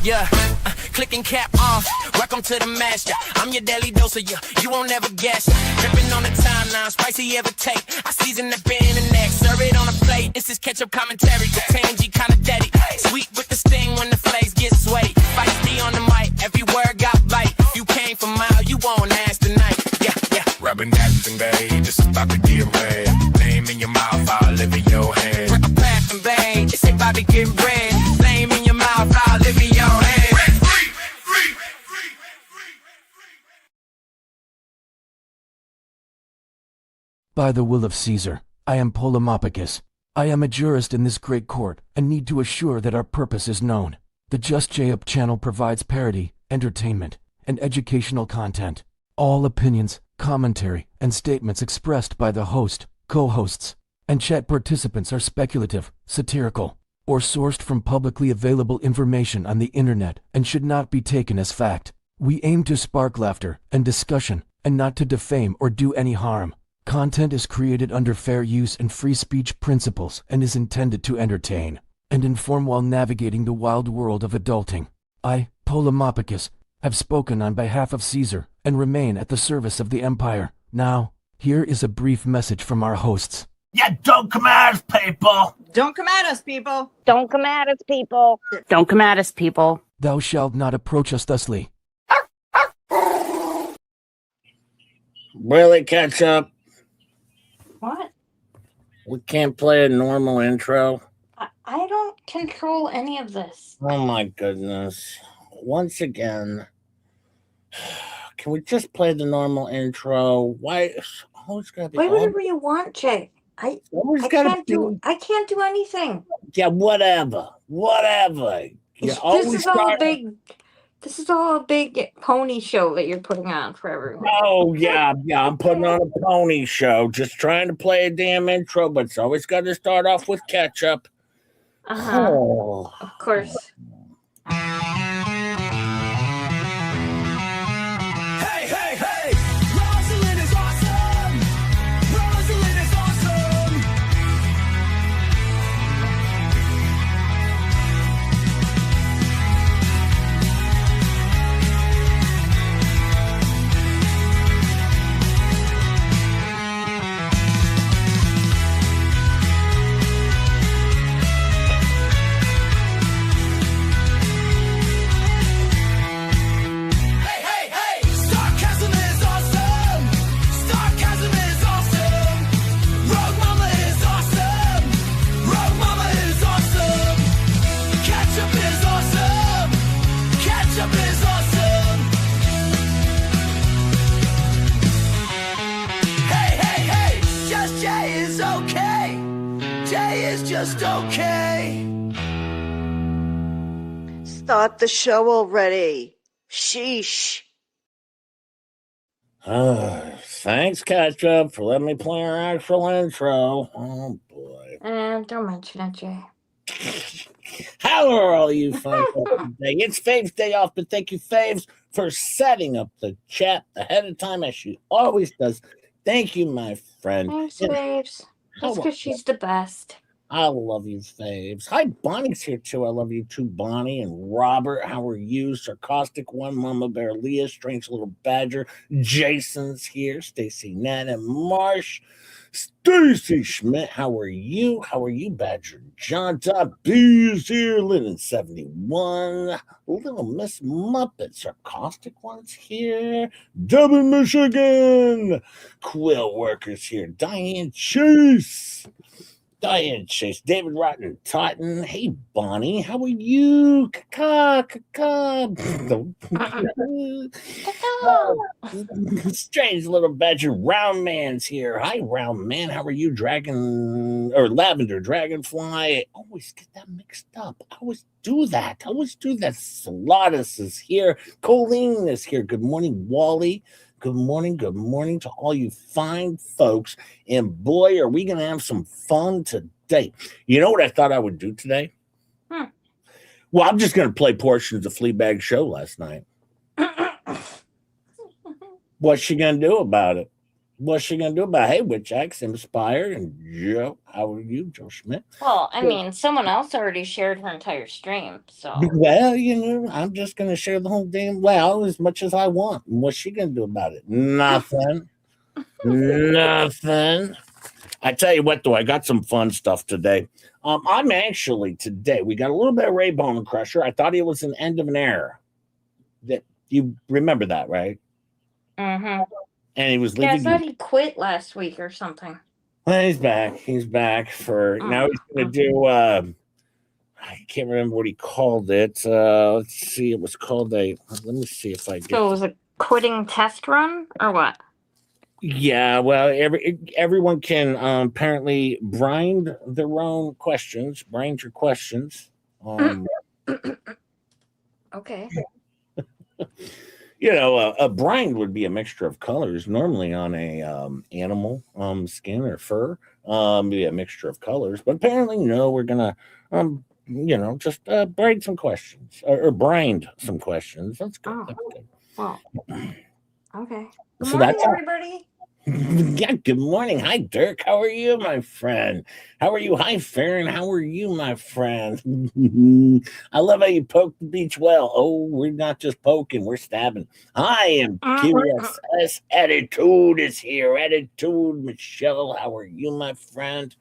Yeah, clicking cap off. Welcome to the master. I'm your daily dose of you won't ever guess. Dripping on the timeline, spicy ever take. I season the pan and neck, serve it on a plate. This is ketchup commentary, the tangy kind of daddy. Sweet with the sting when the flakes get sweaty. Feisty on the mic, every word got bite. You came from mile, you won't ask tonight. Yeah, yeah. Rubbing that thing, babe, just about to get red. Name in your mouth, I'll live in your hand. Pass and bang, just say Bobby get red. Flame in your mouth, I'll live in your hand. By the will of Caesar, I am Polemopicus. I am a jurist in this great court, and need to assure that our purpose is known. The Just J Up channel provides parody, entertainment, and educational content. All opinions, commentary, and statements expressed by the host, co-hosts, and chat participants are speculative, satirical, or sourced from publicly available information on the internet and should not be taken as fact. We aim to spark laughter and discussion, and not to defame or do any harm. Content is created under fair use and free speech principles and is intended to entertain and inform while navigating the wild world of adulting. I, Polemopicus, have spoken on behalf of Caesar and remain at the service of the Empire. Now, here is a brief message from our hosts. Yeah, don't come at us, people. Don't come at us, people. Don't come at us, people. Don't come at us, people. Thou shalt not approach us thusly. Really, Ketchup? What? We can't play a normal intro? I don't control any of this. Oh, my goodness. Once again, can we just play the normal intro? Why? Always gotta be. Play whatever you want, Jay. I can't do anything. Yeah, whatever. This is all a big pony show that you're putting on for everyone. Oh, yeah, I'm putting on a pony show. Just trying to play a damn intro, but it's always got to start off with Ketchup. Uh-huh. Oh. Of course. Start the show already. Sheesh. Thanks, Ketchup, for letting me play our actual intro. Oh, boy. Don't mention it, Jay. How are all you fine folks today? It's Faves Day off, but thank you, Faves, for setting up the chat ahead of time, as she always does. Thank you, my friend. Thanks, Faves. That's because she's the best. I love you, Faves. Hi, Bonnie's here, too. I love you, too, Bonnie. And Robert, how are you? Sarcastic One, Mama Bear, Leah, Strange Little Badger. Jason's here. Stacy, Nana, Marsh. Stacy Schmidt, how are you? How are you, Badger? John Dot B is here. Lennon 71. Little Miss Muppet. Sarcastic One's here. Dublin, Michigan. Quill Workers here. Diane Chase. David Rotten Totten. Hey, Bonnie, how are you? Strange Little Badger. Round Man's here. Hi, Round Man. How are you? Lavender Dragonfly. I always get that mixed up. I always do that. Solatus is here. Colleen is here. Good morning, Wally. Good morning to all you fine folks. And boy, are we going to have some fun today. You know what I thought I would do today? Well, I'm just going to play portions of Fleabag show last night. What's she going to do about it? What's she gonna do about it? Hey, Witch X, Inspired, and Joe. How are you, Joe Schmidt? Well, I mean, someone else already shared her entire stream, so. Well, I'm just gonna share the whole damn as much as I want. And what's she gonna do about it? Nothing. Nothing. I tell you what, though, I got some fun stuff today. I'm actually today. We got a little bit of Ray Bone Crusher. I thought it was an end of an era. That you remember that, right? Mm-hmm. And he was Yeah, I leaving. thought he quit last week or something. Well, he's back. He's back for now. He's gonna do. I can't remember what he called it. Let's see. It was called a. Let me see if I get. So it was a quitting test run or what? Yeah, well, everyone can apparently brind their own questions. Brind your questions. Okay. A brind would be a mixture of colors, normally on a animal skin or fur. Be a mixture of colors, but apparently, no, we're gonna just brind some questions or brind some questions. That's good. Oh. That's good. Well. Okay. Good So morning, that's everybody. Yeah, good morning. Hi, Dirk. How are you, my friend? How are you? Hi, Farron. How are you, my friend? I love how you poke the beach well. Oh, we're not just poking, we're stabbing. I am QSS. Attitude is here. Attitude, Michelle. How are you, my friend?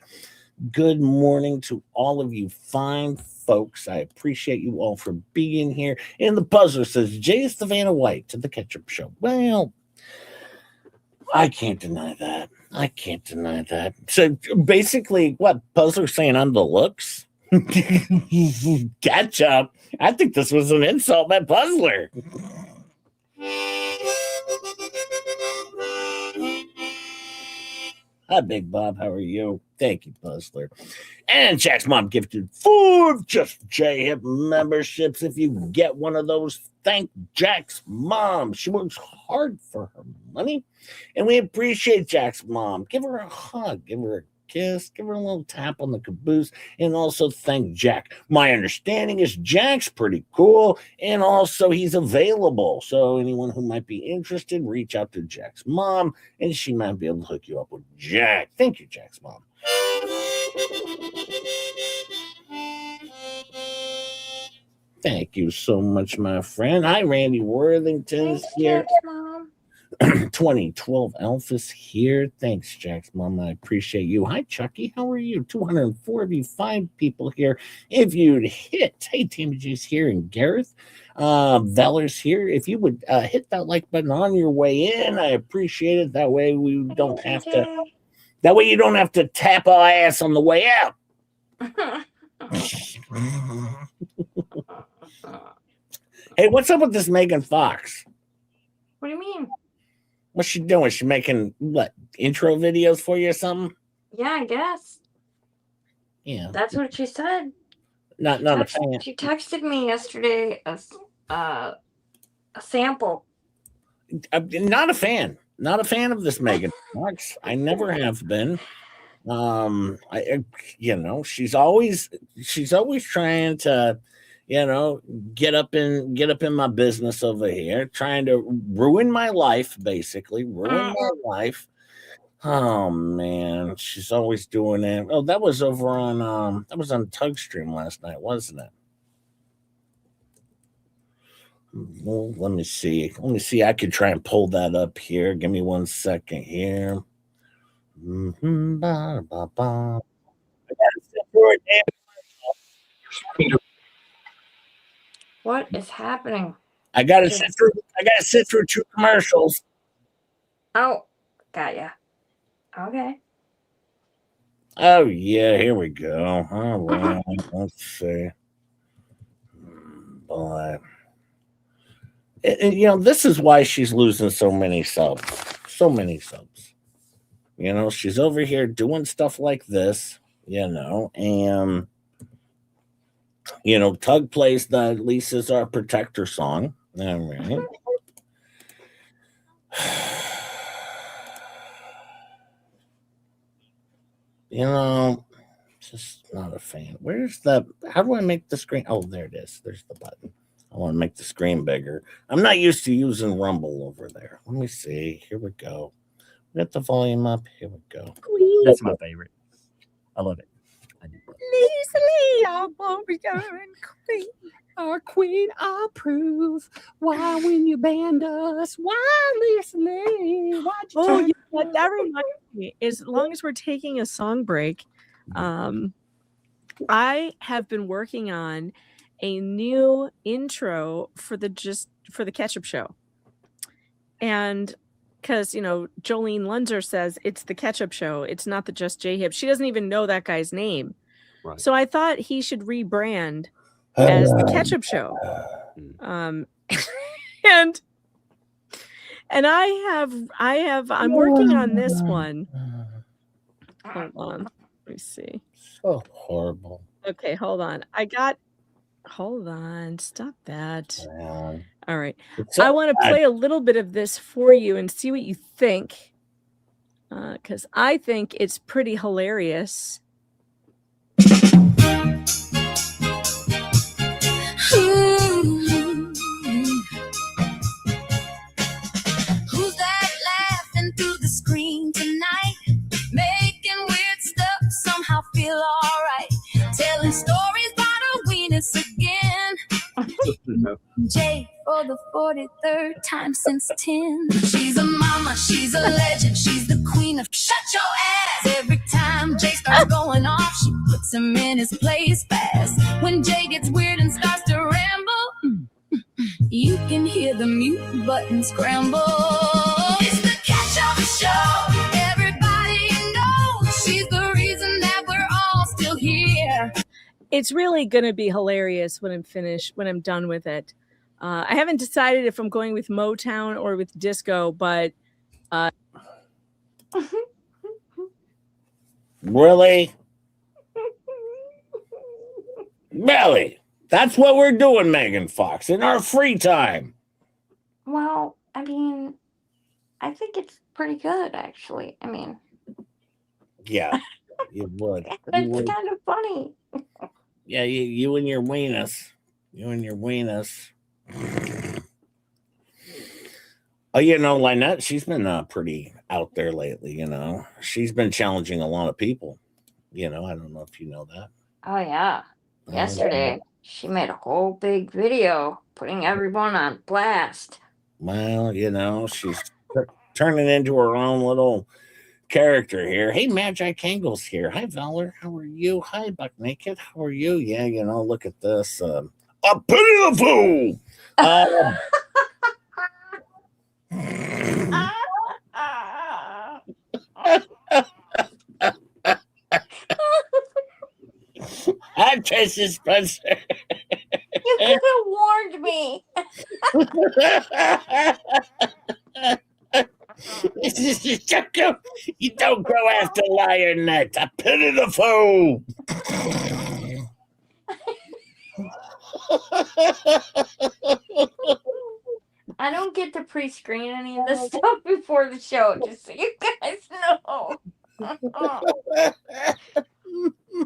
Good morning to all of you fine folks. I appreciate you all for being here. And the buzzer says, Jay Savannah White to the Ketchup Show. Well, I can't deny that. I can't deny that. So basically, what Puzzler's saying I'm the looks? Ketchup. I think this was an insult by Puzzler. Hi, Big Bob. How are you? Thank you, Puzzler. And Jack's mom gifted 4 Just J Hip memberships. If you get one of those, thank Jack's mom. She works hard for her money, and we appreciate Jack's mom. Give her a hug. Give her a kiss. Give her a little tap on the caboose, and also thank Jack. My understanding is Jack's pretty cool, and also he's available. So anyone who might be interested, reach out to Jack's mom, and she might be able to hook you up with Jack. Thank you, Jack's mom. Thank you so much, my friend. Hi, Randy Worthington's here. 2012 Alpha's here. Thanks, Jack's mom. I appreciate you. Hi, Chucky. How are you? 245 people here. If you'd hit, hey, Tammy G's here and Gareth. Valor's here. If you would hit that like button on your way in, I appreciate it. That way we don't have to. That way you don't have to tap our ass on the way out. Hey, what's up with this Megan Fox? What do you mean? What's she doing? She making what, intro videos for you or something? Yeah, I guess. Yeah. That's what she said. Not a fan. She texted me yesterday a sample. I'm not a fan. Not a fan of this Megan Fox. I never have been. She's always trying to, get up in my business over here, trying to ruin my life, basically ruin my life. Oh man, she's always doing it. Oh, that was over on Tug Stream last night, wasn't it? Well, let me see. I could try and pull that up here. Give me 1 second here. What is happening? I gotta sit through 2 commercials. Oh, got ya. Okay. Oh yeah, here we go. All right, let's see. Boy, this is why she's losing so many subs. So many subs. She's over here doing stuff like this. And Tug plays the Lisa's Our Protector song. All right. Just not a fan. How do I make the screen? Oh, there it is. There's the button. I want to make the screen bigger. I'm not used to using Rumble over there. Let me see. Here we go. Get the volume up. Here we go. That's my favorite. I love it. I do love it. Our queen approve. Why when you banned us? Why Leslie? Why'd you Oh, turn- you know what? That reminds me. As long as we're taking a song break, I have been working on a new intro for the Ketchup Show, and because Jolene Lunzer says it's the Ketchup Show, it's not the Just J Hip. She doesn't even know that guy's name, Right. so I thought he should rebrand as the Ketchup Show. And I'm working on this one. Hold on. Let me see. So horrible. Okay, hold on. Hold on. Stop that. Man. All right. It's so I want to bad. play a little bit of this for you and see what you think. Because I think it's pretty hilarious. Who's that laughing through the screen tonight? Making weird stuff, somehow feel alright. Telling stories about her weenus again. Jay for the 43rd time since 10. She's a mama, she's a legend, she's the queen of shut your ass. Every time Jay starts going off, she puts him in his place fast. When Jay gets weird and starts to ramble, you can hear the mute button scramble. It's the Ketchup Show. Everybody knows she's the reason that we're all still here. It's really going to be hilarious when I'm finished, when I'm done with it. I haven't decided if I'm going with Motown or with disco, but Really? Really? That's what we're doing, Megan Fox, in our free time. Well, I mean, I think it's pretty good, actually. I mean, Yeah, you would. You it's would. kind of funny. Yeah, you and your weenus. You and your weenus. Oh, Lynette, she's been pretty out there lately, She's been challenging a lot of people. I don't know if you know that. Oh, yeah. Yesterday, she made a whole big video putting everyone on blast. Well, she's turning into her own little character here. Hey, Magi Kangle's here. Hi, Valor. How are you? Hi, Buck Naked. How are you? Yeah, look at this. A pitiful. Hi, Tracy Spencer. You could have warned me. You don't go after liar net. A pitiful. I don't get to pre-screen any of this stuff before the show, just so you guys know.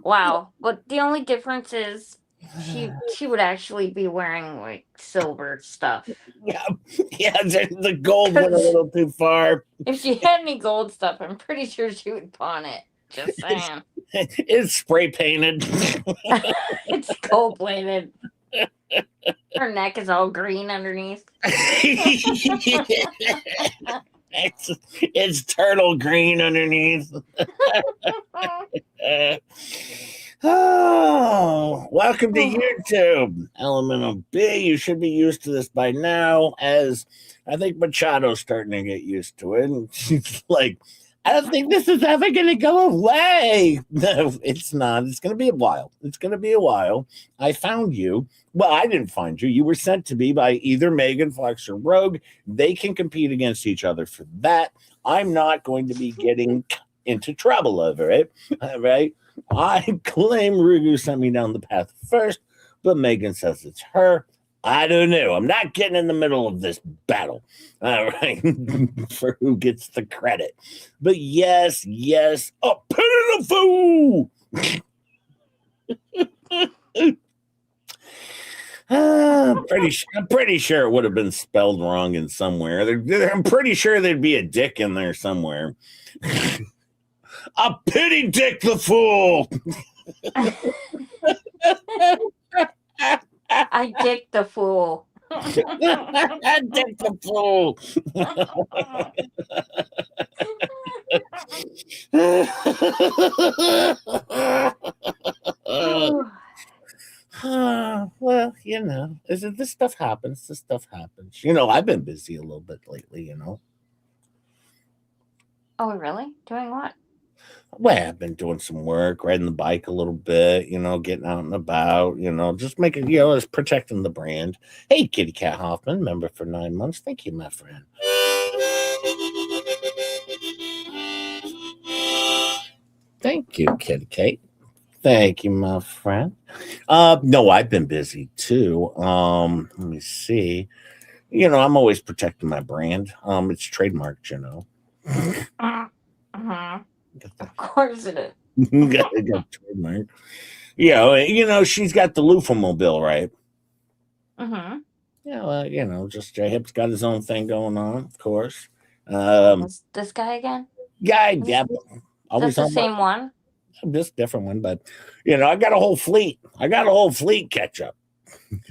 Wow. But the only difference is she would actually be wearing like silver stuff. Yeah, the gold went a little too far. If she had any gold stuff, I'm pretty sure she would pawn it. Just saying. It's spray painted. It's gold plated. Her neck is all green underneath. It's turtle green underneath. Oh, welcome to YouTube. Elemental B, you should be used to this by now, as I think Machado's starting to get used to it. And she's like, I don't think this is ever going to go away. No, it's not. It's going to be a while. It's going to be a while. I found you. Well, I didn't find you. You were sent to me by either Megan Fox or Rogue. They can compete against each other for that. I'm not going to be getting into trouble over it. All right. I claim Rugu sent me down the path first, but Megan says it's her. I don't know. I'm not getting in the middle of this battle. All right. For who gets the credit. But yes. Oh, pitiful. I'm pretty sure it would have been spelled wrong in somewhere. I'm pretty sure there'd be a dick in there somewhere. A pity dick the fool. I dick the fool. Dick the fool. Well, you know, this stuff happens. This stuff happens. You know, I've been busy a little bit lately, you know. Oh, really? Doing what? Well, I've been doing some work, riding the bike a little bit, you know, getting out and about, you know, just making, you know, it's protecting the brand. Hey, Kitty Cat Hoffman, member for 9 months. Thank you, my friend. Thank you, Kitty Kate. Thank you, my friend. No, I've been busy too. Let me see. You know, I'm always protecting my brand. It's trademarked, you know. Of course it is. got trademark. You know, she's got the Loofamobile, right? Yeah, well, you know, just J-Hip's got his own thing going on, of course. This guy again? Yeah, always That's the same one? This different one, but you know, I got a whole fleet. I got a whole fleet catch up.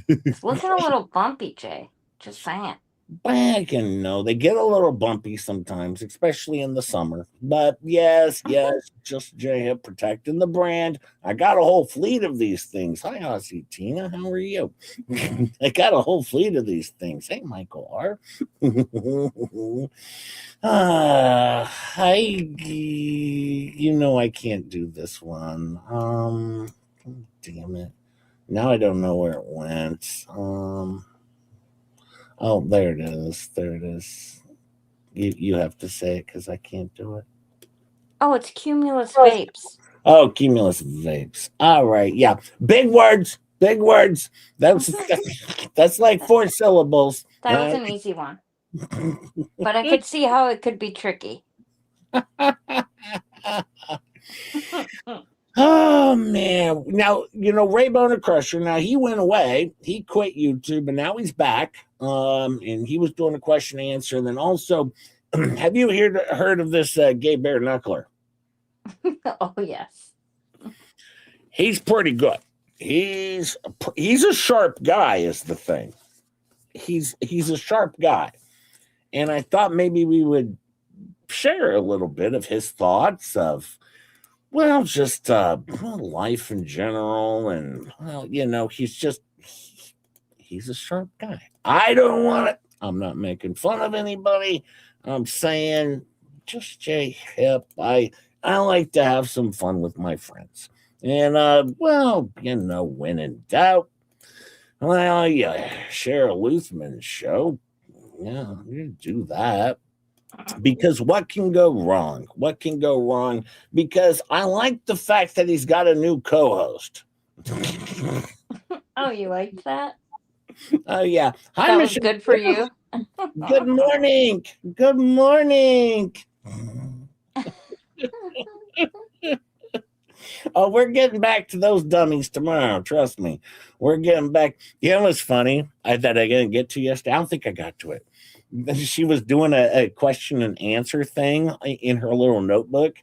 It's looking a little bumpy, Jay. Just saying. Back and no, they get a little bumpy sometimes, especially in the summer. But yes, just J-Hip protecting the brand. I got a whole fleet of these things. Hi, Aussie Tina. How are you? I got a whole fleet of these things. Hey, Michael R. Hi, you know I can't do this one. Damn it. Now I don't know where it went. Oh, there it is. There it is. You have to say it because I can't do it. Oh, it's Cumulus Vapes. Oh, Cumulus Vapes. All right. Yeah. Big words. Big words. That's like 4 syllables. That was an easy one. But I could see how it could be tricky. Oh man. Now, you know, Ray Boner Crusher, now he went away. He quit YouTube, and now he's back. And he was doing a question and answer. And then also, have you heard of this gay bare knuckler? Oh, yes. He's pretty good. He's a sharp guy, is the thing. He's a sharp guy. And I thought maybe we would share a little bit of his thoughts of, well, just life in general. And, well, you know, he's a sharp guy. I don't want it. I'm not making fun of anybody. I'm saying just J-Hip. I like to have some fun with my friends. And, well, you know, when in doubt, well, yeah, share a Luthman show. Yeah, you do that. Because what can go wrong? What can go wrong? Because I like the fact that he's got a new co-host. Oh, you liked that? Oh, yeah. Hi, that was good for you. Good morning. Good morning. Oh, we're getting back to those dummies tomorrow. Trust me. We're getting back. You know what's funny? That I didn't get to yesterday. I don't think I got to it. She was doing a question and answer thing in her little notebook.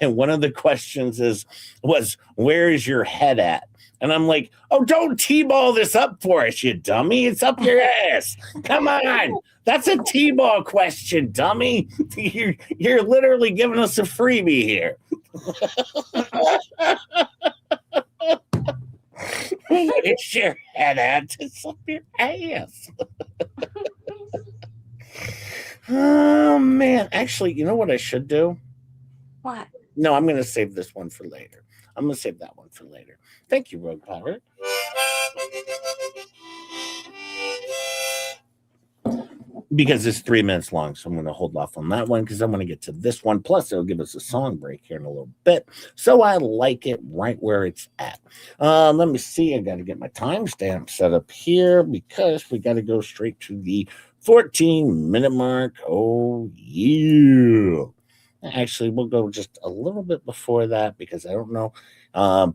And one of the questions was, where is your head at? And I'm like, oh, don't T-ball this up for us, you dummy. It's up your ass. Come on. That's a T-ball question, dummy. You're literally giving us a freebie here. Where's your head at? It's up your ass. Oh, man. Actually, you know what I should do? What? No, I'm going to save this one for later. I'm going to save that one for later. Thank you, Rogue Pirate. Because it's 3 minutes long, so I'm going to hold off on that one because I want to get to this one. Plus, it'll give us a song break here in a little bit. So I like it right where it's at. Let me see. I got to get my timestamp set up here because we got to go straight to the 14-minute mark. Oh, yeah. Actually, we'll go just a little bit before that because I don't know.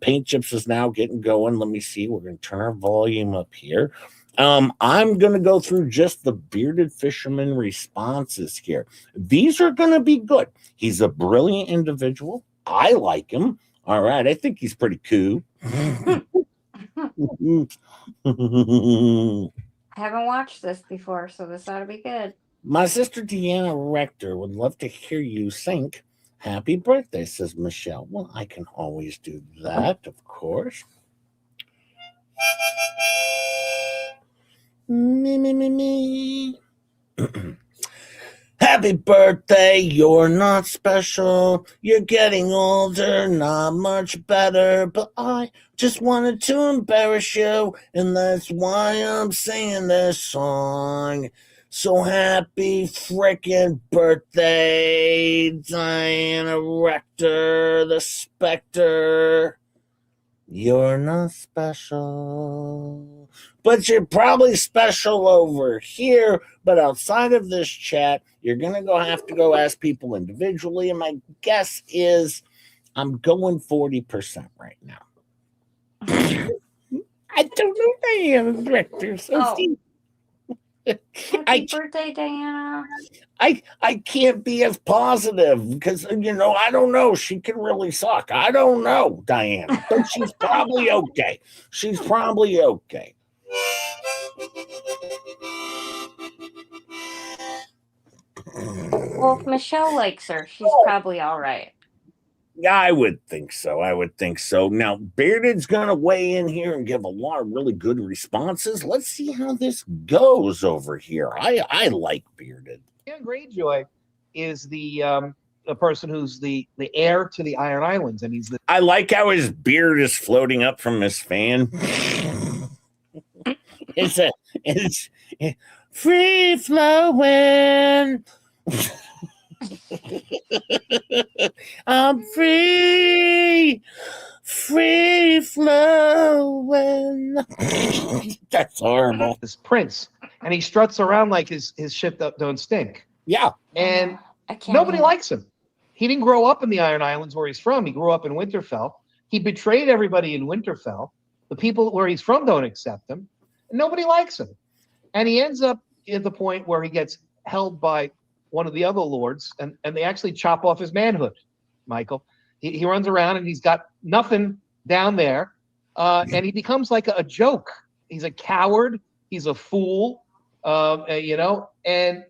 Paint Chips is now getting going. Let me see. We're going to turn our volume up here. I'm going to go through just the bearded fisherman responses here. These are going to be good. He's a brilliant individual. I like him. All right. I think he's pretty cool. I haven't watched this before, so this ought to be good. My sister Deanna Rector would love to hear you sing Happy Birthday, says Michelle. Well, I can always do that, of course. Me. Happy birthday, you're not special. You're getting older, not much better. But I just wanted to embarrass you, and that's why I'm singing this song. So happy frickin' birthday, Diana Rector, the Spectre. You're not special, but you're probably special over here. But outside of this chat, you're going to have to go ask people individually. And my guess is I'm going 40% right now. I don't know Diana Rector. So Happy birthday, Diana. I can't be as positive because, I don't know. She can really suck. I don't know, Diana, but she's probably okay. She's probably okay. Well, if Michelle likes her, she's probably all right. I would think so. Now, Bearded's going to weigh in here and give a lot of really good responses. Let's see how this goes over here. I like Bearded. Dan Greyjoy is the person who's the heir to the Iron Islands, and I like how his beard is floating up from his fan. It's free flowing. I'm free flowing. That's horrible. This prince, and he struts around like his ship don't stink. Yeah, and nobody likes him. He didn't grow up in the Iron Islands where he's from. He grew up in Winterfell. He betrayed everybody in Winterfell. The people where he's from don't accept him. And nobody likes him. And he ends up at the point where he gets held by one of the other lords, and they actually chop off his manhood, Michael. He runs around and he's got nothing down there, and he becomes like a joke. He's a coward. He's a fool, and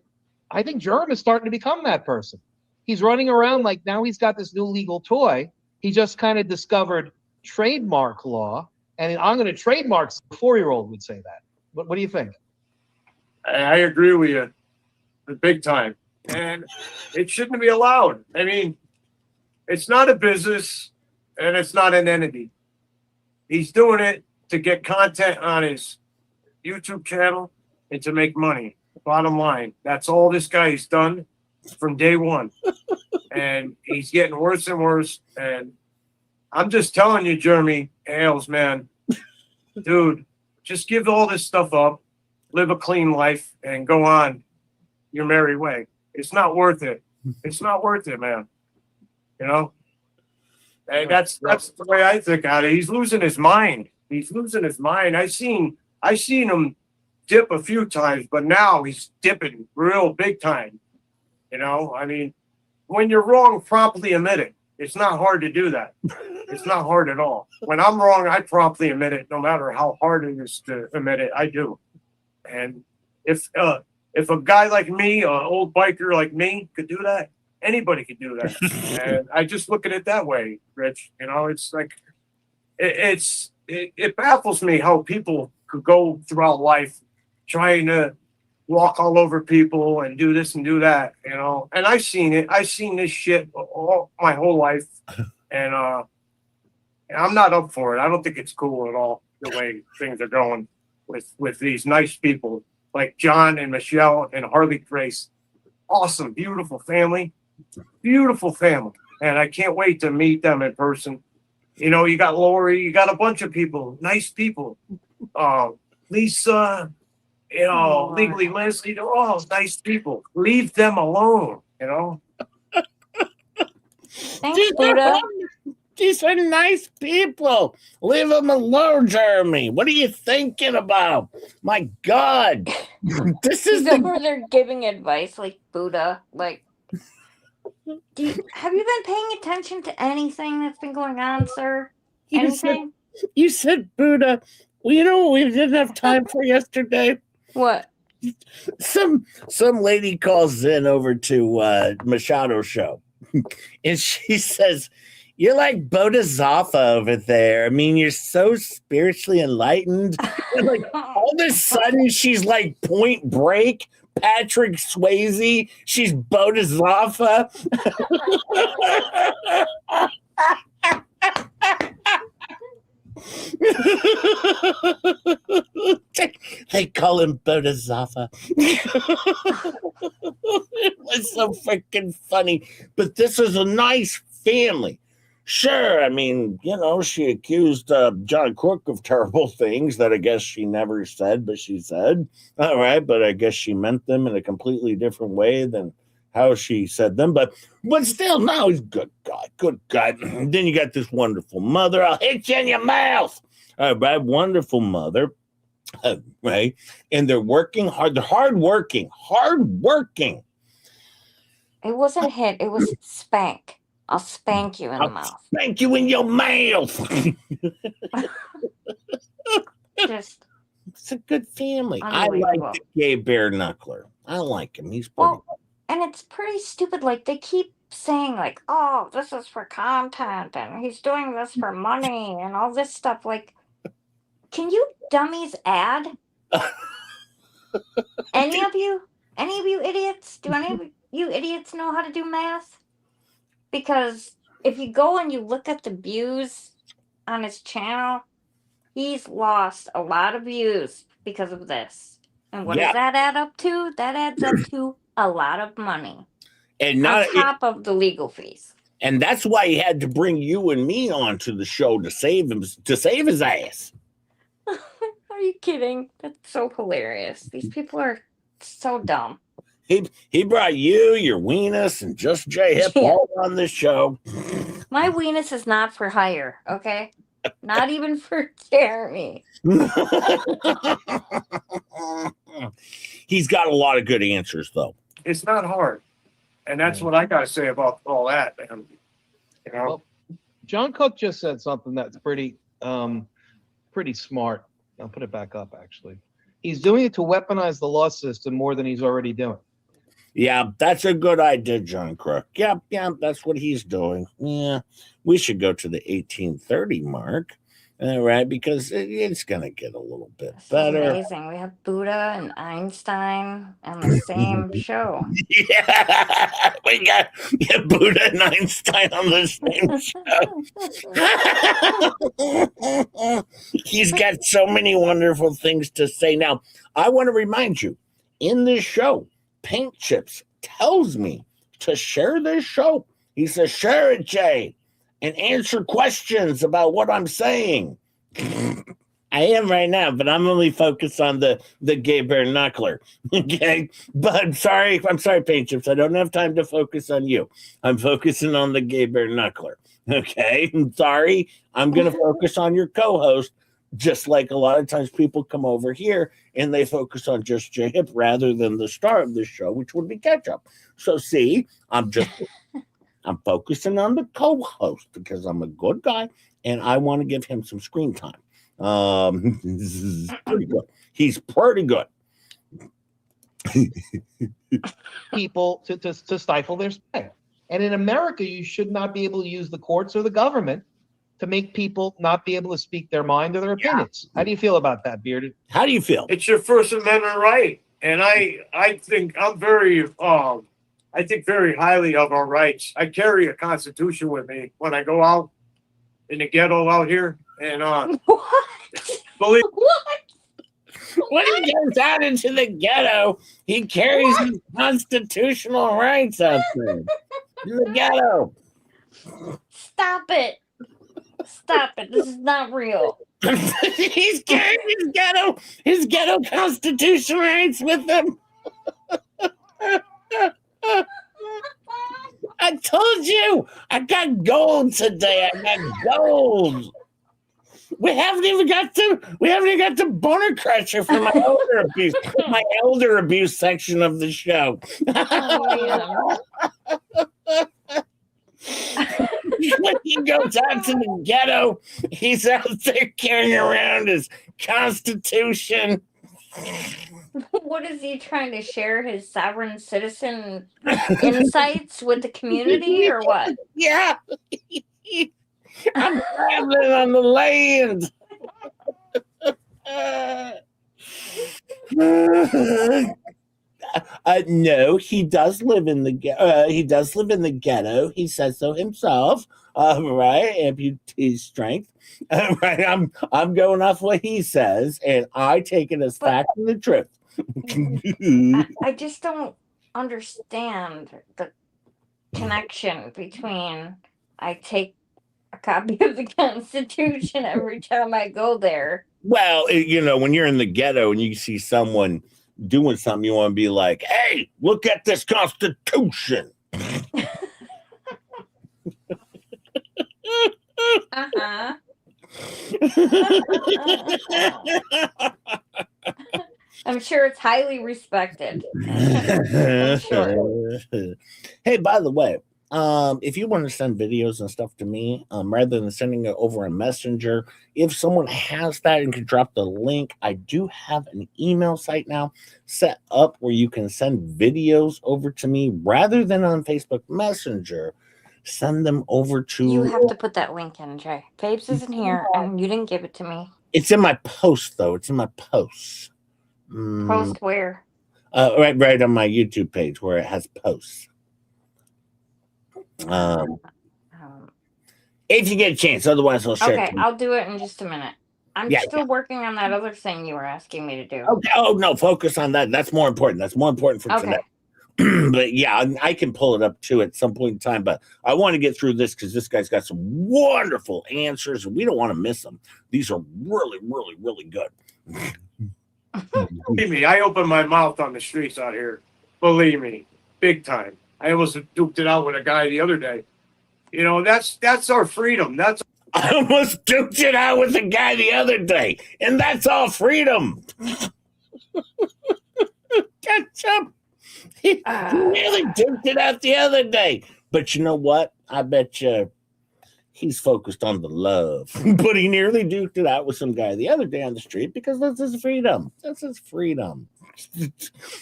I think Jerem is starting to become that person. He's running around like now he's got this new legal toy. He just kind of discovered trademark law, and I'm going to trademark. A 4-year-old would say that. What do you think? I agree with you, big time. And it shouldn't be allowed. I mean, it's not a business and it's not an entity. He's doing it to get content on his YouTube channel and to make money. Bottom line, that's all this guy's done from day one. And he's getting worse and worse. And I'm just telling you, Jeremy Hales, man, dude, just give all this stuff up, live a clean life, and go on your merry way. It's not worth it. It's not worth it, man. And that's the way I think about it. He's losing his mind. I seen him dip a few times, but now he's dipping real big time. I mean, when you're wrong, promptly admit it. It's not hard to do that. It's not hard at all. When I'm wrong, I promptly admit it, no matter how hard it is to admit it. I do. And if a guy like me, an old biker like me, could do that, anybody could do that. And I just look at it that way, Rich. It's like it baffles me how people could go throughout life trying to walk all over people and do this and do that, And I've seen it. I've seen this shit all my whole life, and I'm not up for it. I don't think it's cool at all the way things are going with these nice people like John and Michelle and Harley Grace. Awesome, beautiful family, and I can't wait to meet them in person. You got Lori, you got a bunch of people, nice people. Lisa, Legally Leslie, they're all nice people. Leave them alone, Thanks, Buddha. These are nice people. Leave them alone, Jeremy. What are you thinking about? My God. This is He's over there giving advice like Buddha. Like, have you been paying attention to anything that's been going on, sir? Anything? You said Buddha. Well, you know what we didn't have time for yesterday? What? Some lady calls in over to Machado's show, and she says, "You're like Bodhisattva over there. I mean, you're so spiritually enlightened." And like all of a sudden, she's like Point Break, Patrick Swayze. She's Bodhisattva. They call him Bodhisattva. It was so freaking funny. But this is a nice family. Sure, I mean, you know, she accused John Crook of terrible things that I guess she never said, but she said. All right, but I guess she meant them in a completely different way than how she said them. But still, no, he's a good guy, good guy. Then you got this wonderful mother. I'll hit you in your mouth. All right, wonderful mother. Right, and they're working hard. They're hardworking. It wasn't hit. It was spank. I'll spank you in the mouth. Spank you in your mouth. Just, it's a good family. I like the gay bare knuckler. I like him. He's pretty. Well, and it's pretty stupid. Like they keep saying, like, "Oh, this is for content, and he's doing this for money, and all this stuff." Like, can you dummies add? Any of you idiots? Do any of you idiots know how to do math? Because if you go and you look at the views on his channel, he's lost a lot of views because of this. And what does that add up to? That adds up to a lot of money. And not on top of the legal fees. And that's why he had to bring you and me onto the show to save his ass. Are you kidding? That's so hilarious. These people are so dumb. He brought you, your weenus, and Just J Hip all on the show. My weenus is not for hire, okay? Not even for Jeremy. He's got a lot of good answers, though. It's not hard. And that's what I got to say about all that, man. You know? Well, John Cook just said something that's pretty smart. I'll put it back up, actually. He's doing it to weaponize the law system more than he's already doing. Yeah, that's a good idea, John Crook. Yeah, that's what he's doing. Yeah, we should go to the 1830 mark, all right, because it's going to get a little bit better. Amazing. We have Buddha and Einstein on the same show. Yeah, we got Buddha and Einstein on the same show. He's got so many wonderful things to say. Now, I want to remind you, in this show, Paint Chips tells me to share this show. He says, share it, Jay, and answer questions about what I'm saying. I am right now, but I'm only focused on the gay bare knuckler. Okay. But I'm sorry, Paint Chips. I don't have time to focus on you. I'm focusing on the gay bare knuckler. Okay. I'm sorry. I'm going to focus on your co-host. Just like a lot of times people come over here and they focus on Just J Hip rather than the star of this show, which would be Ketchup. So see, I'm focusing on the co-host because I'm a good guy and I want to give him some screen time. He's pretty good. He's pretty good. People to stifle their spy. And in America, you should not be able to use the courts or the government to make people not be able to speak their mind or their opinions. How do you feel about that, Bearded? How do you feel? It's your First Amendment right. And I think I'm very very highly of our rights. I carry a Constitution with me when I go out in the ghetto out here. And believe when he goes out into the ghetto, he carries his constitutional rights out there in the ghetto. Stop it. Stop it. This is not real. He's carrying his ghetto constitutional rights with him. I told you, I got gold today. I got gold. We haven't even got to boner crusher for my elder abuse section of the show. Oh, When he goes out to the ghetto, he's out there carrying around his Constitution. What is he trying to share his sovereign citizen insights with the community or what? Yeah. I'm traveling on the land. No, he does live in the ghetto. He says so himself. Right, amputee strength. Right, I'm going off what he says, and I take it as fact and the truth. I just don't understand the connection between I take a copy of the Constitution every time I go there. Well, when you're in the ghetto and you see someone doing something, you want to be like, "Hey, look at this Constitution." Uh-huh. I'm sure it's highly respected. I'm sure. Hey, by the way, if you want to send videos and stuff to me, rather than sending it over a messenger, if someone has that and can drop the link, I do have an email site now set up where you can send videos over to me rather than on Facebook Messenger. Send them over to. You have to put that link in, Jay. Babes isn't here, and you didn't give it to me. It's in my post, though. It's in my posts. Post where? Right on my YouTube page where it has posts. If you get a chance, otherwise I'll share. Okay, I'll do it in just a minute. I'm still working on that other thing you were asking me to do. Okay. Oh no, focus on that. That's more important. That's more important for today. But yeah, I can pull it up too at some point in time. But I want to get through this because this guy's got some wonderful answers, and we don't want to miss them. These are really, really, really good. Believe me, I open my mouth on the streets out here. Believe me, big time. I almost duped it out with a guy the other day. That's our freedom. I almost duped it out with a guy the other day, and that's all freedom. Catch up. He really duped it out the other day. But you know what? I bet you he's focused on the love. But he nearly duped it out with some guy the other day on the street because that's his freedom. That's his freedom.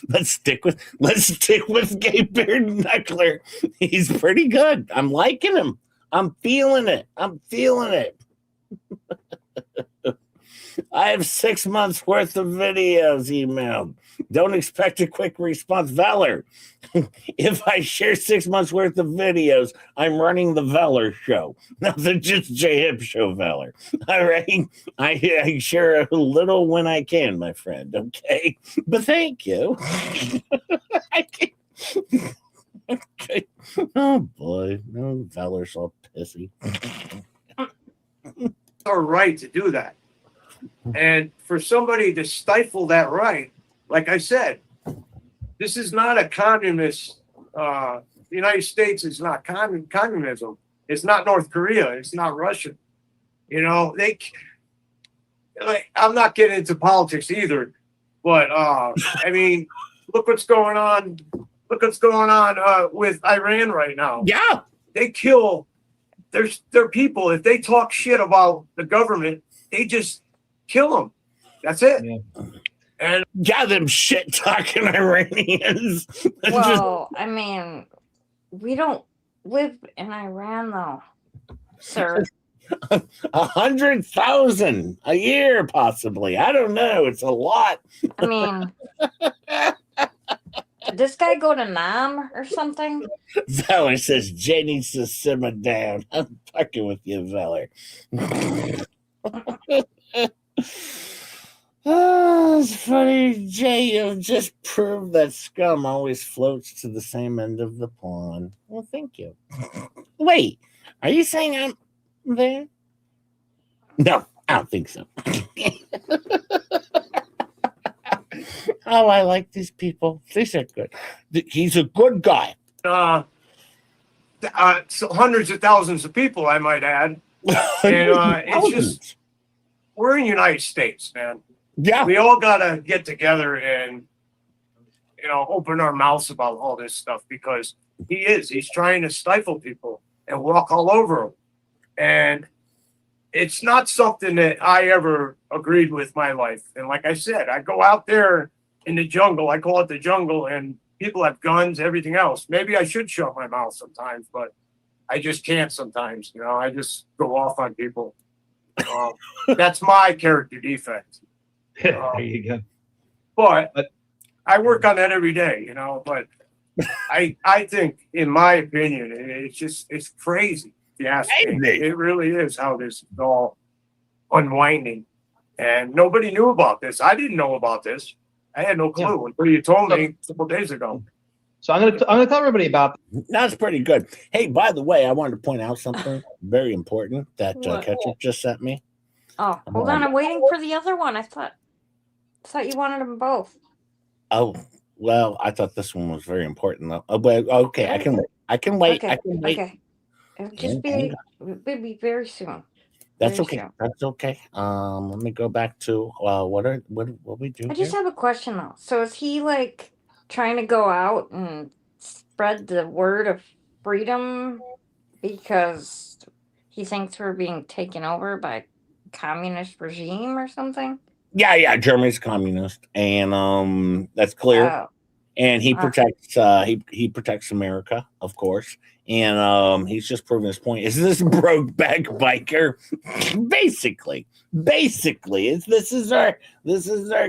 Let's stick with Gay Beard Knuckler. He's pretty good. I'm liking him. I'm feeling it. I have 6 months worth of videos emailed. Don't expect a quick response, Valor. If I share 6 months worth of videos, I'm running the Valor show, not the Just J-Hip show, Valor. All right, I share a little when I can, my friend. Okay, but thank you. Okay. Oh boy, no, Valor's all pissy. It's our right to do that. And for somebody to stifle that right, like I said, this is not a communist. The United States is not communism. It's not North Korea. It's not Russia. I'm not getting into politics either, but I mean, look what's going on. Look what's going on with Iran right now. Yeah, they kill their people. If they talk shit about the government, they just kill them. That's it. Yeah. And got them shit talking Iranians. Well, I mean, we don't live in Iran, though, sir. 100,000 a year, possibly. I don't know. It's a lot. I mean, did this guy go to Nam or something? Valor says Jay needs to simmer down. I'm fucking with you, Valor. Oh, it's funny, Jay. You've just proved that scum always floats to the same end of the pond. Well, thank you. Wait, are you saying I'm there? No, I don't think so. Oh, I like these people. These are good. He's a good guy. so hundreds of thousands of people, I might add. And it's just, we're in the United States, man. Yeah. We all got to get together and, you know, open our mouths about all this stuff, because he's trying to stifle people and walk all over them. And it's not something that I ever agreed with my life. And like I said, I go out there in the jungle, I call it the jungle, and people have guns, everything else. Maybe I should shut my mouth sometimes, but I just can't sometimes. You know, I just go off on people. That's my character defect. There you go. But I work on that every day, you know. But I think, in my opinion, it's crazy. If you ask me, it really is how this is all unwinding, and nobody knew about this. I didn't know about this. I had no clue until you told me a couple days ago. So I'm gonna tell everybody about. That's pretty good. Hey, by the way, I wanted to point out something very important that Ketchup just sent me. Oh, hold on, I'm waiting for the other one. I thought you wanted them both. Oh, well, I thought this one was very important though. Oh, but okay, I can wait. I can wait. Okay, I can wait. okay. It'll just it'll be very soon. That's Very okay. soon. That's okay. Let me go back to what we do. I just have a question though. So is he like trying to go out and spread the word of freedom because he thinks we're being taken over by communist regime or something? Yeah. Germany's communist, and that's clear. Oh. And he protects he protects America, of course. And he's just proving his point. Is this Brokeback Biker? Basically, this is our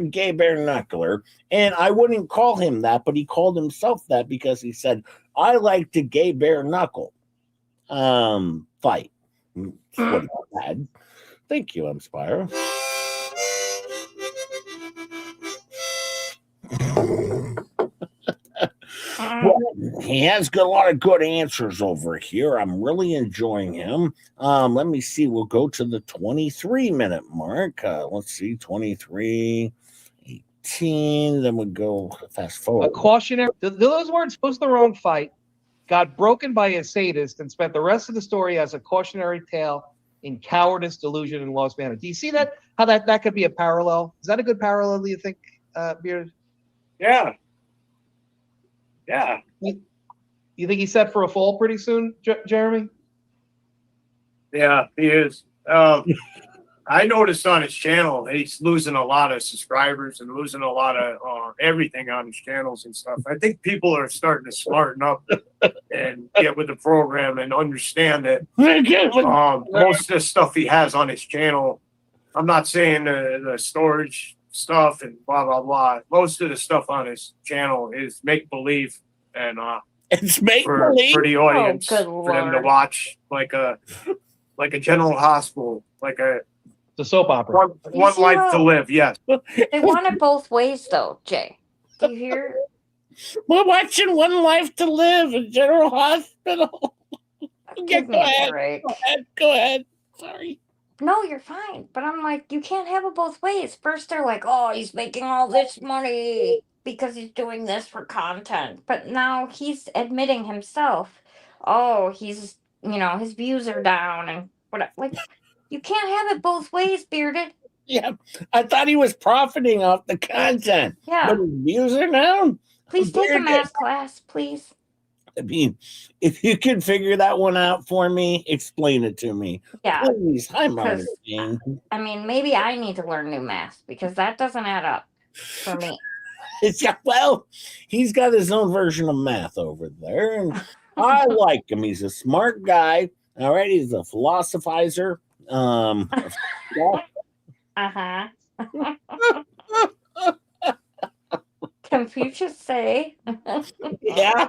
gay bare knuckler. And I wouldn't call him that, but he called himself that because he said, I like to gay bare knuckle fight. What bad. Thank you, Inspire. Well, he has got a lot of good answers over here. I'm really enjoying him. Let me see. We'll go to the 23-minute mark. Let's see, 23:18. Then we'll go fast forward. A cautionary. Those words, post the wrong fight, got broken by a sadist, and spent the rest of the story as a cautionary tale in cowardice, delusion, and lost manhood. Do you see that? How that could be a parallel? Is that a good parallel? Do you think, Beard? Yeah. Yeah. You think he's set for a fall pretty soon, Jeremy? Yeah, he is. I noticed on his channel he's losing a lot of subscribers and losing a lot of everything on his channels and stuff. I think people are starting to smarten up and get with the program and understand that most of the stuff he has on his channel, I'm not saying the storage stuff and blah blah blah. Most of the stuff on his channel is make believe, and it's make believe for the audience, for them to watch, like a General Hospital, like the soap opera. One life to live. Yes, they want it both ways, though. Jay, do you hear? We're watching One Life to Live in General Hospital. Give me a break. Go ahead. Sorry. No, you're fine. But I'm like, you can't have it both ways. First, they're like, oh, he's making all this money because he's doing this for content. But now he's admitting himself, oh, he's, his views are down and whatever. Like, you can't have it both ways, Bearded. Yeah, I thought he was profiting off the content. Yeah. But his views are down. Please take a math class, please. I mean, if you can figure that one out for me, explain it to me. Yeah. Please, I'm understanding. I mean, maybe I need to learn new math because that doesn't add up for me. Well, he's got his own version of math over there, and I like him. He's a smart guy. All right, he's a philosophizer. Uh-huh. Confucius say. Yeah.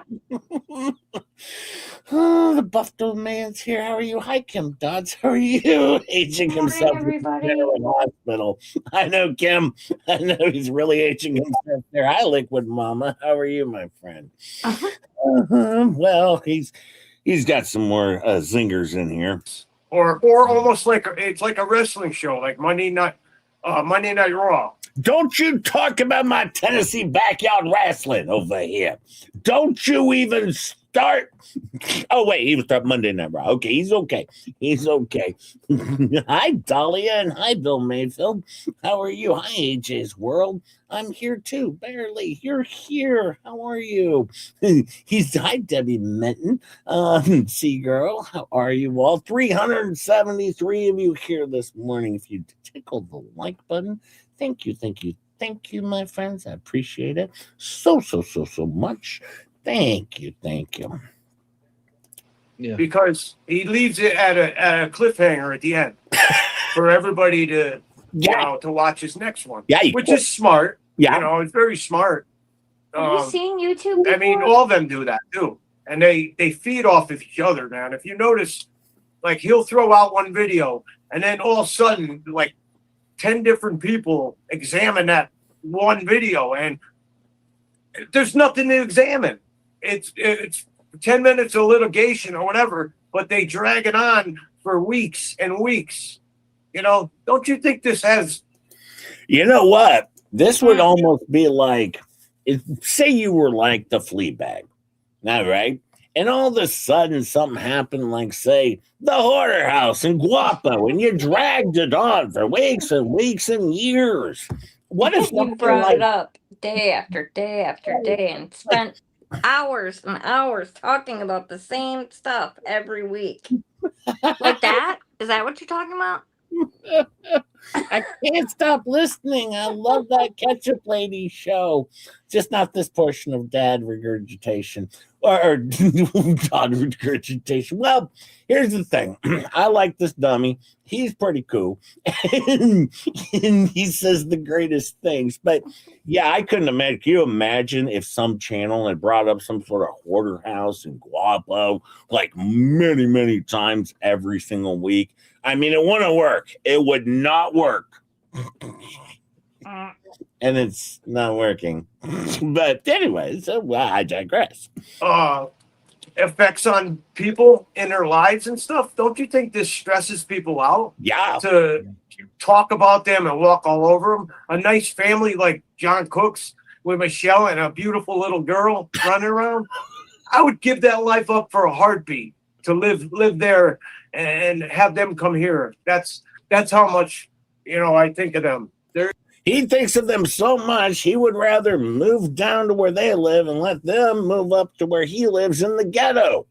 Oh, the Buffalo man's here. How are you? Hi, Kim Dodds. How are you? Aging himself in the hospital. I know, Kim. I know he's really aging himself there. Hi, Liquid Mama. How are you, my friend? Well, he's got some more zingers in here. Or almost like it's like a wrestling show, like Monday Night Raw. Don't you talk about my Tennessee backyard wrestling over here. Don't you even start. Oh, wait, he was start Monday Night Raw. Okay, he's okay. He's okay. Hi, Dahlia, and hi, Bill Mayfield. How are you? Hi, AJ's World. I'm here too. Barely. You're here. How are you? He's hi, Debbie Minton. Sea Girl, how are you all? 373 of you here this morning. If you tickle the like button, thank you, thank you, thank you, my friends. I appreciate it so much. Thank you, thank you. Yeah. Because he leaves it at a cliffhanger at the end for everybody to to watch his next one. Yeah, which is smart. Yeah, you know, it's very smart. Have you seen YouTube before? I mean, all of them do that too, and they feed off of each other, man. If you notice, like he'll throw out one video, and then all of a sudden, like 10 different people examine that one video, and there's nothing to examine. It's 10 minutes of litigation or whatever, but they drag it on for weeks and weeks. You know, don't you think this has? You know what? This would almost be like, say you were like the Fleabag, all right? And all of a sudden something happened, like, say, the Hoarder House in Guapo, and you dragged it on for weeks and weeks and years. What if you brought it up day after day after day and spent hours and hours talking about the same stuff every week? Like that? Is that what you're talking about? I can't stop listening. I love that Ketchup Lady show. Just not this portion of dad regurgitation or dad regurgitation. Well, here's the thing. I like this dummy. He's pretty cool. And he says the greatest things. But yeah, I couldn't imagine. Can you imagine if some channel had brought up some sort of hoarder house in Guapo like many, many times every single week? I mean, it wouldn't work. It would not work. And it's not working. But anyway, so I digress. Effects on people in their lives and stuff. Don't you think this stresses people out? Yeah. To talk about them and walk all over them. A nice family like John Cook's with Michelle and a beautiful little girl running around. I would give that life up for a heartbeat to live there and have them come here. That's how much, you know, I think of them. He thinks of them so much, he would rather move down to where they live and let them move up to where he lives in the ghetto,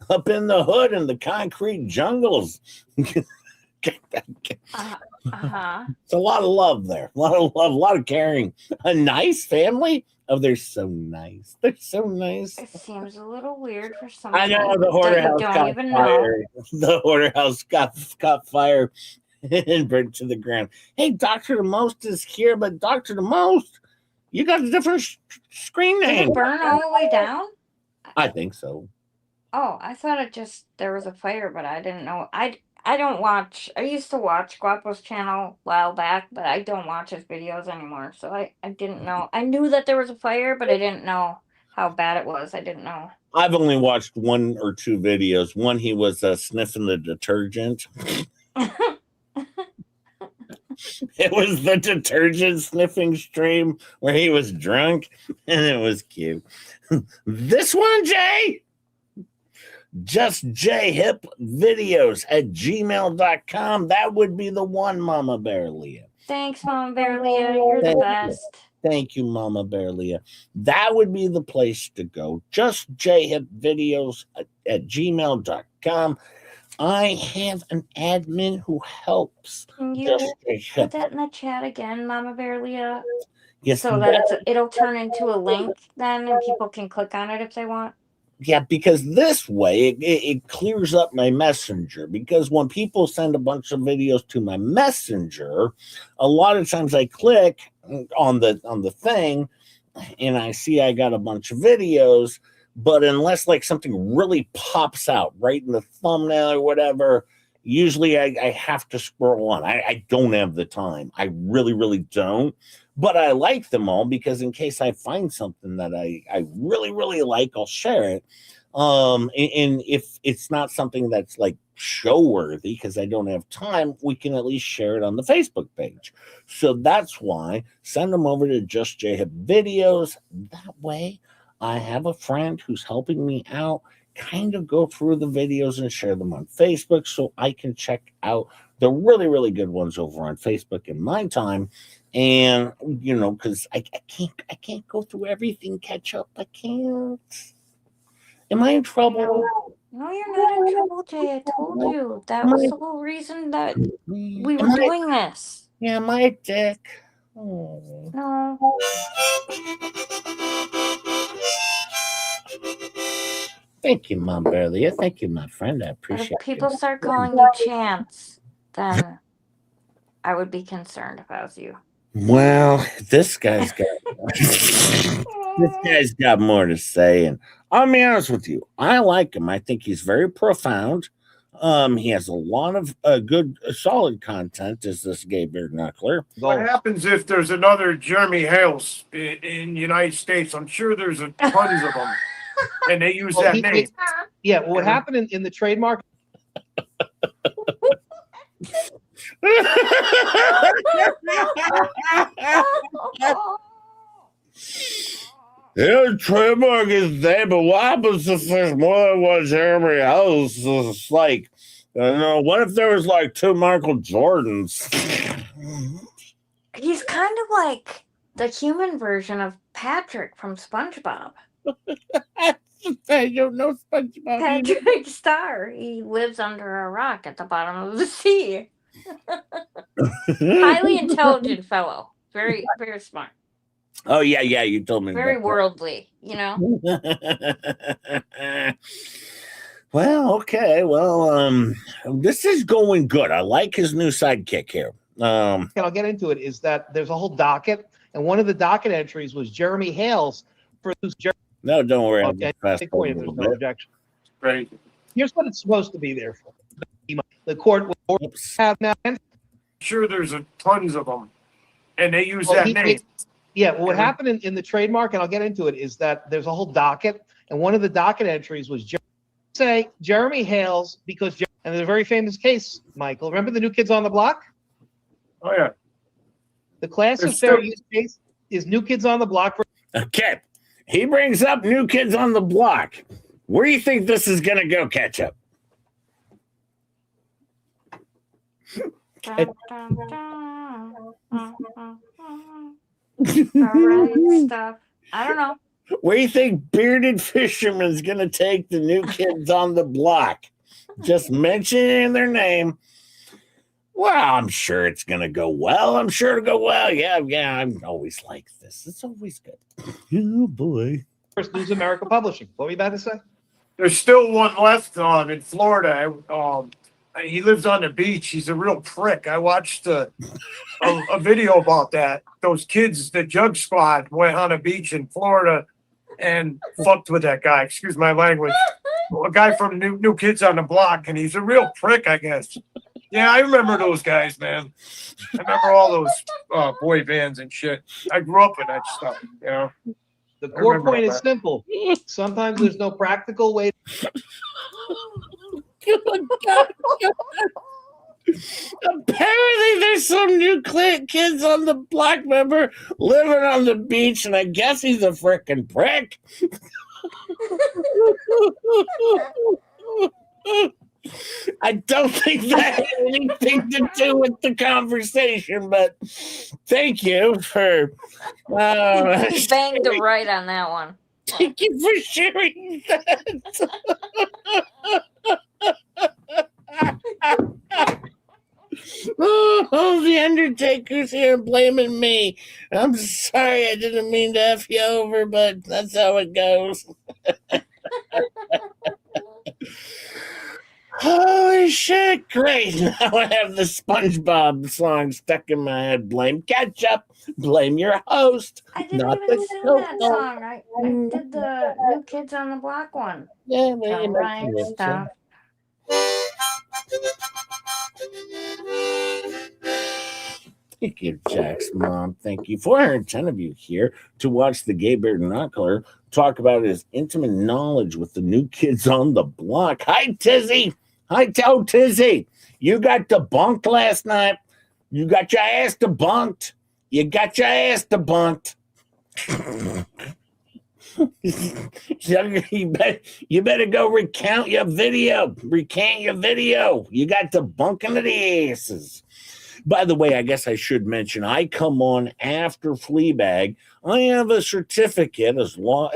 up in the hood in the concrete jungles. It's a lot of love there. A lot of love, a lot of caring. A nice family. Oh, they're so nice. They're so nice. It seems a little weird for some I know the Hoarder House got fired. The Hoarder House got fired and burnt to the ground. Hey, Dr. the Most is here, but Dr. the Most, you got a different screen name. Did it burn all the way down? I think so. Oh, I thought there was a fire, but I didn't know. I don't watch. I used to watch Guapo's channel a while back, but I don't watch his videos anymore. So I didn't know. I knew that there was a fire, but I didn't know how bad it was. I didn't know. I've only watched 1 or 2 videos. One, he was sniffing the detergent. It was the detergent sniffing stream where he was drunk, and it was cute. This one, Jay? Just jhip videos at gmail.com. That would be the one, Mama Bear Leah. Thanks, Mama Bear Leah. You're the best. Thank you, Mama Bear Leah. That would be the place to go. Just jhip videos at gmail.com. I have an admin who helps. Can you put that in the chat again, Mama Bear Leah? Yes, so that it'll turn into a link then, and people can click on it if they want. Yeah, because this way it clears up my messenger. Because when people send a bunch of videos to my messenger, a lot of times I click on the thing and I see I got a bunch of videos, but unless like something really pops out right in the thumbnail or whatever, usually I have to scroll on. I don't have the time. I really, really don't. But I like them all because in case I find something that I really, really like, I'll share it. And if it's not something that's like show worthy because I don't have time, we can at least share it on the Facebook page. So that's why send them over to Just Jhip Videos. That way I have a friend who's helping me out kind of go through the videos and share them on Facebook so I can check out the really, really good ones over on Facebook in my time. And because I can't go through everything, catch up. I can't. Am I in trouble? No, you're not in trouble, Jay. I told you. That was the whole reason that we were doing this. Yeah, am I a dick? Oh. No. Thank you, Mom Bearlia. Thank you, my friend. I But appreciate if people it. start calling you Chance, then I would be concerned if I was you. Well, this guy's got more to say, and I'll be honest with you. I like him. I think he's very profound. He has a lot of good, solid content. Is this gay beard knuckler? What happens if there's another Jeremy Hales in the United States? I'm sure there's tons of them, and they use that name. Yeah, what happened in the trademark? Yeah, trademark is there, but what happens if there's more than one Jeremy Hales? It's like, what if there was like two Michael Jordans? He's kind of like the human version of Patrick from SpongeBob. I don't know SpongeBob. Patrick Star. He lives under a rock at the bottom of the sea. Highly intelligent fellow. Very, very smart. Oh, yeah, you told me. Very worldly, Well, okay. Well, this is going good. I like his new sidekick here. And I'll get into it, is that there's a whole docket, and one of the docket entries was Jeremy Hales for who's No, don't worry. I'll Okay, just fast there's forward a no little bit. objection. Right. Here's what it's supposed to be there for. The court will have now. Sure, there's tons of them, and they use Well, that name. Yeah, well, what happened in the trademark, and I'll get into it, is that there's a whole docket, and one of the docket entries was Jeremy Hales, and there's a very famous case, Michael. Remember the New Kids on the Block? Oh, yeah. The classic fair use case is New Kids on the Block. Okay. He brings up New Kids on the Block. Where do you think this is going to go, Ketchup? Stuff. I don't know. Where do you think Bearded Fisherman's going to take the New Kids on the Block? Just mentioning their name. Well, I'm sure it's going to go well. I'm sure it'll go well. Yeah, I'm always like this. It's always good. Oh, boy. First News America Publishing. What were you about to say? There's still one left in Florida. He lives on the beach. He's a real prick. I watched a video about that. Those kids, the Jug Squad, went on a beach in Florida and fucked with that guy. Excuse my language. A guy from New Kids on the Block, and he's a real prick, I guess. Yeah, I remember those guys, man. I remember all those boy bands and shit. I grew up with that stuff, The core point is simple. Sometimes there's no practical way. Apparently, there's some new kids on the block member living on the beach, and I guess he's a frickin' prick. I don't think that had anything to do with the conversation, but thank you for banged the right on that one. Thank you for sharing that. Oh, the Undertaker's here blaming me. I'm sorry, I didn't mean to F you over, but that's how it goes. Holy shit, great. Now I have the SpongeBob song stuck in my head. Blame Ketchup. Blame your host. I didn't even sing that song. I did the New Kids on the Block one. Yeah, the right stuff. Thank you, Jack's mom. Thank you. 410 of you here to watch the Gay Beard Knuckler talk about his intimate knowledge with the New Kids on the Block. Hi, Tizzy. Hi, Tizzy. You got debunked last night. You got your ass debunked. You got your ass debunked. You better go recount your video. Recant your video. You got debunking of the asses. By the way, I guess I should mention I come on after Fleabag. I have a certificate as well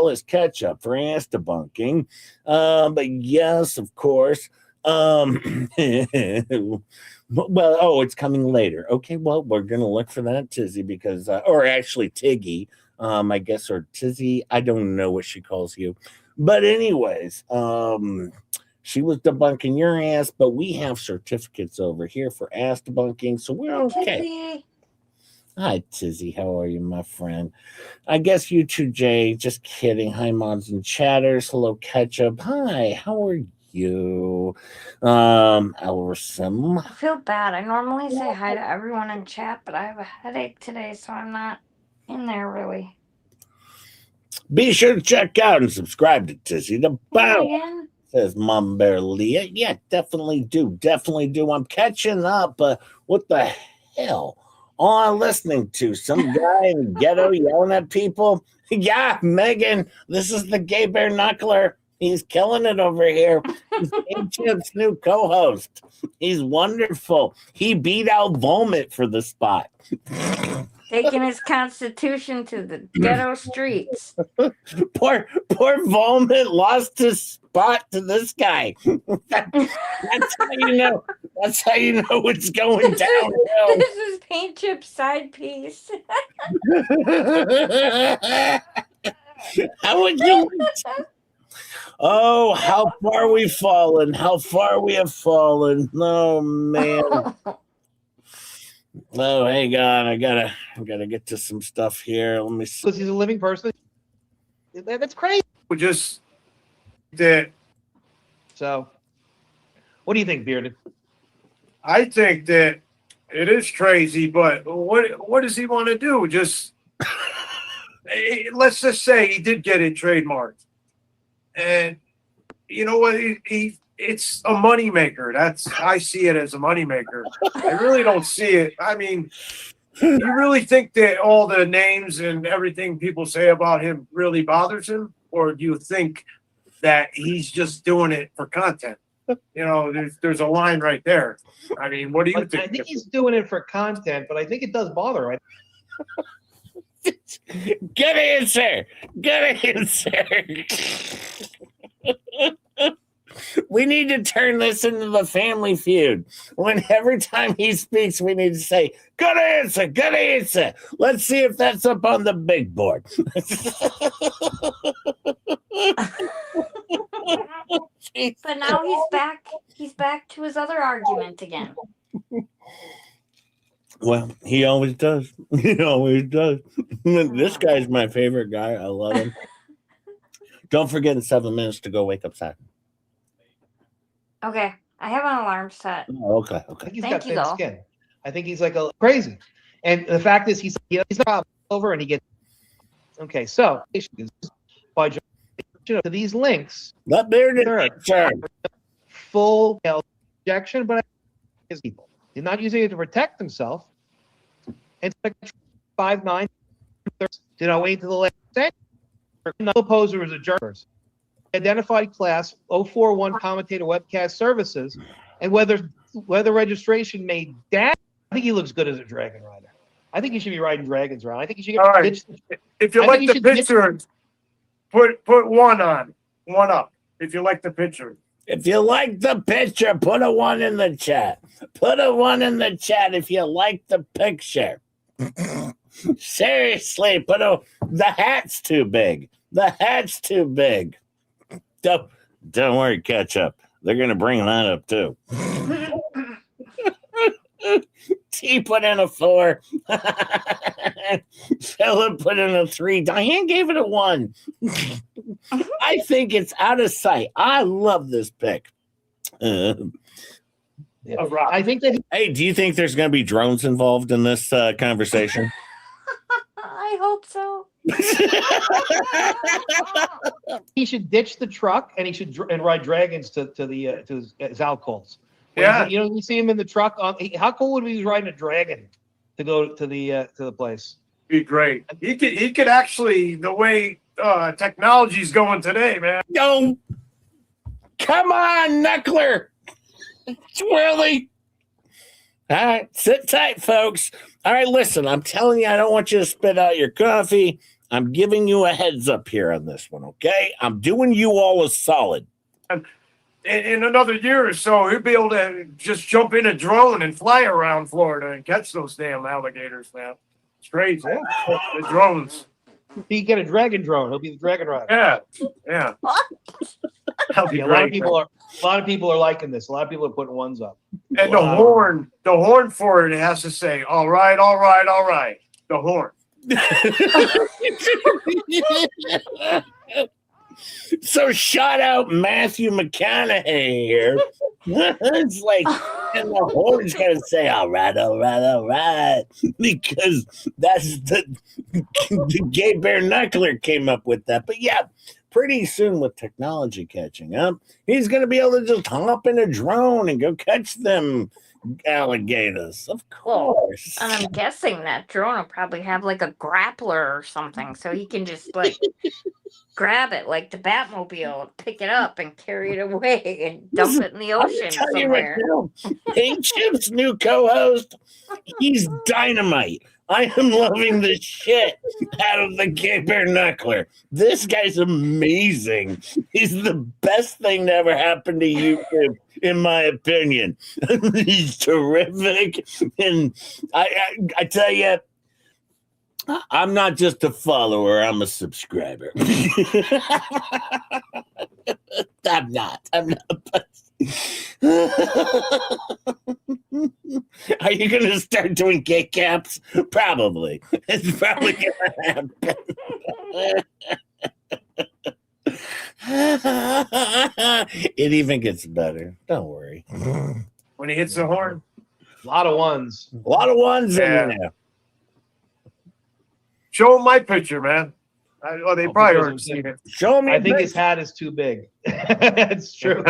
as Ketchup for ass debunking. But yes, of course. Well, it's coming later. Okay, well, we're gonna look for that, Tizzy, because or actually Tiggy, I guess, or Tizzy. I don't know what she calls you, but anyways, she was debunking your ass, but we have certificates over here for ass debunking, so we're okay. Tizzy. Hi, Tizzy. How are you, my friend? I guess you too, Jay. Just kidding. Hi, mods and chatters. Hello, Ketchup. Hi, how are you? Elverson. I feel bad. I normally say hi to everyone in chat, but I have a headache today, so I'm not in there really. Be sure to check out and subscribe to Tizzy the Bow. Again? Says Mom Bear Leah. Yeah, definitely do. Definitely do. I'm catching up. What the hell? All I'm listening to some guy in the ghetto yelling at people. Yeah, Megan, this is the Gay Bear Knuckler. He's killing it over here. He's Chip's new co-host. He's wonderful. He beat out Vomit for the spot. Taking his constitution to the ghetto streets. Poor Vomit lost his spot to this guy. That's how you know. That's how you know it's going downhill. This is Paint Chip's side piece. How would you? Oh, how far we've fallen! How far we have fallen! Oh man! Oh, hang on! I gotta get to some stuff here. Let me see. Because he's a living person. That's crazy. We just did. So, what do you think, Bearded? I think that it is crazy, but what does he want to do? Just let's just say he did get it trademarked, and you know what? It's a moneymaker. I see it as a moneymaker. I really don't see it. I mean, you really think that all the names and everything people say about him really bothers him, or do you think that he's just doing it for content? You know, there's a line right there. I mean, what do you think? I think he's doing it for content, but I think it does bother him. Good answer. Good answer. We need to turn this into the Family Feud. When every time he speaks, we need to say, good answer, good answer. Let's see if that's up on the big board. But now he's back to his other argument again. Well, he always does. He always does. This guy's my favorite guy. I love him. Don't forget in 7 minutes to go wake up Zach. Okay, I have an alarm set. Oh, okay. I think he's Thank got you, thin though. skin. I think he's like a crazy. And the fact is, he's not over and he gets. Okay, so by to these links, Let Bearded turn. full injection, but his people. He's not using it to protect himself. And 5'9", did I wait to the last second? No poser is a journalist. Identified class 041 commentator webcast services, and whether registration made that. I think he looks good as a dragon rider. I think he should be riding dragons around. I think he should get. All right. If you like the picture, put one up. If you like the picture. If you like the picture, put a 1 in the chat. Put a 1 in the chat if you like the picture. Seriously, the hat's too big. The hat's too big. Don't worry, Ketchup. They're gonna bring that up too. T put in a 4. Philip put in a 3. Diane gave it a 1. I think it's out of sight. I love this pick. I think that. Hey, do you think there's going to be drones involved in this conversation? I hope so. He should ditch the truck and he should ride dragons to his outcalls. Yeah, you see him in the truck. How cool would he be riding a dragon to go to the place? Be great. He could actually, the way technology's going today, man. No, come on, Knuckler. Swirly. All right, sit tight, folks. All right, listen, I'm telling you, I don't want you to spit out your coffee. I'm giving you a heads up here on this one, okay? I'm doing you all a solid. In another year or so, he'll be able to just jump in a drone and fly around Florida and catch those damn alligators, man. It's crazy. The drones. He get a dragon drone. He'll be the dragon rider. Yeah, yeah. Yeah, a lot of people are liking this. A lot of people are putting ones up. And the horn for it has to say, all right, all right, all right. The horn. So shout out Matthew McConaughey here. It's like, and the horn's gonna say, all right, all right, all right, because that's the gay bear knuckler came up with that. But yeah, pretty soon with technology catching up, he's gonna be able to just hop in a drone and go catch them alligators, of course. And I'm guessing that drone will probably have like a grappler or something, so he can just like grab it like the Batmobile, pick it up and carry it away and dump it in the ocean somewhere. Hey, Chip's new co-host, he's dynamite. I am loving the shit out of the gay bear knuckler. This guy's amazing. He's the best thing to ever happen to YouTube, in my opinion. He's terrific. And I tell you, I'm not just a follower, I'm a subscriber. I'm not. Are you going to start doing gay caps? Probably. It's probably going to happen. It even gets better. Don't worry. When he hits the horn. A lot of ones. A lot of ones in there. Show him my picture, man. They probably already seen it. Show him. I think his hat is too big. That's true.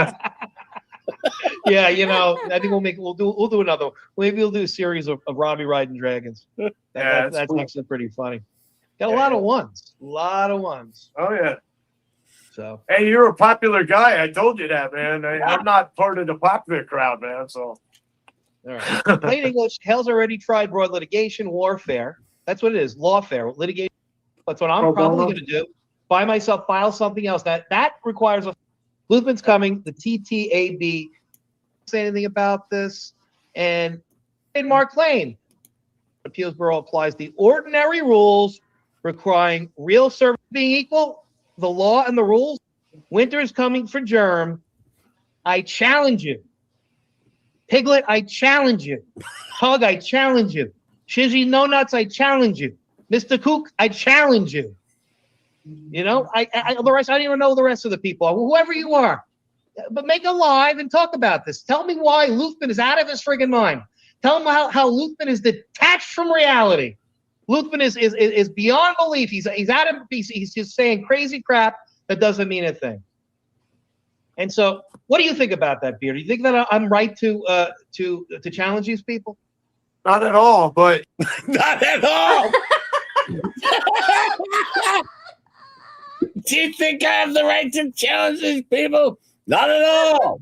Yeah, you know, I think we'll do another one. Maybe we'll do a series of Robbie riding dragons. That's cool. Actually pretty funny. Got a lot of ones. A lot of ones. Oh yeah. So hey, you're a popular guy. I told you that, man. I'm not part of the popular crowd, man. So all right. Plain English, Hale's already tried broad litigation, warfare. That's what it is. Lawfare, litigation. That's what I'm probably going to do. Buy myself, file something else. That requires a. Luthman's coming. The TTAB. Say anything about this? And Mark Lane. Appeals Bureau applies the ordinary rules requiring real service being equal. The law and the rules. Winter is coming for Germ. I challenge you. Piglet, I challenge you. Hug, I challenge you. Shizzy No Nuts, I challenge you. Mr. Kook, I challenge you. You know, the rest, I don't even know the rest of the people. Whoever you are. But make a live and talk about this. Tell me why Luthman is out of his friggin' mind. Tell him how Luthman is detached from reality. Luthman is beyond belief. He's out of he's just saying crazy crap that doesn't mean a thing. And so, what do you think about that, Beard? Do you think that I'm right to challenge these people? Not at all, but not at all. Do you think I have the right to challenge these people? Not at all.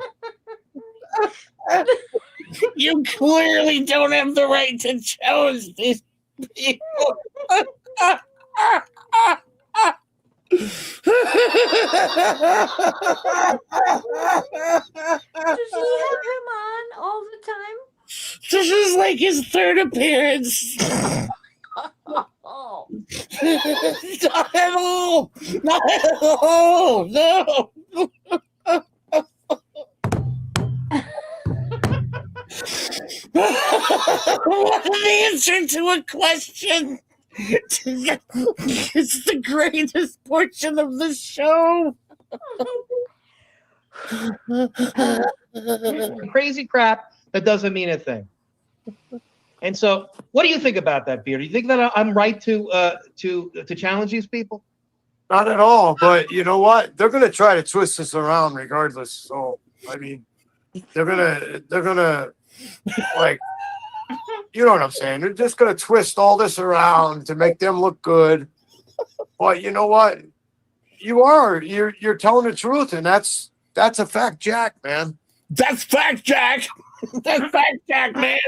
You clearly don't have the right to challenge these people. Does he have him on all the time? This is like his third appearance. Oh. Not at all. Not at all. No. What the answer to a question? It's the greatest portion of the show. Crazy crap that doesn't mean a thing. And so, what do you think about that, Beard? Do you think that I'm right to challenge these people? Not at all. But you know what? They're going to try to twist this around regardless. So I mean, they're gonna like, you know what I'm saying? They're just going to twist all this around to make them look good. But you know what? you are. You're telling the truth, and that's a fact, Jack, man. That's fact, Jack. That's fact, Jack, man.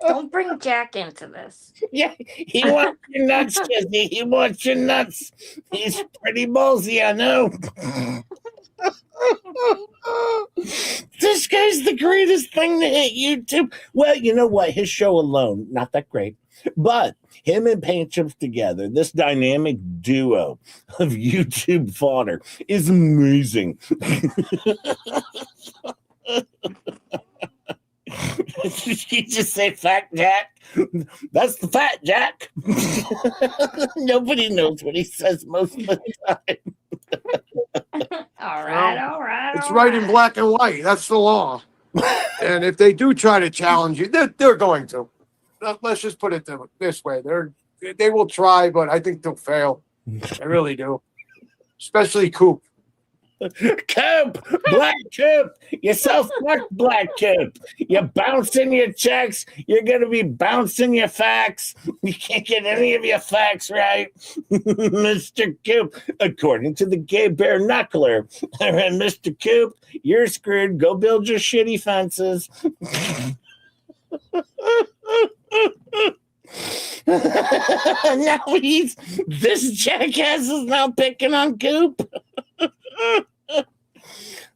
Don't bring Jack into this. Yeah, he wants your nuts, Kizzy. He wants your nuts. He's pretty ballsy, I know. This guy's the greatest thing to hit YouTube. Well, you know what? His show alone, not that great. But him and Paint Chips together, this dynamic duo of YouTube fodder is amazing. You just say fact, Jack. That's the fact, Jack. Nobody knows what he says most of the time. All right. It's right in black and white. That's the law. And if they do try to challenge you, they're going to. Let's just put it this way: they will try, but I think they'll fail. I really do. Especially Coop. Coop, Black Coop, you're so fucked, Black Coop. You're bouncing your checks. You're gonna be bouncing your facts. You can't get any of your facts right, Mr. Coop. According to the gay bare knuckler, and Mr. Coop, you're screwed. Go build your shitty fences. Now this jackass is now picking on Coop.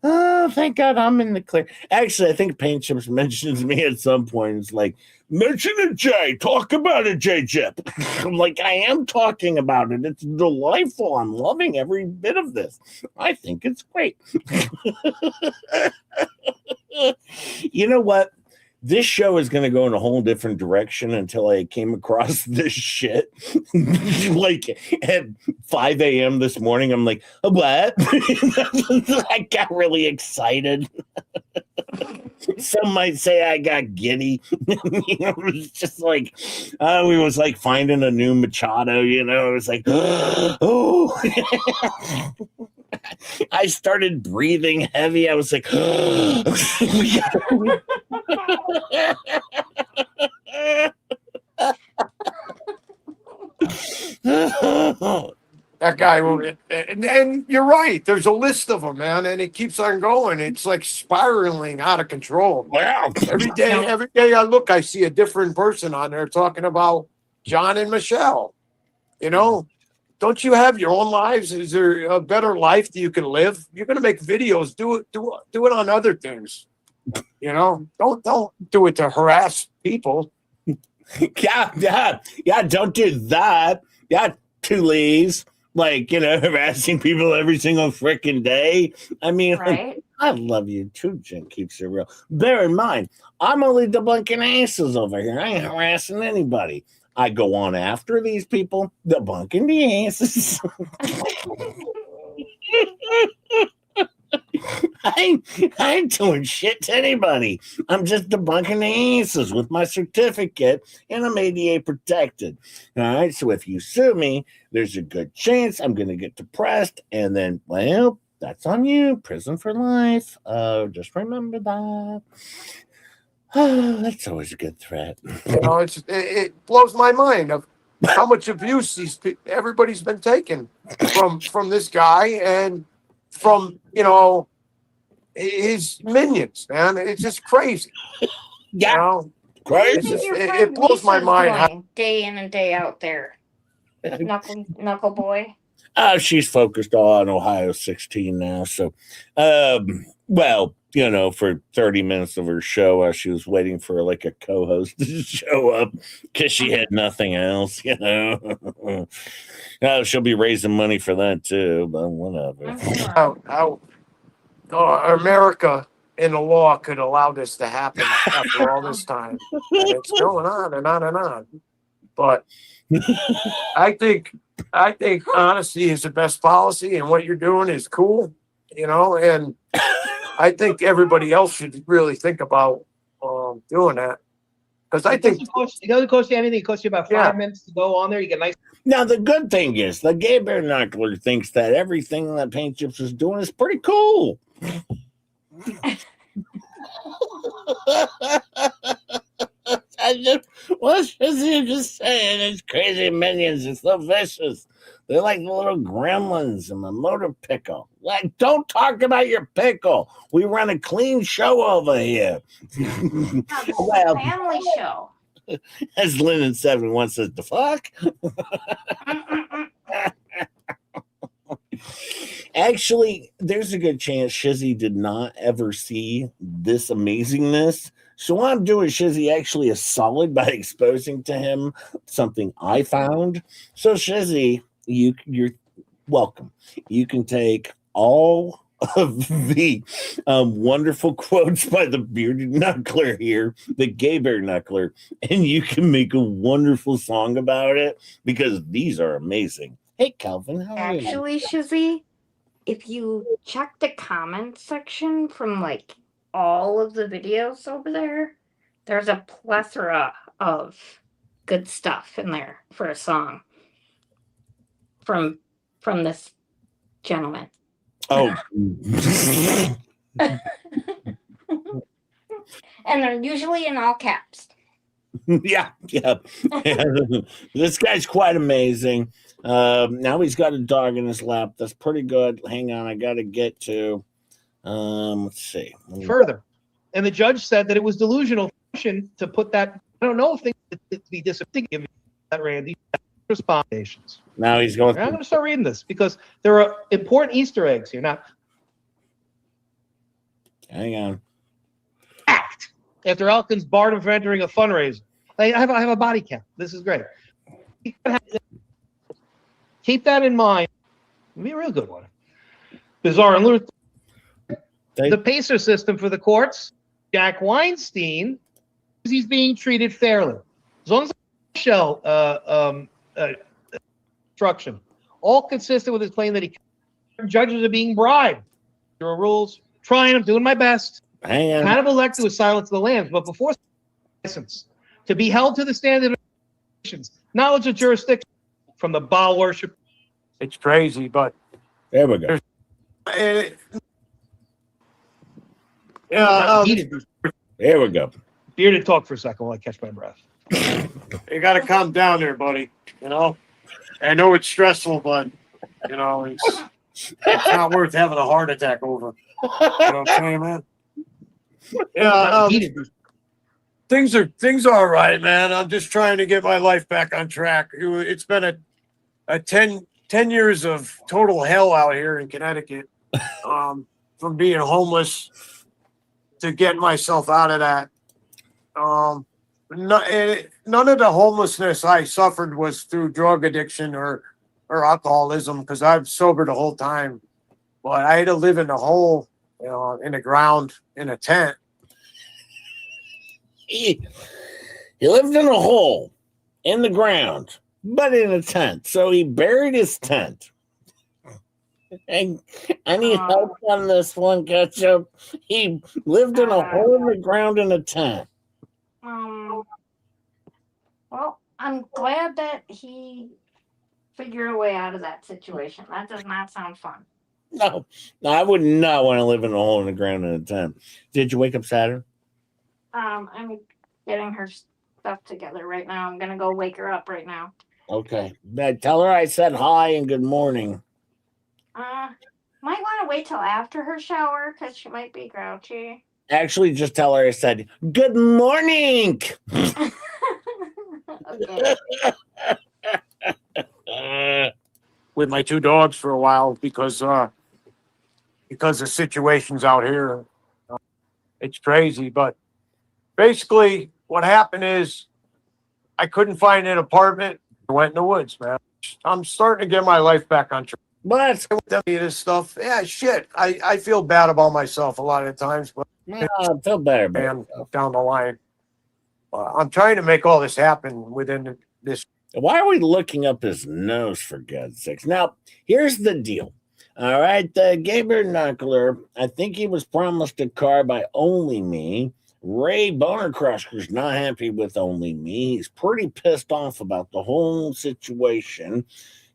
Oh, thank God I'm in the clear. Actually, I think Paint Chips mentions me at some point. It's like, mention it, Jay. Talk about it, Jay Chip. I'm like, I am talking about it. It's delightful. I'm loving every bit of this. I think it's great. You know what? This show is going to go in a whole different direction until I came across this shit. Like at 5 a.m. this morning, I'm like, what? I got really excited. Some might say I got giddy. It was just like, it was like finding a new Machado, It was like, oh. I started breathing heavy. I was like, that guy, and you're right. There's a list of them, man, and it keeps on going. It's like spiraling out of control. Wow. Every day I look, I see a different person on there talking about John and Michelle. Don't you have your own lives? Is there a better life that you can live? You're going to make videos. Do it on other things. Don't do it to harass people. Yeah. Don't do that. Yeah, Tully's. Like, harassing people every single freaking day. I mean, Right? I love you too, Jen. Keeps it real. Bear in mind, I'm only debunking asses over here. I ain't harassing anybody. I go on after these people, debunking the asses. I ain't doing shit to anybody. I'm just debunking the asses with my certificate, and I'm ADA protected. All right, so if you sue me, there's a good chance I'm going to get depressed, and then, well, that's on you. Prison for life. Just remember that. Oh, that's always a good threat. It blows my mind of how much abuse everybody's been taking from this guy and from his minions, man. It's just crazy. Yeah, crazy. It blows my mind. Day in and day out there, knuckle boy. She's focused on Ohio 16 now. So, for 30 minutes of her show, she was waiting for like a co-host to show up because she had nothing else, she'll be raising money for that too, but whatever. How America and the law could allow this to happen after all this time. And it's going on and on and on. But I think honesty is the best policy, and what you're doing is cool, and I think everybody else should really think about doing that. Because I think it doesn't cost you anything. It costs you about 5 minutes to go on there. You get nice. Now, the good thing is the gay bare knuckler thinks that everything that Paint Chips is doing is pretty cool. What's you just saying? It's crazy minions. It's so vicious. They're like the little gremlins in the motor pickle. Like, don't talk about your pickle. We run a clean show over here. Well, family show. As Lynn 71 says, the fuck? Actually, there's a good chance Shizzy did not ever see this amazingness. So I'm doing Shizzy actually a solid by exposing to him something I found. So Shizzy, you're welcome. You can take all of the wonderful quotes by the bearded knuckler here, the gay bear knuckler, and you can make a wonderful song about it because these are amazing. Hey, Calvin, how are you? Actually, Shizzy, if you check the comment section from like all of the videos over there, there's a plethora of good stuff in there for a song from this gentleman. Oh. And they're usually in all caps. yeah. This guy's quite amazing. Now he's got a dog in his lap. That's pretty good. Hang on, I gotta get to let's see. Further. And the judge said that it was delusional to put that. I don't know if they to be disappointing that Randy respondations. Now he's going. I'm going to start reading this because there are important Easter eggs here. Now, hang on. Act after Elkins barred him from entering a fundraiser. I have a body count. This is great. Keep that in mind. It'll be a real good one. Bizarre and the PACER system for the courts. Jack Weinstein, he's being treated fairly. As long as the shell instruction, all consistent with his claim that judges are being bribed. There are rules. Trying, I'm doing my best. Hang on. Kind of elect to a silence of the lambs, but before license to be held to the standard of knowledge of jurisdiction from the Baal worship. It's crazy, but there we go. There we go. Bearded talk for a second while I catch my breath. You got to calm down there, buddy. You know, I know it's stressful, but you know, it's not worth having a heart attack over. You know what I'm saying, man? Yeah, things are all right, man. I'm just trying to get my life back on track. It's been a 10 years of total hell out here in Connecticut, from being homeless to getting myself out of that. None of the homelessness I suffered was through drug addiction or alcoholism, because I've sobered the whole time. But I had to live in a hole, you know, in the ground in a tent. He lived in a hole in the ground, but in a tent. So he buried his tent. And any help on this one, Ketchup? He lived in a hole in the ground in a tent. Well, I'm glad that he figured a way out of that situation. That does not sound fun. No, I would not want to live in a hole in the ground in a tent. Did you wake up Saturn? I'm getting her stuff together right now. I'm gonna go wake her up right now. Okay. Tell her I said hi and good morning. Might want to wait till after her shower because she might be grouchy. Actually, just tell her I said good morning. With my two dogs for a while because of situations out here. It's crazy, but basically what happened is I couldn't find an apartment. I went in the woods, man. I'm starting to get my life back on track. But this stuff, yeah, shit. I feel bad about myself a lot of times, but I feel better about down the line. I'm trying to make all this happen within this. Why are we looking up his nose, for God's sakes? Now, here's the deal. All right, the Gaber Knuckler, I think he was promised a car by Only Me. Ray Boner Crusher's not happy with Only Me. He's pretty pissed off about the whole situation.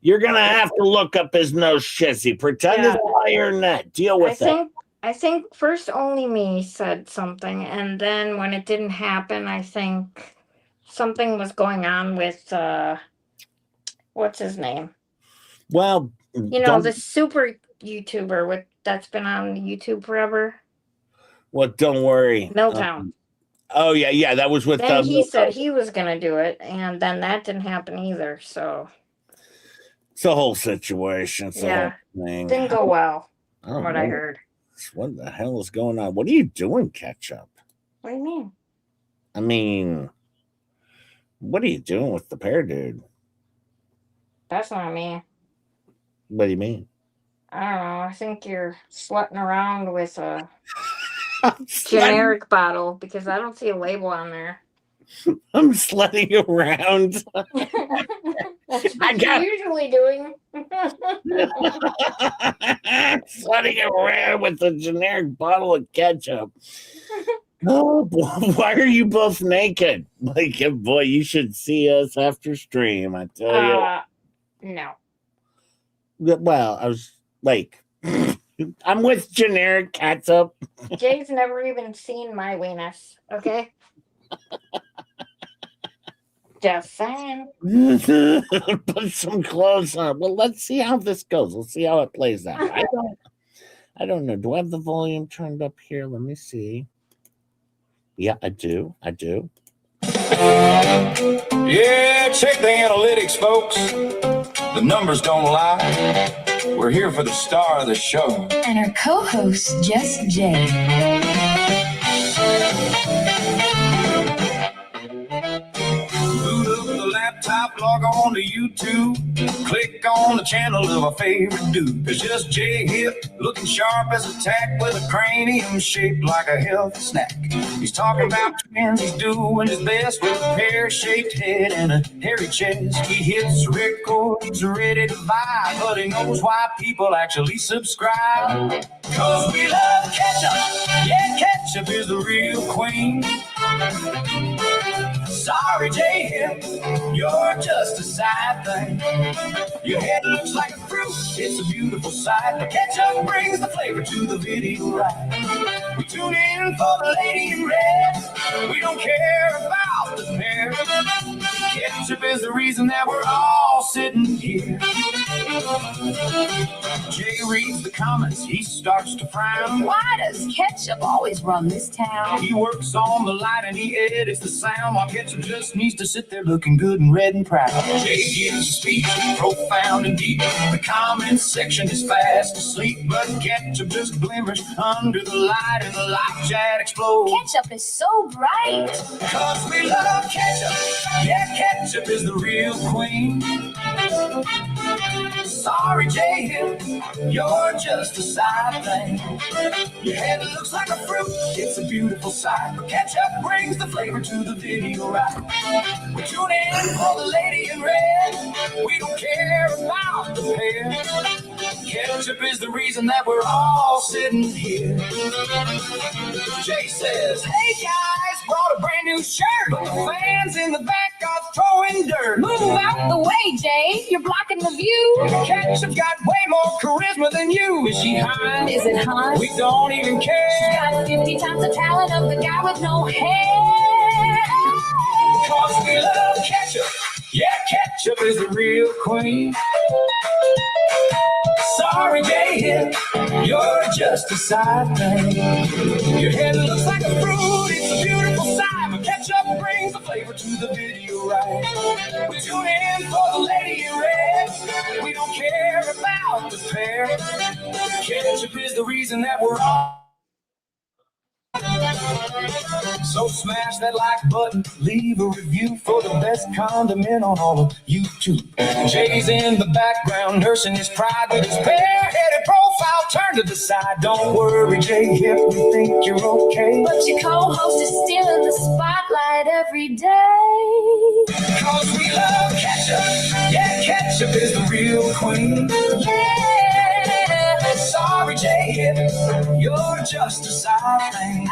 You're going to have to look up his nose, Shizzy. Pretend it's a liar or not. Deal with it. I think first Only Me said something, and then when it didn't happen, I think something was going on with what's his name? Well, you know, the super YouTuber that's been on YouTube forever. Well, don't worry. Milltown. Oh yeah, that was with. Then he said he was gonna do it, and then that didn't happen either. So it's a whole situation. It's a whole thing. Didn't go well. From what I heard. What the hell is going on? What are you doing, Ketchup? What do you mean? I mean, what are you doing with the pear, dude? That's not me. What do you mean? I don't know. I think you're slutting around with a generic bottle because I don't see a label on there. I'm sledding around. That's what you're usually doing. Sledding around with a generic bottle of ketchup. Oh, boy, why are you both naked? Like, boy, you should see us after stream. I tell you. No. Well, I was like, I'm with generic ketchup. Jay's never even seen my weenus. Okay. Just saying. Put some clothes on. Well, let's see how this goes. We'll see how it plays out. I don't know. Do I have the volume turned up here? Let me see. Yeah, I do. Yeah, check the analytics, folks. The numbers don't lie. We're here for the star of the show. And our co-host, Just Jay. Laptop, log on to YouTube, click on the channel of our favorite dude. It's Just Jay hip, looking sharp as a tack with a cranium shaped like a healthy snack. He's talking about twins, he's doing his best with a pear-shaped head and a hairy chest. He hits records, ready to vibe, but he knows why people actually subscribe. Cause we love ketchup, yeah, ketchup is the real queen. Sorry, Jay Hip, you're just a side thing. Your head looks like a fruit, it's a beautiful sight. The ketchup brings the flavor to the video right. We tune in for the lady in red. We don't care about the pair. Ketchup is the reason that we're all sitting here. Jay reads the comments, he starts to frown. Why does ketchup always run this town? He works on the light and he edits the sound while ketchup just needs to sit there looking good and red and proud. Jay gives a speech, profound and deep. The comments section is fast asleep, but ketchup just glimmers under the light and the light jet explodes. Ketchup is so bright. Cause we love ketchup. Yeah, ketchup is the real queen. Sorry, Jay Hill, you're just a side thing. Your head looks like a fruit, it's a beautiful sight. But ketchup brings the flavor to the video right. We tune in for the lady in red. We don't care about the pair. Ketchup is the reason that we're all sitting here. Jay says, hey guys, brought a brand new shirt, but the fans in the back are throwing dirt. Move out the way, Jay, you're blocking the view. Ketchup got way more charisma than you. Is she high? Is it hot? We don't even care. She's got 50 times the talent of the guy with no hair. Cause we love ketchup. Yeah, ketchup is the real queen. Sorry, Jay Hill, you're just a side thing. Your head looks like a fruit, it's a beautiful sight. But ketchup brings the flavor to the video right. We tune in for the lady in red. We don't care about the pair. Ketchup is the reason that we're all. So smash that like button, leave a review for the best condiment on all of YouTube. Jay's in the background, nursing his pride with his bare-headed profile turned to the side. Don't worry, Jay, if we think you're okay. But your co-host is still in the spotlight every day. Cause we love ketchup. Yeah, ketchup is the real queen. Yeah. Sorry, Jay, you're just a side thing.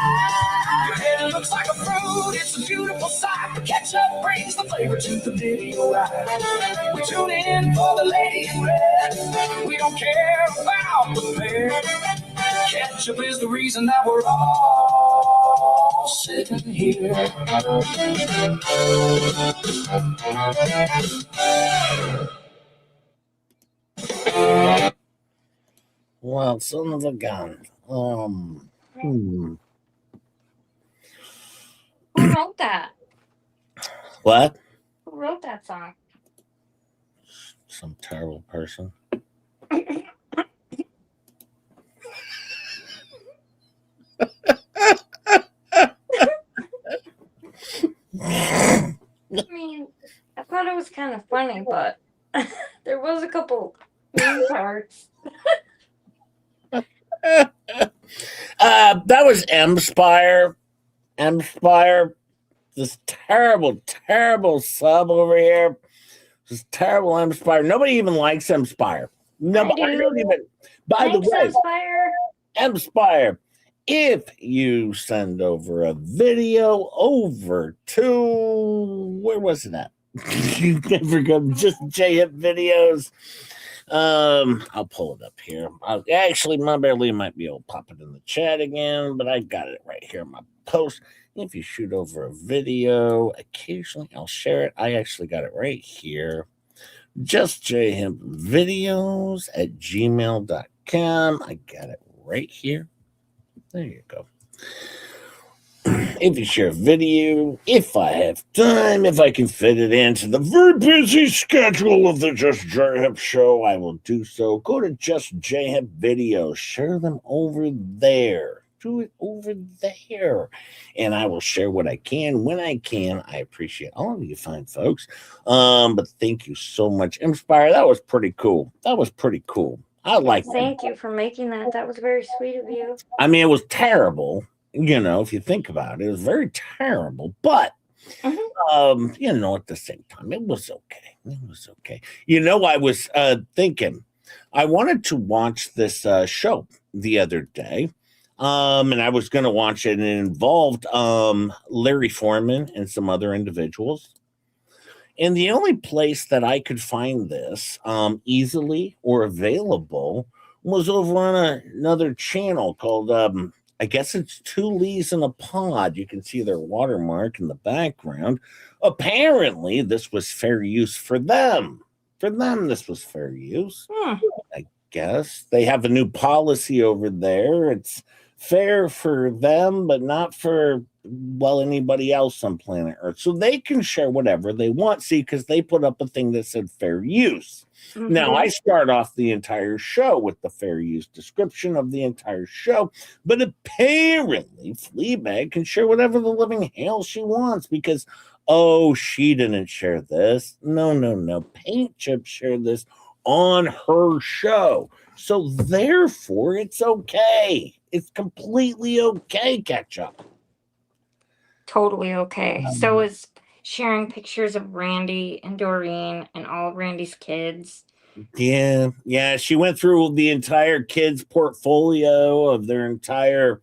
Your head looks like a fruit, it's a beautiful sight. The ketchup brings the flavor to the video right. We tune in for the lady in red. We don't care about the pair. Ketchup is the reason that we're all all sitting here. Well, son of a gun. Who wrote that? What? Who wrote that song? Some terrible person. I mean, I thought it was kind of funny, but there was a couple mean parts. That was M-Spire. M-Spire. This terrible, terrible sub over here. This terrible M-Spire. Nobody even likes M-Spire. Nobody. I don't even. By the way, M-Spire. M-Spire. If you send over a video over to where was it at? You never go. Just JHIP videos. I'll pull it up here. Actually, my barely might be able to pop it in the chat again, but I got it right here in my post. If you shoot over a video, occasionally I'll share it. I actually got it right here. Just videos at gmail.com. I got it right here. There you go. If you share a video, if I have time, if I can fit it into the very busy schedule of the Just JHIP show, I will do so. Go to Just JHIP videos, share them over there. Do it over there. And I will share what I can when I can. I appreciate all of you fine folks. But thank you so much. Inspire, that was pretty cool. That was pretty cool. I like that. Thank you for making that. That was very sweet of you. I mean, it was terrible. You know, if you think about it, it was very terrible, but you know, at the same time, it was okay. It was okay. You know, I was thinking I wanted to watch this show the other day. And I was going to watch it, and it involved Larry Foreman and some other individuals. And the only place that I could find this easily or available was over on another channel called I guess it's Two Lees in a Pod. You can see their watermark in the background. Apparently, this was fair use for them. For them, this was fair use. I guess they have a new policy over there. It's fair for them, but not for, well, anybody else on planet Earth. So they can share whatever they want. See, because they put up a thing that said fair use. Now, I start off the entire show with the fair use description of the entire show, but apparently Fleabag can share whatever the living hell she wants because, oh, she didn't share this. No. Paint Chip shared this on her show. So therefore, it's okay. It's completely okay, Ketchup. Totally okay. So is sharing pictures of Randy and Doreen and all of Randy's kids. Yeah. She went through the entire kids' portfolio of their entire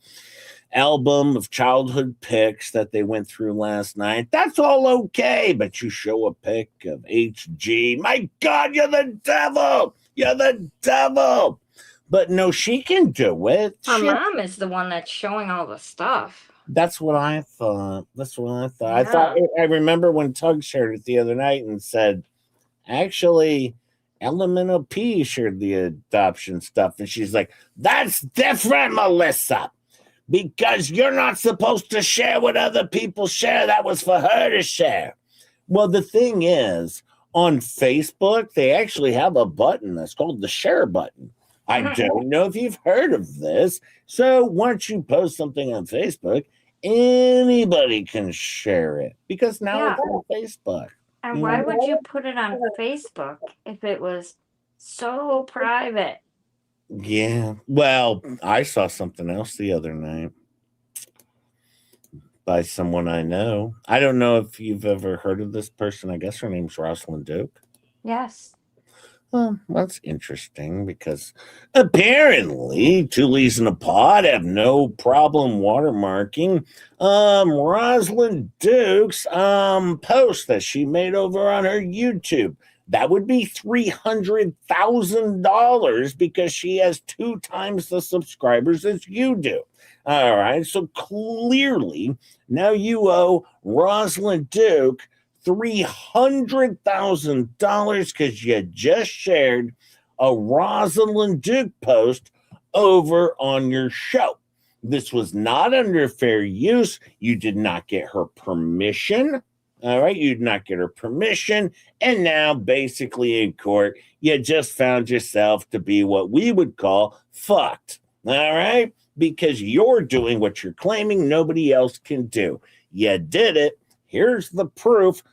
album of childhood pics that they went through last night. That's all okay, but you show a pic of HG. My God, you're the devil! You're the devil! But no, she can do it. Her mom is the one that's showing all the stuff. That's what I thought. Yeah. I remember when Tug shared it the other night and said, actually, Elemental P shared the adoption stuff. And she's like, that's different, Melissa, because you're not supposed to share what other people share. That was for her to share. Well, the thing is, on Facebook, they actually have a button that's called the share button. I don't know if you've heard of this. So once you post something on Facebook, anybody can share it because now it's on Facebook. And why would you put it on Facebook if it was so private? Yeah. Well, I saw something else the other night by someone I know. I don't know if you've ever heard of this person. I guess her name's Rosalind Duke. Yes. Well, that's interesting because apparently Two Lees in a Pod have no problem watermarking Rosalind Duke's post that she made over on her YouTube. That would be $300,000 because she has 2 times the subscribers as you do. All right. So clearly, now you owe Rosalind Duke $300,000 because you just shared a Rosalind Duke post over on your show. This was not under fair use. You did not get her permission. All right. You did not get her permission. And now, basically, in court, you just found yourself to be what we would call fucked. All right. Because you're doing what you're claiming nobody else can do. You did it. Here's the proof.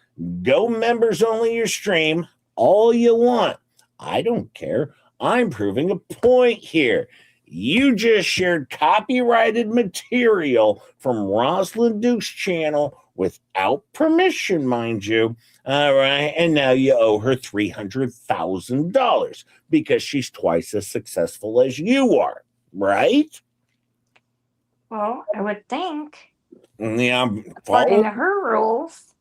Go members only your stream all you want. I don't care. I'm proving a point here. You just shared copyrighted material from Rosalind Duke's channel without permission, mind you. All right. And now you owe her $300,000 because she's twice as successful as you are. Right? Well, I would think. Yeah. According to her rules.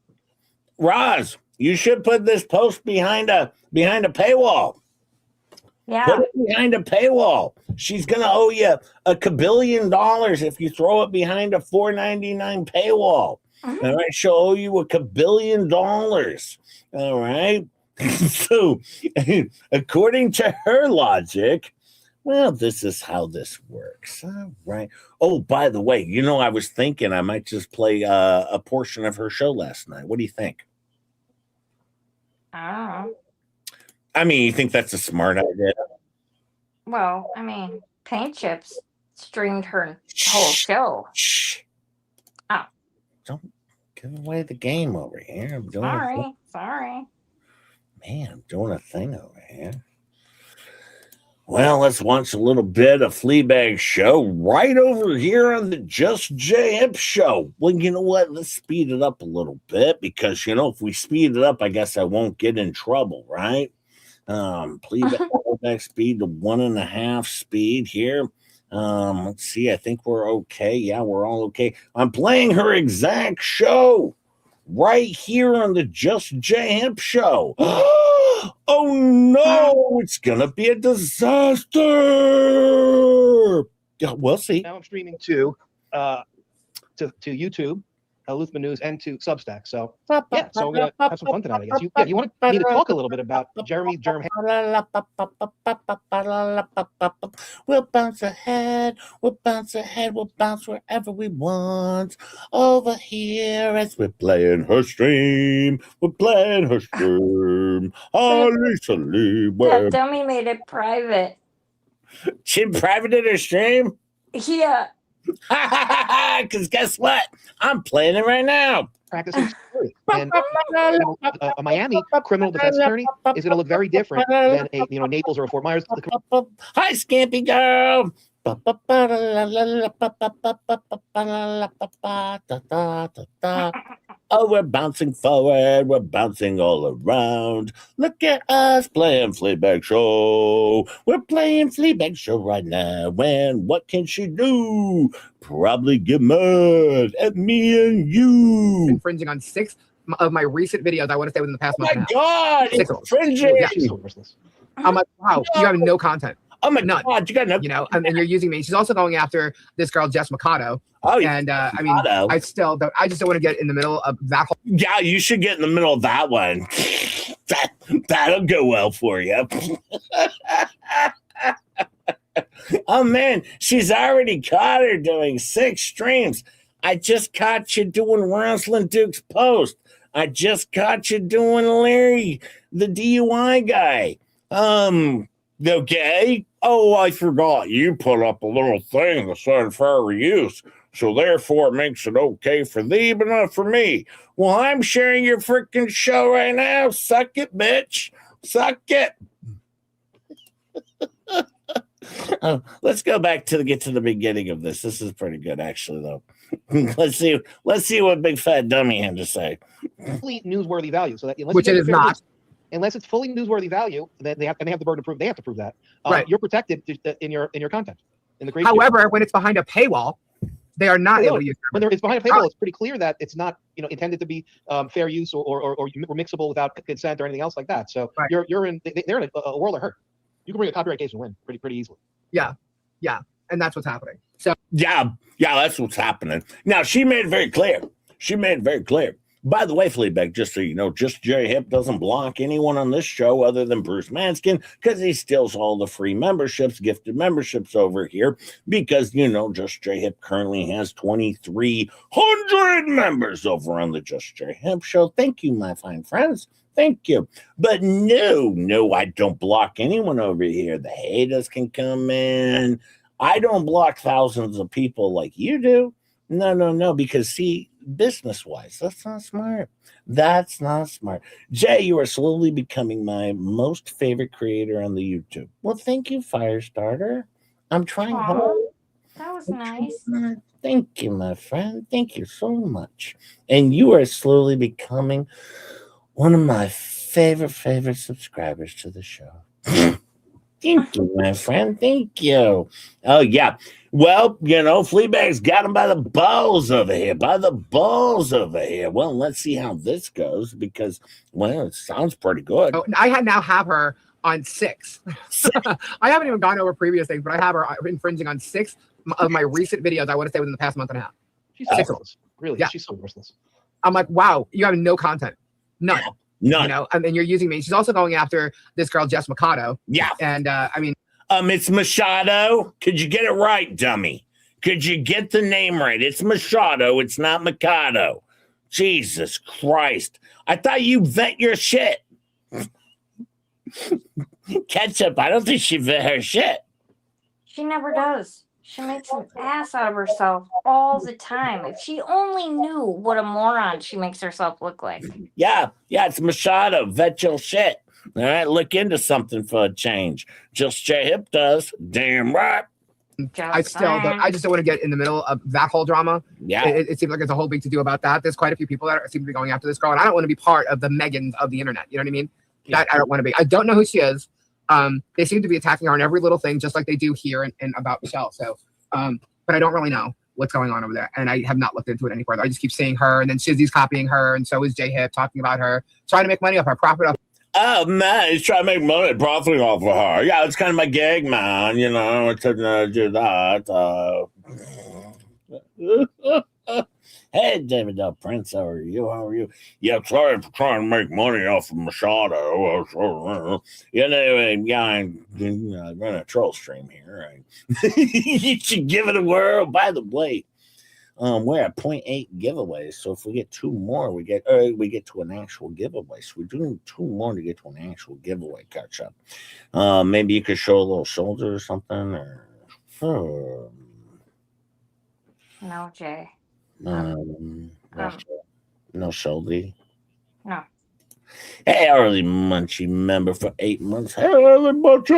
Roz, you should put this post behind a paywall. Yeah. Put it behind a paywall. She's gonna owe you $1 kabillion if you throw it behind a $4.99 paywall. Mm-hmm. All right, she'll owe you $1 kabillion. All right. So, according to her logic, well, this is how this works. All right. Oh, by the way, I was thinking I might just play a portion of her show last night. What do you think? I don't know. I mean, you think that's a smart idea? Well, I mean, Paint Chips streamed her whole show. Shh. Oh. Don't give away the game over here. I'm doing Sorry. Man, I'm doing a thing over here. Well, let's watch a little bit of Fleabag show right over here on the Just J Hip show. Well, you know what? Let's speed it up a little bit because, if we speed it up, I guess I won't get in trouble, right? Playback speed to 1.5 speed here. Let's see. I think we're okay. Yeah, we're all okay. I'm playing her exact show right here on the Just J Hip show. Oh no, it's gonna be a disaster. Yeah, we'll see. Now I'm streaming to YouTube, Luthman News, and to Substack. So yeah, so we're gonna have some fun tonight, I guess. You want me to talk a little bit about Jeremy Germ? We'll bounce ahead, we'll bounce wherever we want. Over here as we're playing her stream. That dummy made it private. She privated her stream? Yeah. Because guess what? I'm playing it right now. Practicing security. And a Miami criminal defense attorney is going to look very different than a Naples or a Fort Myers. Hi, Scampy girl. Oh, we're bouncing forward. We're bouncing all around. Look at us playing Fleabag Show. We're playing Fleabag Show right now. And what can she do? Probably get mad at me and you. Infringing on 6 of my recent videos. I want to say within the past month. Oh my God, it's infringing. Yeah. I'm like, wow, you have no content. Oh my God, you got no, and you're using me. She's also going after this girl, Jess Mikado. Oh, yeah. And I mean, I just don't want to get in the middle of that whole. Yeah, you should get in the middle of that one. That'll go well for you. Oh man, she's already caught her doing 6 streams. I just caught you doing Rosalind Duke's post. I just caught you doing Larry, the DUI guy. Okay. Oh, I forgot. You put up a little thing that said fair use. So therefore it makes it okay for thee, but not for me. Well, I'm sharing your freaking show right now. Suck it, bitch. Suck it. Let's go back to get to the beginning of this. This is pretty good, actually, though. Let's see what Big Fat Dummy had to say. Fully newsworthy value, so that which it is not. Unless it's fully newsworthy value, then they have the burden to prove. They have to prove that. Right. You're protected in your content. In the great. However, when it's behind a paywall, they are not able to use. When it's behind a paywall, it's pretty clear that it's not intended to be fair use or mixable without consent or anything else like that. So right. they're in a world of hurt. You can bring a copyright case and win pretty easily. Yeah, and that's what's happening. So yeah, that's what's happening. Now she made it very clear. By the way, Fleabag, just so you know, Just J Hip doesn't block anyone on this show other than Bruce Manskin because he steals all the free memberships, gifted memberships over here because, Just J Hip currently has 2,300 members over on the Just J Hip show. Thank you, my fine friends. Thank you. But no, I don't block anyone over here. The haters can come in. I don't block thousands of people like you do. No, because see, business-wise, that's not smart. That's not smart. Jay, you are slowly becoming my most favorite creator on the YouTube. Well, thank you, Firestarter. I'm trying hard. That was nice. Thank you, my friend. Thank you so much. And you are slowly becoming one of my favorite subscribers to the show. Thank you, my friend. Thank you. Oh, yeah. Well, Fleabag's got him by the balls over here. Well, let's see how this goes because, well, it sounds pretty good. Oh, I now have her on 6. I haven't even gone over previous things, but I have her infringing on 6 of my recent videos, I want to say, within the past month and a half. She's so worthless. Really? Yeah. She's so worthless. I'm like, wow, you have no content. None. None. And you're using me. She's also going after this girl, Jess Mikado. Yeah. And it's Machado. Could you get it right, dummy? Could you get the name right? It's Machado. It's not Mikado. Jesus Christ. I thought you vet your shit. Ketchup, I don't think she vet her shit. She never does. She makes an ass out of herself all the time. If she only knew what a moron she makes herself look like. Yeah, it's Machado. Vet your shit. All right, look into something for a change. Just J Hip does. Damn right. I just don't want to get in the middle of that whole drama. Yeah. It seems like there's a whole big to do about that. There's quite a few people that seem to be going after this girl, and I don't want to be part of the Megans of the internet. You know what I mean? Yeah. That I don't want to be. I don't know who she is. They seem to be attacking her on every little thing, just like they do here and about Michelle. So, but I don't really know what's going on over there, and I have not looked into it any further. I just keep seeing her, and then Shizzy's copying her, and so is J Hip talking about her, trying to make money off her, profit off. Oh man, he's trying to make money profiting off of her. Yeah, it's kind of my gig, man. To do that. Hey, David Del Prince, how are you? Yeah, sorry for trying to make money off of Machado. Anyway, I run a troll stream here. Right? You should give it a whirl. By the way, we're at 0.8 giveaways. So if we get 2 more, we get to an actual giveaway. So we're doing 2 more to get to an actual giveaway catch up. Maybe you could show a little shoulder or something, or No, Jay. No shoulder. No. Hey, early Munchie member for 8 months. Hey, early Munchie.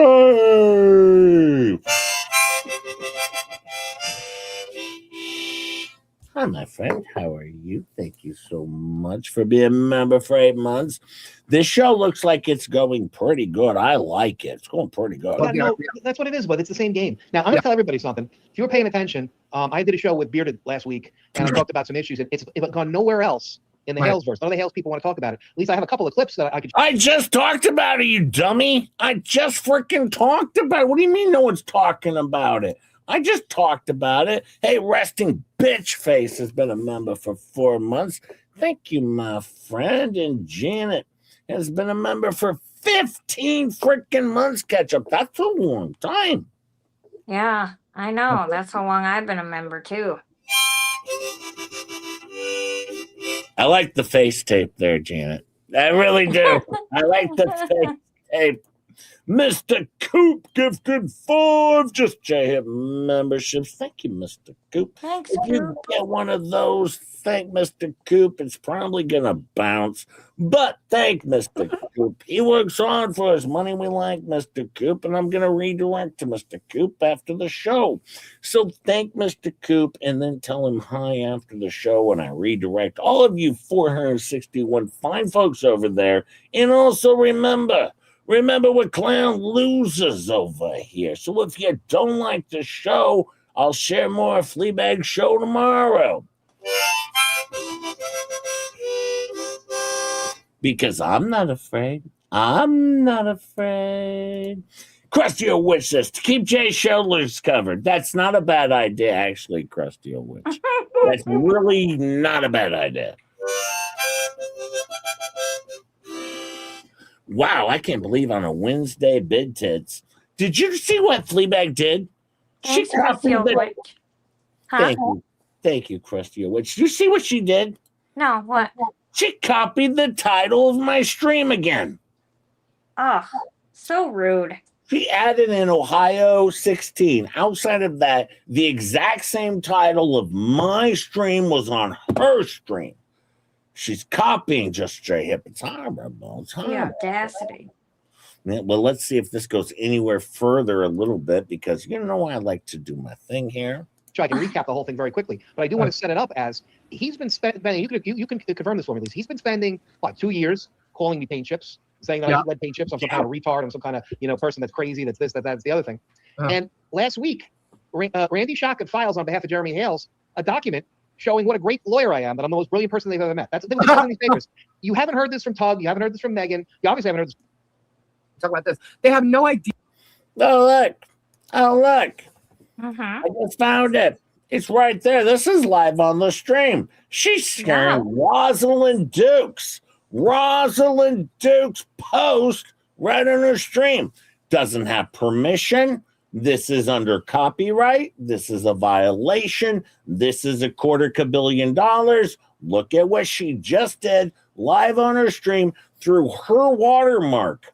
Hi, my friend. How are you? Thank you so much for being a member for 8 months. This show looks like it's going pretty good. I like it. It's going pretty good. Yeah, no, that's what it is, but it's the same game. Now, I'm going to tell everybody something. If you were paying attention, I did a show with Bearded last week, and I talked about some issues, and it's gone nowhere else in the Halesverse. None of the Hales people want to talk about it. At least I have a couple of clips that I could. I just talked about it, you dummy. I just freaking talked about it. What do you mean no one's talking about it? I just talked about it. Hey, Resting Bitch Face has been a member for 4 months. Thank you, my friend. And Janet has been a member for 15 freaking months. Catch up. That's a long time. Yeah, I know. That's how long I've been a member, too. I like the face tape there, Janet. I really do. I like the face tape. Mr. Coop gifted 5 Just J Hip memberships. Thank you, Mr. Coop. Thanks, if you get one of those, thank Mr. Coop. It's probably gonna bounce, but thank Mr. Coop. He works hard for his money. We like Mr. Coop, and I'm gonna redirect to Mr. Coop after the show. So thank Mr. Coop, and then tell him hi after the show when I redirect all of you 461 fine folks over there. And also remember what clown loses over here. So if you don't like the show, I'll share more Fleabag show tomorrow. Because I'm not afraid. Krusty Old Witch says, to keep Jay's shoulders covered. That's not a bad idea, actually, Krusty Old Witch. That's really not a bad idea. Wow, I can't believe on a Wednesday, BIDTITS. Did you see what Fleabag did? Thanks, Krusty Old Witch. Huh? Thank you, Krusty Old Witch. Did you see what she did? No, what? She copied the title of my stream again. Oh, so rude. She added in Ohio 16. Outside of that, the exact same title of my stream was on her stream. She's copying Just Jay Hip. It's horrible. It's horrible. The audacity. Yeah, well, let's see if this goes anywhere further a little bit, because you know I like to do my thing here. I can recap the whole thing very quickly, but I do want to set it up as he's been spending. You can confirm this for me, Lisa. He's been spending what 2 years calling me paint chips, saying that I led paint chips. I'm some kind of retard. I'm some kind of person that's crazy. That's this. That's the other thing. And last week, Randy Shotgun files on behalf of Jeremy Hales a document showing what a great lawyer I am. That I'm the most brilliant person they've ever met. That's the thing with these papers. You haven't heard this from Tug. You haven't heard this from Megan. You obviously haven't heard this. Talk about this. They have no idea. Oh look! Oh look! Mm-hmm. I just found it. It's right there. This is live on the stream. She's sharing Rosalind Duke's post right on her stream. Doesn't have permission. This is under copyright. This is a violation. This is $250 million. Look at what she just did live on her stream through her watermark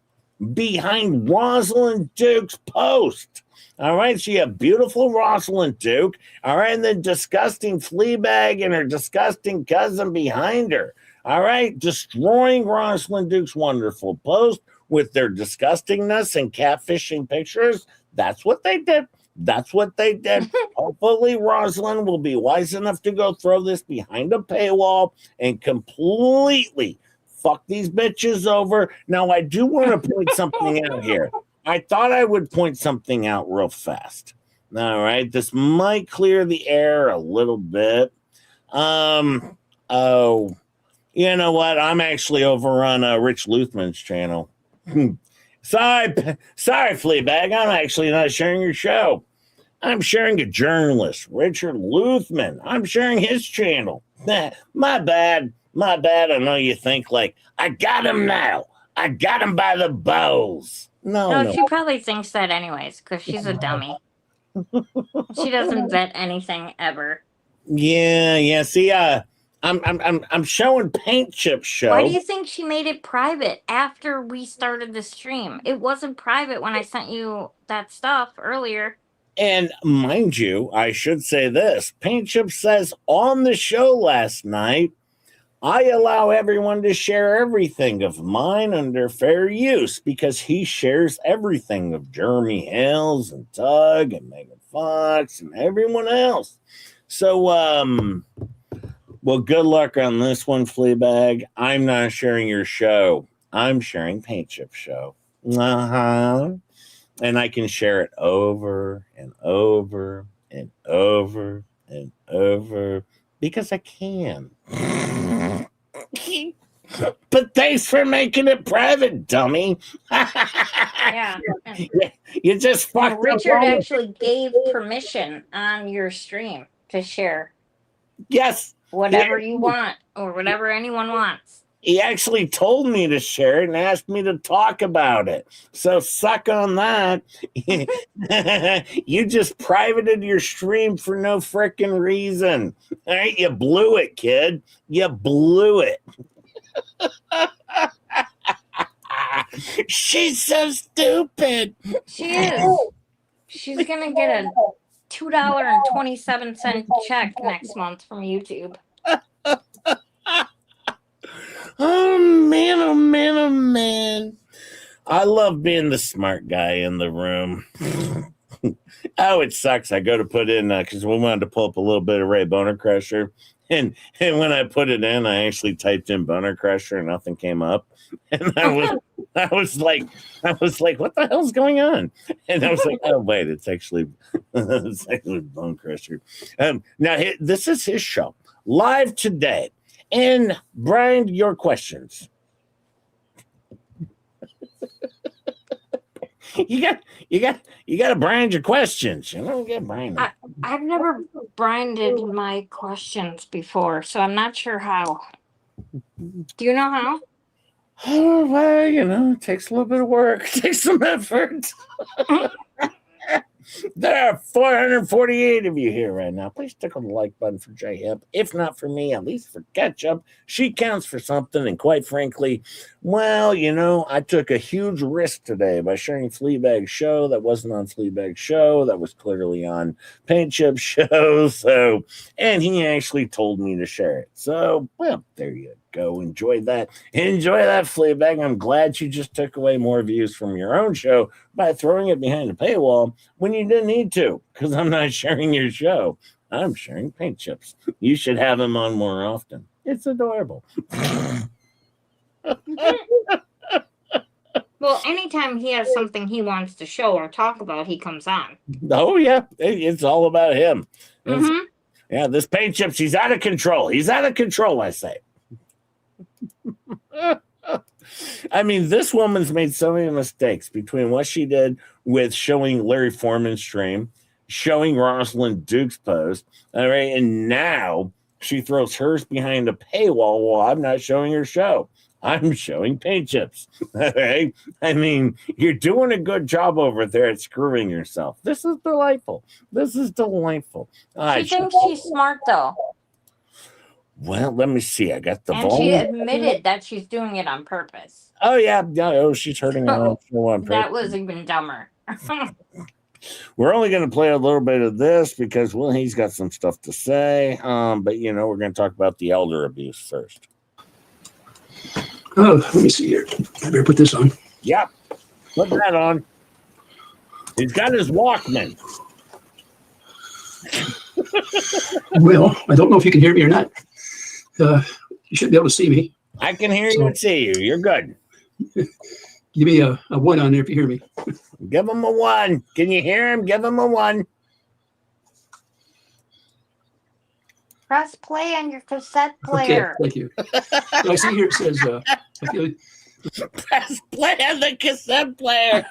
behind Rosalind Duke's post. All right, so you have beautiful Rosalind Duke. All right, and then disgusting Fleabag and her disgusting cousin behind her. All right, destroying Rosalind Duke's wonderful post with their disgustingness and catfishing pictures. That's what they did. That's what they did. Hopefully, Rosalind will be wise enough to go throw this behind a paywall and completely fuck these bitches over. Now, I do want to point something out here. I thought I would point something out real fast. All right, this might clear the air a little bit. Oh, you know what? I'm actually over on Rich Luthman's channel. Sorry, Fleabag. I'm actually not sharing your show. I'm sharing a journalist, Richard Luthman. I'm sharing his channel. My bad. My bad. I know you think like, I got him now. I got him by the balls. No. She probably thinks that anyways, because she's a dummy. She doesn't vet anything ever. Yeah. See, I'm showing Paint Chip show. Why do you think she made it private after we started the stream? It wasn't private when I sent you that stuff earlier. And mind you, I should say this. Paint Chip says on the show last night, I allow everyone to share everything of mine under fair use because he shares everything of Jeremy Hales and Tug and Megan Fox and everyone else. So, well, good luck on this one, Fleabag. I'm not sharing your show. I'm sharing Paint Chip's show. And I can share it over and over and over and over because I can. But thanks for making it private, dummy. Yeah. You just fucked Richard up. actually gave permission on your stream to share. Yes. Whatever you want or whatever anyone wants. He actually told me to share it and asked me to talk about it. So suck on that. You just privated your stream for no frickin' reason. All right, you blew it, kid. You blew it. She's so stupid. She is. She's gonna get a $2.27 check next month from YouTube. Oh man. I love being the smart guy in the room. Oh, it sucks. I go to put in, because we wanted to pull up a little bit of Ray Boner Crusher. And when I put it in, I actually typed in Boner Crusher and nothing came up. And I was like, what the hell's going on? And I was like, oh wait, it's actually Bone Crusher. Now this is his show live today. And Brian, your questions. you got to brand your questions. You know, get branded. I've never branded my questions before, so I'm not sure how. Do you know how? Oh, well, you know, it takes a little bit of work, it takes some effort. There are 448 of you here right now. Please click on the like button for J Hip. If not for me, at least for Ketchup. She counts for something. And quite frankly, well, you know, I took a huge risk today by sharing Fleabag's show that wasn't on Fleabag's show, that was clearly on Paint Chip's show. So, and he actually told me to share it. So, well, there you go. Enjoy that. Enjoy that, Fleabag. I'm glad you just took away more views from your own show by throwing it behind a paywall when you didn't need to, because I'm not sharing your show. I'm sharing Paint Chips. You should have him on more often. It's adorable. Well, anytime he has something he wants to show or talk about, he comes on. Oh, yeah. It's all about him. Yeah, this Paint Chips, he's out of control. He's out of control, I say. I mean, this woman's made so many mistakes between what she did with showing Larry Foreman's stream, showing Rosalind Duke's post, all right, and now she throws hers behind a paywall while I'm not showing her show. I'm showing Paint Chips. All right? I mean, you're doing a good job over there at screwing yourself. This is delightful. This is delightful. She thinks she's smart, though. Well, let me see. I got the And volume. she admitted that she's doing it on purpose. Oh, yeah. Oh, she's hurting her own show on purpose. That was even dumber. We're only going to play a little bit of this because, well, he's got some stuff to say. But, you know, we're going to talk about the elder abuse first. Oh, let me see here. I better put this on. Yep. Put that on. He's got his Walkman. Well, I don't know if you can hear me or not. You should be able to see me. I can hear you and see you. You're good. Give me a 1 on there if you hear me. Give him a 1. Can you hear him? Give him a 1. Press play on your cassette player. Okay, thank you. I see here it says, press play on the cassette player.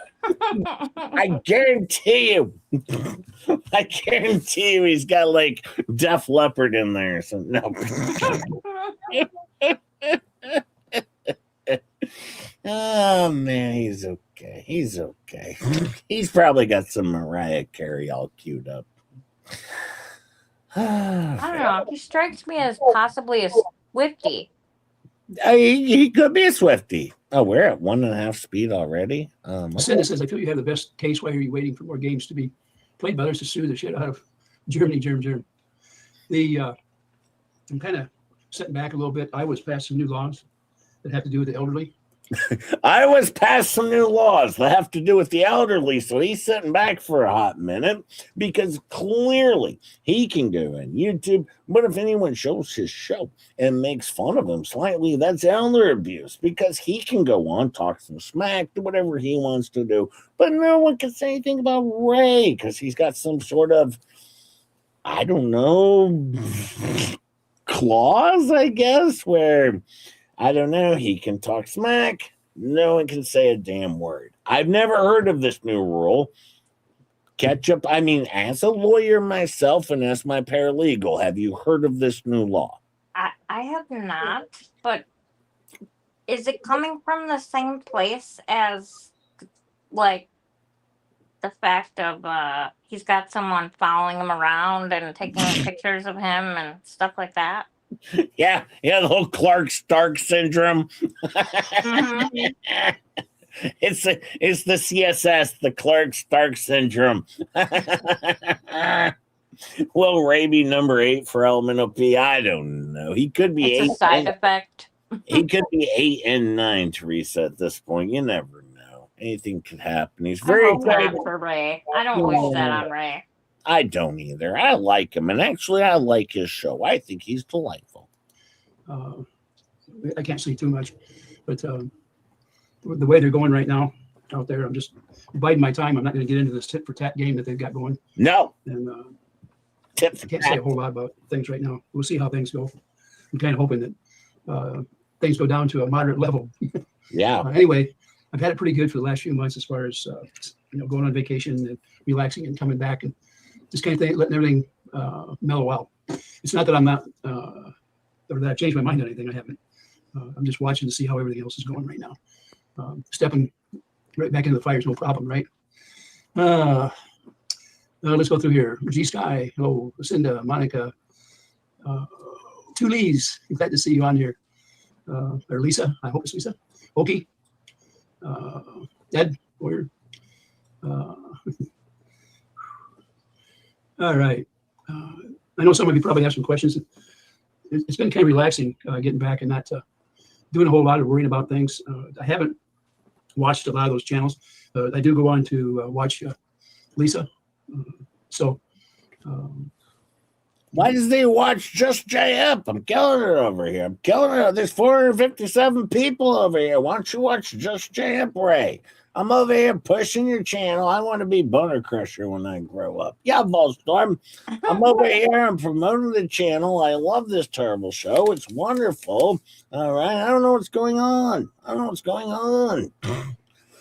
I guarantee you. I guarantee you he's got like Def Leppard in there or something. No. Oh, man, he's okay. He's okay. He's probably got some Mariah Carey all queued up. I don't know. He strikes me as possibly a Swiftie. He could be a Swiftie. Oh, we're at 1.5 speed already. Cinda says, I feel you have the best case. Why are you waiting for more games to be played by others to sue the shit out of Germany, Germ. I'm kind of setting back a little bit. I was passed some new laws that have to do with the elderly. I was passed some new laws that have to do with the elderly, so he's sitting back for a hot minute because clearly he can go on YouTube. But if anyone shows his show and makes fun of him slightly, that's elder abuse because he can go on, talk some smack, do whatever he wants to do. But no one can say anything about Ray because he's got some sort of, I don't know, clause, I guess, where I don't know. He can talk smack. No one can say a damn word. I've never heard of this new rule. Ketchup, I mean, as a lawyer myself and as my paralegal, have you heard of this new law? I have not, but is it coming from the same place as, like, the fact of he's got someone following him around and taking pictures of him and stuff like that? Yeah, the whole Clark Stark syndrome. Mm-hmm. It's the CSS, the Clark Stark syndrome. Will Ray be number 8 for Elemental P? I don't know. He could be it's 8. A side effect. He could be 8 and 9, Teresa. At this point, you never know. Anything could happen. He's very excited for Ray. I don't wish that on Ray. I don't either. I like him, and actually, I like his show. I think he's delightful. I can't say too much, but the way they're going right now out there, I'm just biding my time. I'm not going to get into this tit for tat game that they've got going. No. And tit for I can't say a whole lot about things right now. We'll see how things go. I'm kind of hoping that things go down to a moderate level. Yeah. Anyway, I've had it pretty good for the last few months as far as going on vacation and relaxing and coming back and just kind of thing, letting everything mellow out. It's not that I'm not or that I've changed my mind on anything. I haven't. I'm just watching to see how everything else is going right now. Stepping right back into the fire is no problem, right? Let's go through here. G Sky, hello, Lucinda, Monica, two Lees. I'm glad to see you on here. Or Lisa, I hope it's Lisa. Okie, Ed, Warrior. All right. I know some of you probably have some questions. It's been kind of relaxing getting back and not doing a whole lot of worrying about things. I haven't watched a lot of those channels. I do go on to watch Lisa. Why does they watch Just JF? I'm killing it over here. I'm killing it. There's 457 people over here. Why don't you watch Just JF, Ray? I'm over here pushing your channel. I want to be Boner Crusher when I grow up. Yeah, Ballstorm. I'm over here. I'm promoting the channel. I love this terrible show. It's wonderful. All right. I don't know what's going on.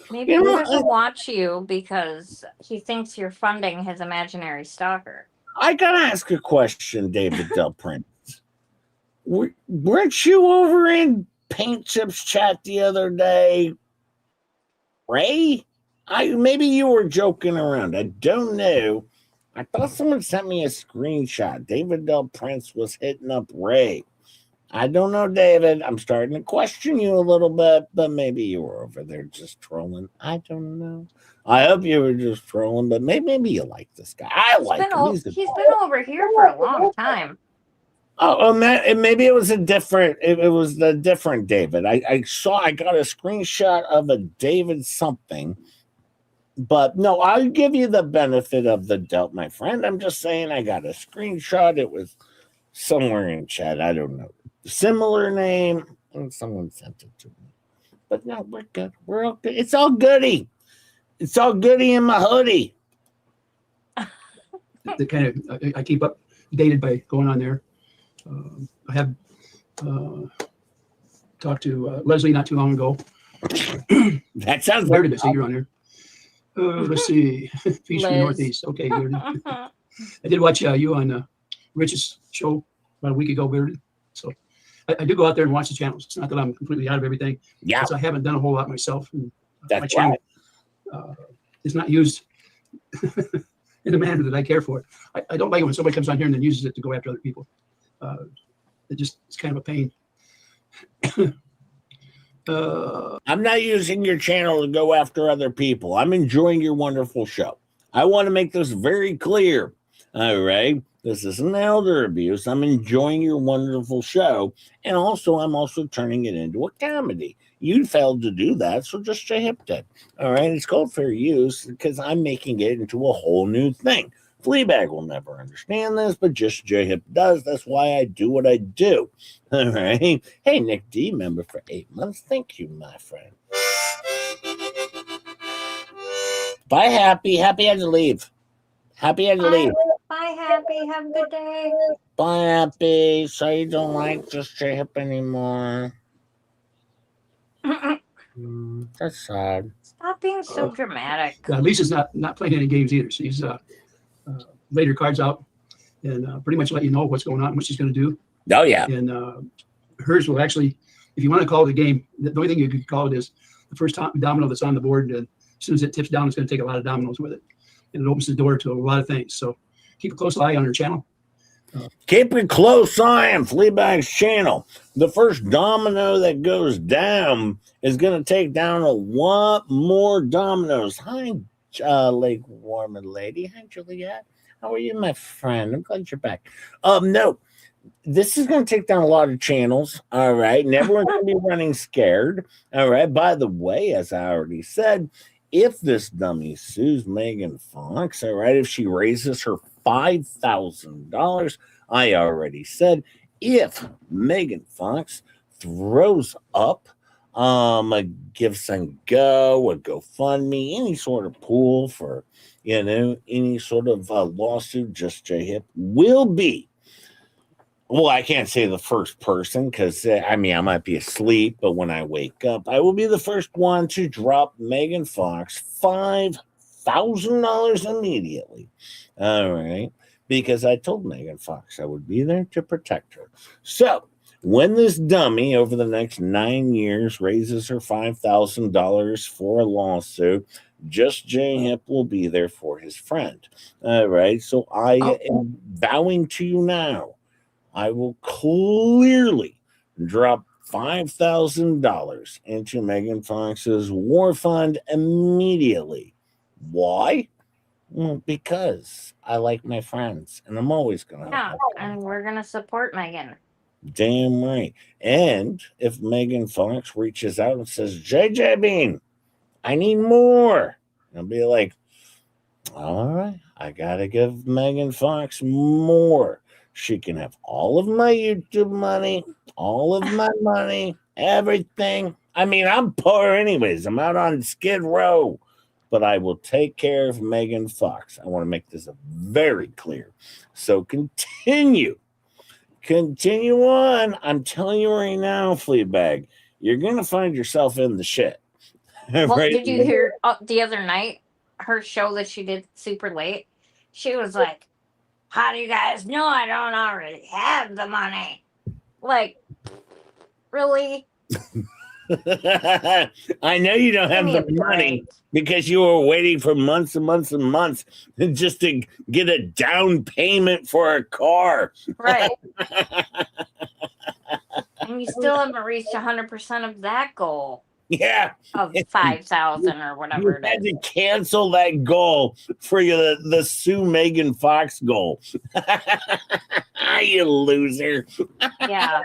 Maybe he doesn't watch you because he thinks you're funding his imaginary stalker. I gotta ask a question, David Del Prince. Weren't you over in Paint Chips chat the other day, Ray? Maybe you were joking around. I don't know. I thought someone sent me a screenshot. David Del Prince was hitting up Ray. I don't know, David. I'm starting to question you a little bit, but maybe you were over there just trolling. I don't know. I hope you were just trolling, but maybe you like this guy. He's been over here for a long time. Oh, maybe it was a different. It was the different David. I got a screenshot of a David something, but no, I'll give you the benefit of the doubt, my friend. I'm just saying I got a screenshot. It was somewhere in chat. I don't know. Similar name, and someone sent it to me. But no, we're good. We're all good. It's all goody. It's all goody in my hoodie. The kind of I keep updated by going on there. I have talked to Leslie not too long ago. That sounds weird to see you're on there. Let's see. Feast from the Northeast. Okay, good. I did watch you on Rich's show about a week ago, Bearded. So I do go out there and watch the channels. It's not that I'm completely out of everything. Yeah. I haven't done a whole lot myself. And that's my channel is not used in a manner that I care for. I don't like it when somebody comes on here and then uses it to go after other people. It's kind of a pain. I'm not using your channel to go after other people. I'm enjoying your wonderful show. I want to make this very clear. All right. This isn't elder abuse. I'm enjoying your wonderful show. And also, I'm also turning it into a comedy. You failed to do that, so just J-Hip did. All right. It's called fair use because I'm making it into a whole new thing. Fleabag will never understand this, but just J-Hip does. That's why I do what I do. All right. Hey, Nick D, member for 8 months. Thank you, my friend. Bye, Happy. Happy had to leave. Happy had to leave. Bye, Happy. Have a good day. Bye, Happy. So you don't like just J-Hip anymore. That's sad. Stop being so dramatic. Lisa's not playing any games either. She's laid her cards out and pretty much let you know what's going on and what she's going to do. Oh, yeah. And hers will actually, if you want to call it a game, the only thing you could call it is the first domino that's on the board. And as soon as it tips down, it's going to take a lot of dominoes with it. And it opens the door to a lot of things. So keep a close eye on her channel. Keep a close eye on Fleabag's channel. The first domino that goes down is going to take down a lot more dominoes. Hi, Lake Warman Lady. Hi, Juliet. How are you, my friend? I'm glad you're back. No, this is going to take down a lot of channels. All right. And everyone's going to be running scared. All right. By the way, as I already said, if this dummy sues Megan Fox, all right, if she raises her $5,000, I already said, if Megan Fox throws up a Give and Go, a GoFundMe, any sort of pool for, any sort of lawsuit, just J-Hip will be Well, I can't say the first person because I mean I might be asleep, but when I wake up, I will be the first one to drop Megan Fox $5,000 immediately. All right, because I told Megan Fox I would be there to protect her. So when this dummy over the next 9 years raises her $5,000 for a lawsuit, Just J Hip will be there for his friend. All right, so I am vowing to you now. I will clearly drop $5,000 into Megan Fox's war fund immediately. Why? Well, because I like my friends, and I'm always going to Yeah, have and we're gonna support Megan. damn right. And if Megan Fox reaches out and says, JJ Bean, I need more, I'll be like, all right, I got to give Megan Fox more. She can have all of my YouTube money, all of my money, everything. I mean, I'm poor anyways. I'm out on Skid Row, but I will take care of Megan Fox. I want to make this very clear. So continue on. I'm telling you right now, Fleabag, you're going to find yourself in the shit. Well, Right? did you hear the other night her show that she did super late? She was like, "How do you guys know I don't already have the money?" Like, really? I know you don't have the money because you were waiting for months and months and months just to get a down payment for a car. Right. And you still haven't reached 100% of that goal. Yeah. Of 5,000 or whatever it had is. to cancel that goal for the Sue Megan Fox goal. You loser. Yeah.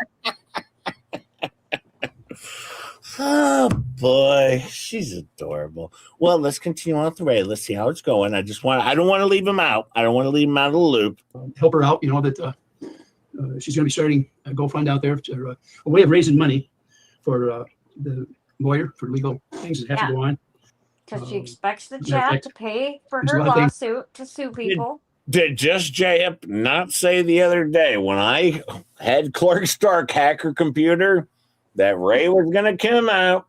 Oh boy, she's adorable. Well, let's continue on with the raid. Let's see how it's going. I don't want to leave him out. I don't want to leave him out of the loop. Help her out, that she's going to be starting a GoFund out there, to, a way of raising money for the lawyer for legal things that have to go on. Because she expects the chat to pay for her lawsuit to sue people. Did Just J not say the other day when I had Clark Stark hack her computer that Ray was going to come out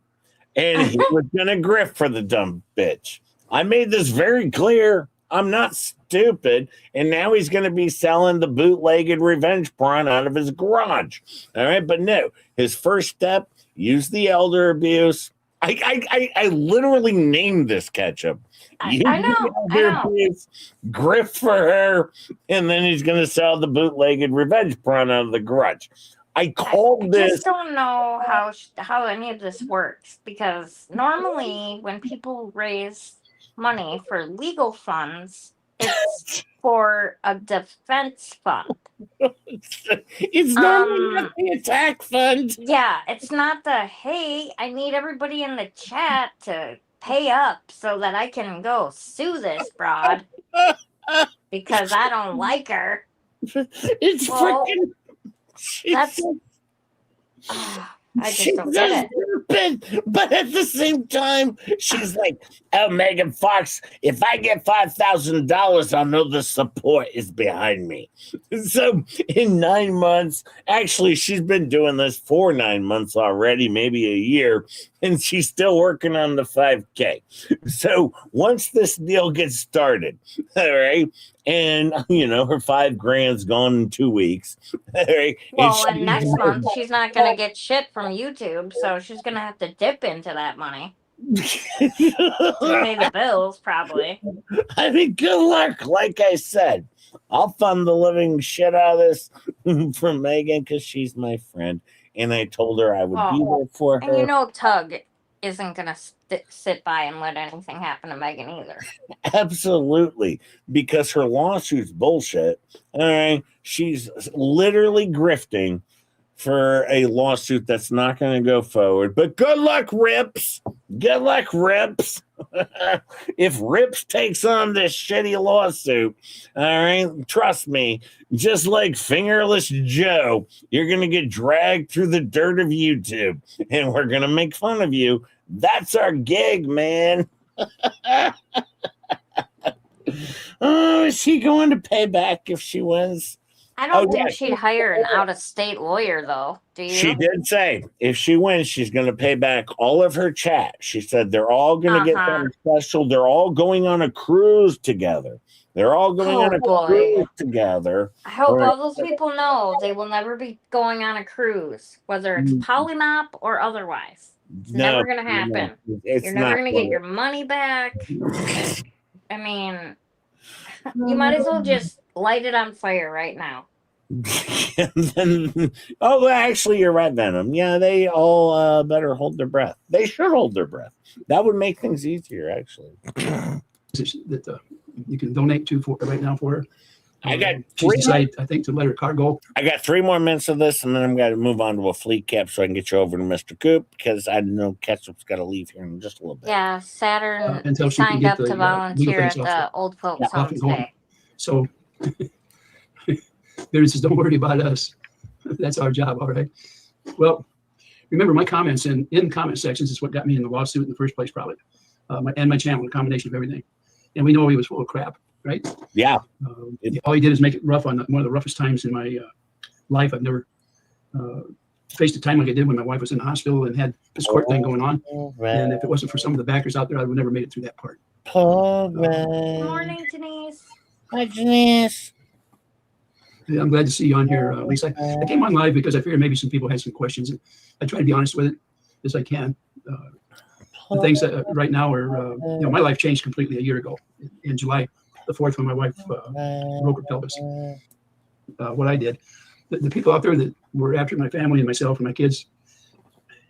and he was going to grift for the dumb bitch? I made this very clear. I'm not stupid. And now he's going to be selling the bootlegged revenge porn out of his garage. All right. But no, his first step, use the elder abuse. I literally named this ketchup. I know. Abuse, grift for her, and then he's going to sell the bootlegged revenge porn out of the garage. I just don't know how any of this works, because normally when people raise money for legal funds, it's for a defense fund. It's normally not the attack fund. Yeah, it's not the, hey, I need everybody in the chat to pay up so that I can go sue this broad because I don't like her. It's freaking. That's. I just don't get it. Stupid, but at the same time, she's like, "Oh, Megan Fox, if I get $5,000, I'll know the support is behind me." So in 9 months, actually, she's been doing this for 9 months already, maybe a year, and she's still working on the 5K. So once this deal gets started, all right, and her $5,000's gone in 2 weeks. All right, well, and next month she's not going to get shit from YouTube, so she's going to have to dip into that money to pay the bills, probably. I mean, good luck. Like I said, I'll fund the living shit out of this for Megan because she's my friend, and I told her I would be there for her. And Tug isn't going to sit by and let anything happen to Megan either. Absolutely, because her lawsuit's bullshit. All right, she's literally grifting for a lawsuit that's not going to go forward. But good luck, Rips. Good luck, Rips. If Rips takes on this shitty lawsuit, all right, trust me, just like Fingerless Joe, you're going to get dragged through the dirt of YouTube, and we're going to make fun of you. That's our gig, man. Oh, is she going to pay back if she wins? I don't think yeah. she'd hire an out-of-state lawyer, though. Do you? She did say if she wins, she's going to pay back all of her chat. She said they're all going to get something special. They're all going on a cruise together. They're all going on a cruise together. I hope all those people know they will never be going on a cruise, whether it's polymop or otherwise. It's never going to happen. You're never going to get your money back. I mean, you might as well just light it on fire right now. Oh, actually, you're right, Venom. Yeah, they all better hold their breath. They should hold their breath. That would make things easier, actually. That you can donate to for right now for her. I got she's decided, I think, to let her car go. I got 3 more minutes of this, and then I'm going to move on to a fleet cap so I can get you over to Mr. Coop because I know Ketchup's got to leave here in just a little bit. Yeah, Saturn until she signed can up get to the, volunteer at legal things the old folks' home today. So, Barry says, don't worry about us. That's our job, all right? Well, remember my comments in comment sections is what got me in the lawsuit in the first place, probably. My channel, a combination of everything. And we know he was full of crap, right? Yeah. All he did is make it rough on one of the roughest times in my life. I've never faced a time like I did when my wife was in the hospital and had this court thing going on. And if it wasn't for some of the backers out there, I would never made it through that part. Good morning, Denise. Hi, Denise. Yeah, I'm glad to see you on here, Lisa. I came on live because I figured maybe some people had some questions. And I try to be honest with it as I can. The things that right now are, my life changed completely a year ago in July the 4th when my wife broke her pelvis. What I did, the people out there that were after my family and myself and my kids,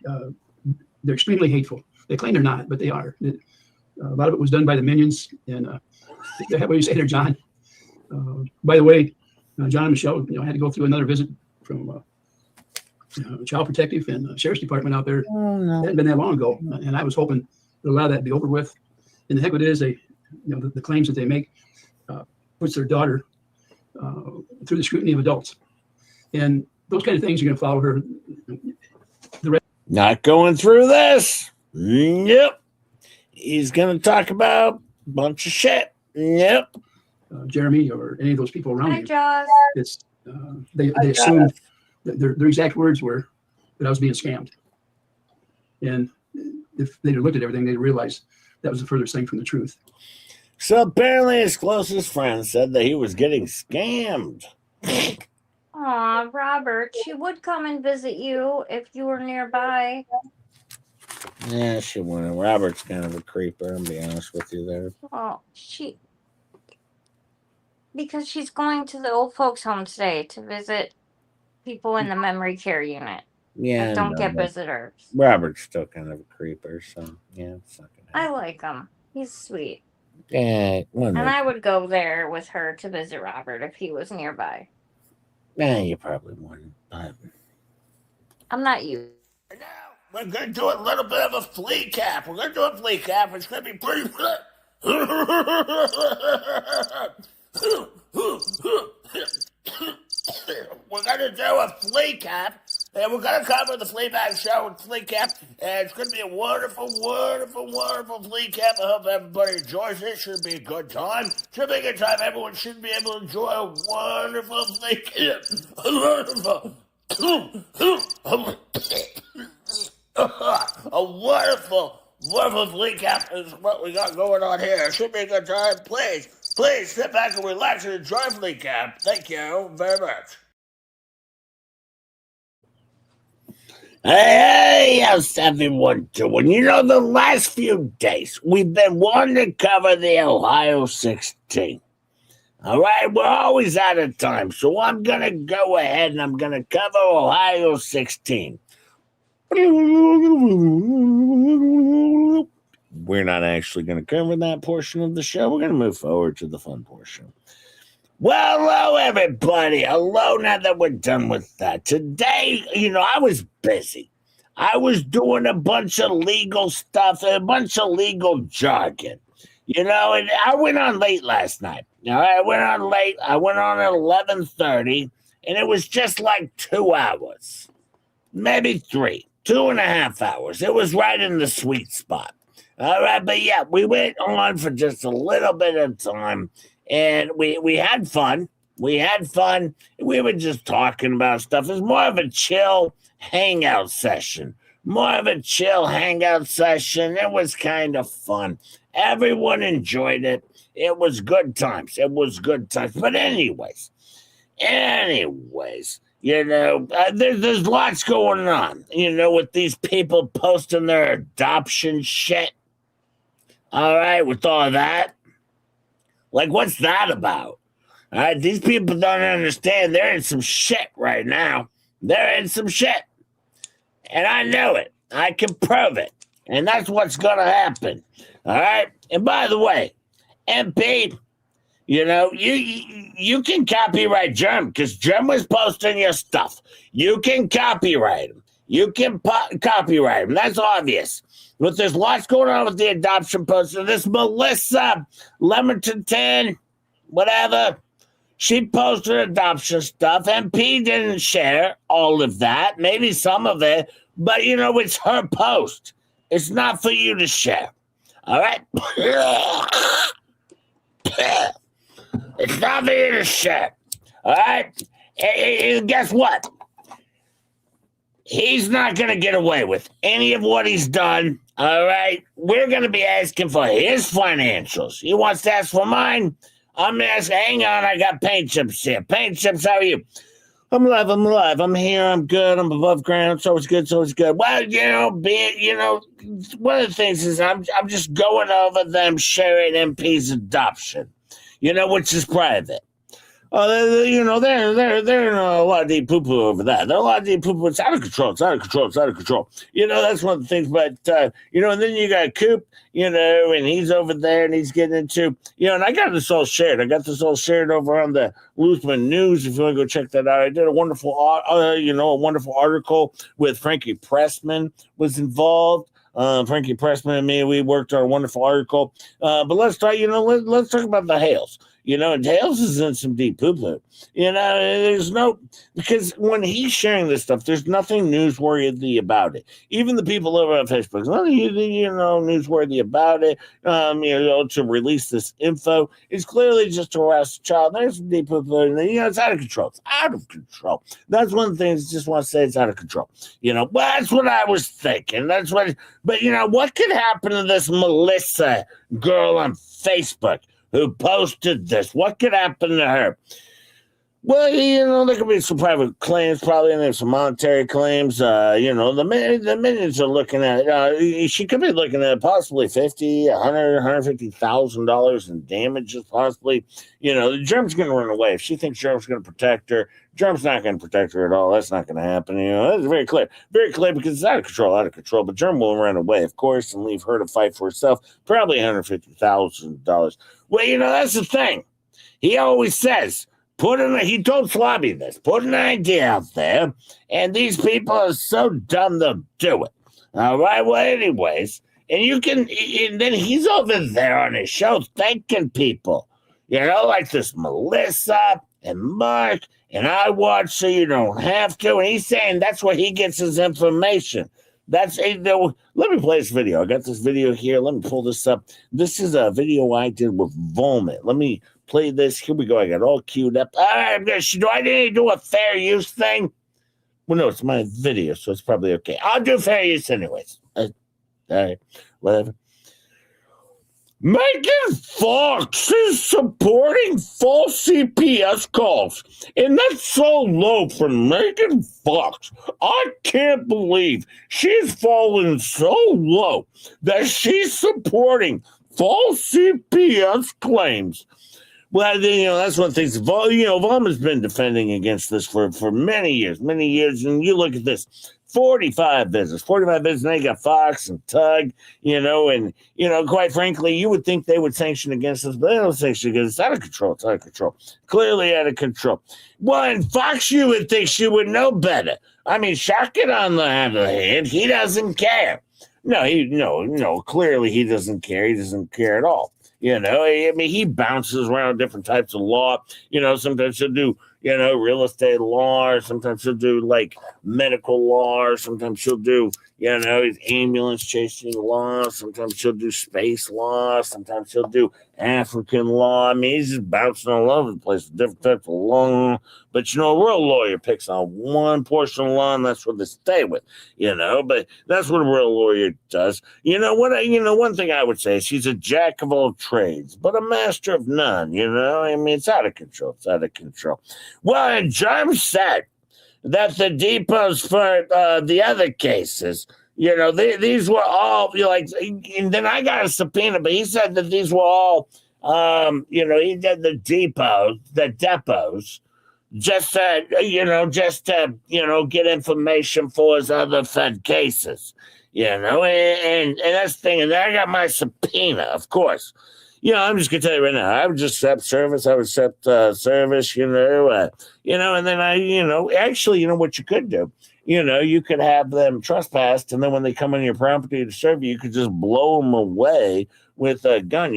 they're extremely hateful. They claim they're not, but they are. A lot of it was done by the minions. And what do you say there, John? By the way, John and Michelle, had to go through another visit from Child Protective and Sheriff's Department out there. It hadn't been that long ago, and I was hoping that a lot of that be over with. And the heck of it is, they, the claims that they make puts their daughter through the scrutiny of adults, and those kind of things are going to follow her. Not going through this. Yep. He's going to talk about a bunch of shit. Yep. Jeremy or any of those people around Hi, you. Josh. It's they assumed that their exact words were that I was being scammed, and if they'd looked at everything, they'd realize that was the furthest thing from the truth. So apparently, his closest friend said that he was getting scammed. Aw, Robert, she would come and visit you if you were nearby. Yeah, she wouldn't. Robert's kind of a creeper, I'll be honest with you there. Oh, because she's going to the old folks' home today to visit people in the memory care unit. Yeah, that don't get visitors. Robert's still kind of a creeper, so yeah, it's not gonna happen. I like him. He's sweet. Yeah, and I would go there with her to visit Robert if he was nearby. Yeah, you probably wouldn't, but I'm not you. We're going to do a little bit of a flea cap. We're going to do a flea cap. It's going to be pretty good. We're going to do a flea cap, and we're going to cover the flea bag show with flea cap, and it's going to be a wonderful, wonderful, wonderful flea cap. I hope everybody enjoys it. Should be a good time. Should be a good time. Everyone should be able to enjoy a wonderful flea cap. A wonderful, wonderful flea cap is what we got going on here. Should be a good time. Please sit back and relax and enjoy flea cap. Thank you very much. Hey, how's everyone doing? The last few days we've been wanting to cover the Ohio 16. All right, we're always out of time, so I'm going to go ahead and I'm going to cover Ohio 16. We're not actually going to cover that portion of the show. We're going to move forward to the fun portion. Well, hello, everybody. Hello, now that we're done with that. Today, I was busy. I was doing a bunch of legal stuff, a bunch of legal jargon. And I went on late last night. All right, I went on late. I went on at 11:30, and it was just like 2 hours. Maybe 3. 2.5 hours. It was right in the sweet spot. All right, but yeah, we went on for just a little bit of time, and we had fun. We had fun. We were just talking about stuff. It was more of a chill hangout session. More of a chill hangout session. It was kind of fun. Everyone enjoyed it. It was good times. It was good times. But anyways, there's lots going on, with these people posting their adoption shit. All right, with all that. Like, what's that about? All right, these people don't understand. They're in some shit right now. They're in some shit. And I know it. I can prove it. And that's what's going to happen. All right? And by the way, MP, you can copyright Germ because Germ was posting your stuff. You can copyright him. You can copyright him. That's obvious. But there's lots going on with the adoption poster. This Melissa Lemerton, whatever, she posted adoption stuff. MP didn't share all of that, maybe some of it, but it's her post. It's not for you to share. All right? It's not for you to share. All right? And guess what? He's not going to get away with any of what he's done. All right? We're going to be asking for his financials. He wants to ask for mine. I'm going to ask, hang on, I got Paint Chips here. Paint Chips, how are you? I'm alive. I'm here. I'm good. I'm above ground. So it's good. Well, one of the things is I'm just going over them sharing MP's adoption, which is private. They're in a lot of deep poo-poo over that. They're a lot of deep poo-poo. It's out of control. That's one of the things. But, and then you got Coop, and he's over there and he's getting into, and I got this all shared. I got this all shared over on the Luthman News. If you want to go check that out, I did a wonderful, wonderful article with Frankie Pressman was involved. Frankie Pressman and me, we worked on a wonderful article. But let's talk, let's talk about the Hales. And Hales is in some deep poo-poo. Because when he's sharing this stuff, there's nothing newsworthy about it. Even the people over on Facebook, nothing, newsworthy about it. To release this info is clearly just to harass a child. There's some deep poo-poo, and it's out of control. It's out of control. That's one of the things I just want to say. It's out of control. Well, that's what I was thinking. But what could happen to this Melissa girl on Facebook who posted this? What could happen to her? Well, there could be some private claims, probably, and there's some monetary claims. The minions are looking at it. She could be looking at possibly $50,000, $100,000, $150,000 in damages, possibly. The Germ's going to run away. If she thinks Germ's going to protect her, Germ's not going to protect her at all. That's not going to happen. That's very clear because it's out of control. But Germ will run away, of course, and leave her to fight for herself. Probably $150,000. Well, that's the thing. He always says, he told Slobby this, put an idea out there, and these people are so dumb they'll do it. All right, well, anyways, and then he's over there on his show thanking people, like this Melissa and Mark, and I watch so you don't have to, and he's saying that's where he gets his information. Let me play this video. I got this video here. Let me pull this up. This is a video I did with Volman. Let me play this. Here we go. I got all queued up. All right, do I need to do a fair use thing? Well, no, it's my video, so it's probably okay. I'll do fair use anyways. All right, whatever. Megan Fox is supporting false CPS calls, and that's so low for Megan Fox. I can't believe she's fallen so low that she's supporting false CPS claims. Well, that's one of the things. Volman's been defending against this for many years, and you look at this. 45 visits, and they got Fox and Tug, and, quite frankly, you would think they would sanction against us, but they don't sanction against us. It's out of control. Clearly out of control. Well, and Fox, you would think she would know better. I mean, Shockett, on the other hand, he doesn't care. No, clearly he doesn't care. He doesn't care at all. He bounces around different types of law. Sometimes he'll do, real estate law. Sometimes she'll do like medical law. Sometimes she'll do, ambulance chasing law. Sometimes she'll do space law. Sometimes she'll do African law. I mean, he's just bouncing all over the place, different types of law. But a real lawyer picks on one portion of law, and that's what they stay with. But that's what a real lawyer does. One thing I would say is she's a jack of all trades, but a master of none. I mean, it's out of control. It's out of control. Well, and Germ said that the depots for the other cases, these were all and then I got a subpoena, but he said that these were all, he did the depots, just to get information for his other Fed cases, and that's the thing. And then I got my subpoena, of course. I'm just gonna tell you right now, I would just accept service. I would accept service, and then actually, what you could do, you could have them trespassed, and then when they come on your property to serve you, you could just blow them away with a gun,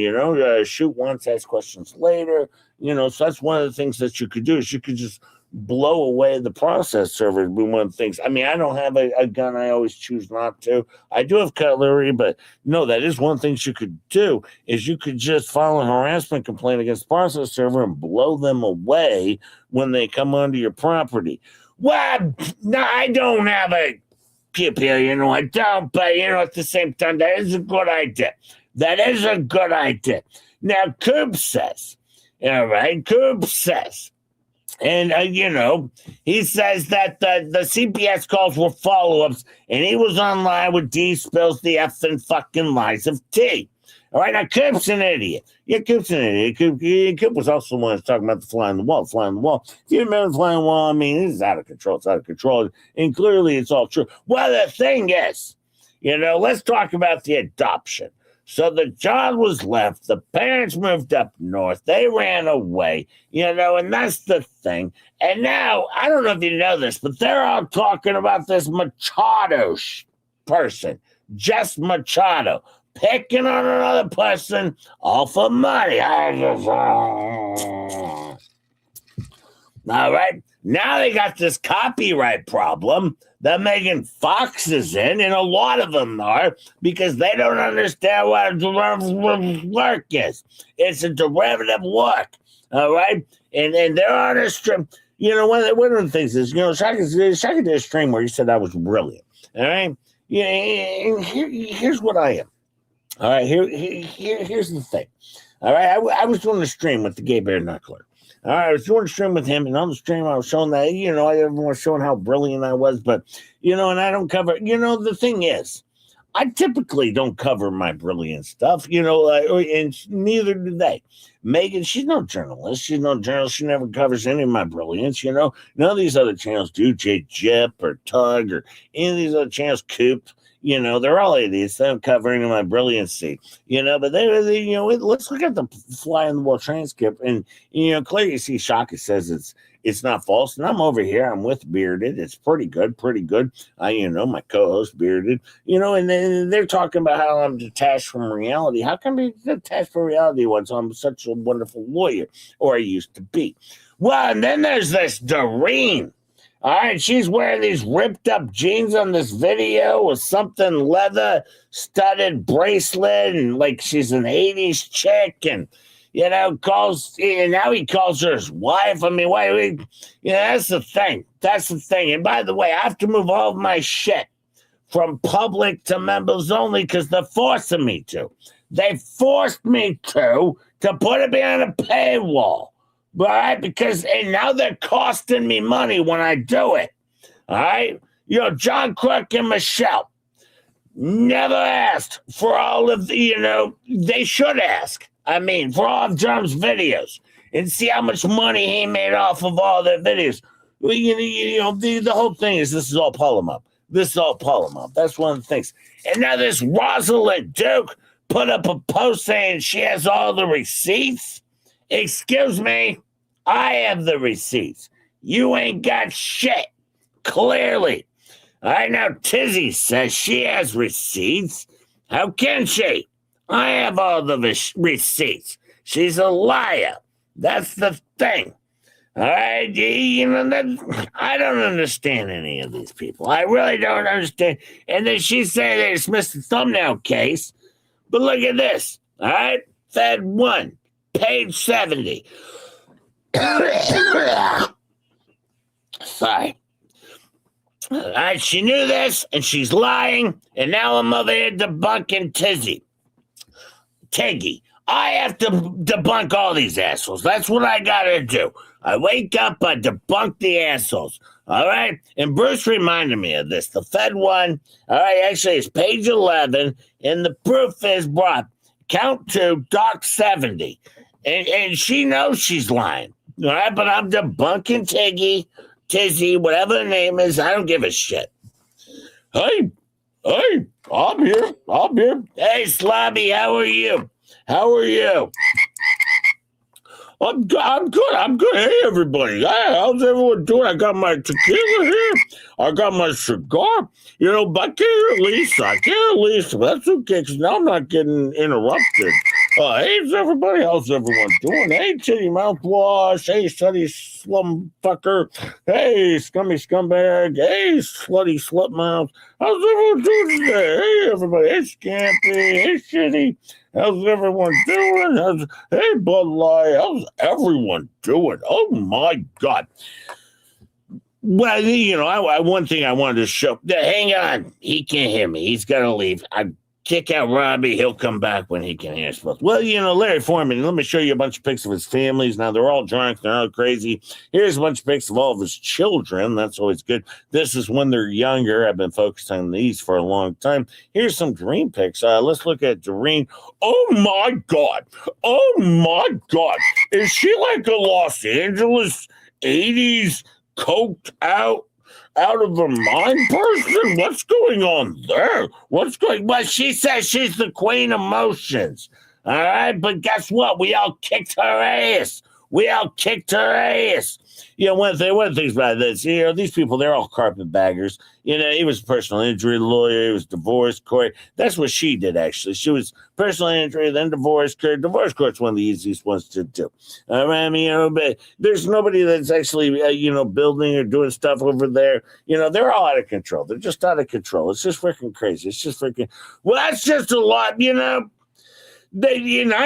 shoot once, ask questions later, so that's one of the things that you could do is you could just blow away the process server. One of the things. I mean, I don't have a gun. I always choose not to. I do have cutlery, but no, that is one of the things you could do is you could just file a harassment complaint against the process server and blow them away when they come onto your property. Well, no, I don't have a pew-pew, I don't, but at the same time, that is a good idea. That is a good idea. Now, Coop says, all right, Coop says, and, he says that the CPS calls were follow-ups, and he was online with D spills the effing fucking lies of T. All right, now Coop's an idiot. Yeah, Coop's an idiot. Coop was also the one who's talking about the fly on the wall. If you remember the fly on the wall, I mean, this is out of control. It's out of control, and clearly it's all true. Well, the thing is, let's talk about the adoption. So the child was left. The parents moved up north. They ran away, and that's the thing. And now, I don't know if you know this, but they're all talking about this Machado person, Jess Machado, picking on another person, all for money. All right. Now they got this copyright problem that Megan Fox is in, and a lot of them are, because they don't understand what a derivative work is. It's a derivative work, all right? And they're on a stream. One of the things is, Shaka did a stream where he said I was brilliant, all right? And here's what I am. All right, here's the thing. All right, I was doing a stream with the Gay Bear Knuckler. All right, I was doing a stream with him, and on the stream I was showing that, everyone was showing how brilliant I was, but, and I don't cover, the thing is, I typically don't cover my brilliant stuff, and neither do they. Megan, she's no journalist. She's no journalist. She never covers any of my brilliance, None of these other channels do, Jip or Tug or any of these other channels, Coop. They're all idiots. They're covering my brilliancy, but let's look at the fly on the wall transcript. And, clearly you see Shaka says it's not false. And I'm over here. I'm with Bearded. It's pretty good. My co-host Bearded, and then they're talking about how I'm detached from reality. How can I be detached from reality once I'm such a wonderful lawyer, or I used to be? Well, and then there's this Doreen. All right, she's wearing these ripped up jeans on this video with something leather studded bracelet, and like she's an 80s chick, and now he calls her his wife. I mean, why? That's the thing. And by the way, I have to move all of my shit from public to members only because they're forcing me to. They forced me to put it behind a paywall. All right, and now they're costing me money when I do it. All right, John Crook and Michelle never asked for all of the, they should ask. I mean, for all of John's videos and see how much money he made off of all their videos. Well, the whole thing is this is all pull 'em up. That's one of the things. And now this Rosalind Duke put up a post saying she has all the receipts. Excuse me, I have the receipts. You ain't got shit, clearly. All right, now Tizzy says she has receipts. How can she? I have all the receipts. She's a liar. That's the thing. All right, I don't understand any of these people. I really don't understand. And then she said they dismissed the thumbnail case, but look at this. All right, Fed 1, page 70. Sorry. All right, she knew this, and she's lying, and now I'm over here debunking Tiggy. I have to debunk all these assholes. That's what I gotta do. I wake up, I debunk the assholes. All right? And Bruce reminded me of this. The Fed one, all right, actually, it's page 11, and the proof is brought. Count 2, Doc 70. And she knows she's lying. All right? But I'm debunking Tiggy, Tizzy, whatever the name is. I don't give a shit. Hey, I'm here. Hey, Slobby, how are you? I'm good. Hey, everybody. Hey, how's everyone doing? I got my tequila here. I got my cigar. But I can't release. That's okay, because now I'm not getting interrupted. Hey, everybody. How's everyone doing? Hey, titty mouthwash. Hey, slutty slum fucker. Hey, scummy scumbag. Hey, slutty slut mouth. How's everyone doing today? Hey, everybody. Hey, Scampy. Hey, shitty. How's everyone doing? Hey, Bud Light. How's everyone doing? Oh, my God. Well, one thing I wanted to show. Hang on. He can't hear me. He's got to leave. I kick out Robbie. He'll come back when he can hear us. Well, Larry Foreman, let me show you a bunch of pics of his families. Now, they're all drunk. They're all crazy. Here's a bunch of pics of all of his children. That's always good. This is when they're younger. I've been focused on these for a long time. Here's some Doreen pics. Let's look at Doreen. Oh, my God. Is she like a Los Angeles 80s coked out of her mind person? What's going on there? Well, she says she's the queen of motions. All right, but guess what? We all kicked her ass. One thing about this, these people, they're all carpetbaggers. He was a personal injury lawyer. He was divorce court. That's what she did, actually. She was personal injury, then divorce court. Divorce court's one of the easiest ones to do. All right, but there's nobody that's actually, building or doing stuff over there. They're all out of control. They're just out of control. It's just freaking crazy. Well, that's just a lot, I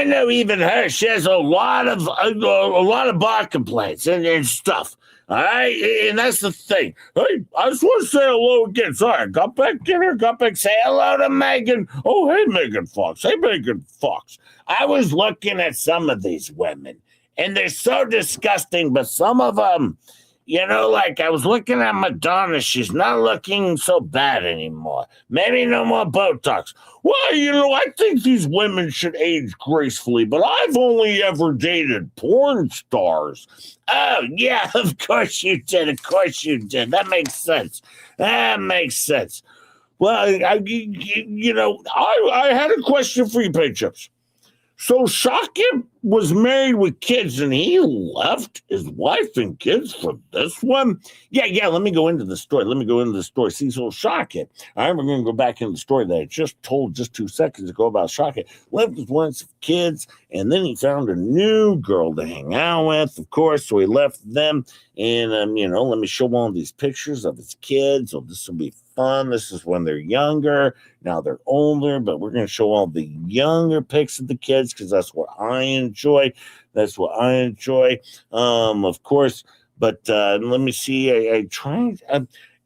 know even her. She has a lot of bar complaints and stuff. All right, and that's the thing. Hey, I just want to say hello again. Sorry, I got back in here. Say hello to Megan. Oh, hey, Megan Fox. Hey, Megan Fox. I was looking at some of these women, and they're so disgusting. But some of them, like I was looking at Madonna. She's not looking so bad anymore. Maybe no more Botox. Well, I think these women should age gracefully, but I've only ever dated porn stars. Oh, yeah, of course you did. That makes sense. Well, I had a question for you, Pay Chips. So Shaka was married with kids, and he left his wife and kids for this one? Yeah, let me go into the story. See, so Shaka, I'm going to go back into the story that I just told just 2 seconds ago about Shaka. Left his wife and kids, and then he found a new girl to hang out with, of course, so he left them. And, let me show all these pictures of his kids. So this will be fun. This is when they're younger. Now they're older, but we're going to show all the younger pics of the kids because that's what I enjoy. Of course. But let me see. I tried.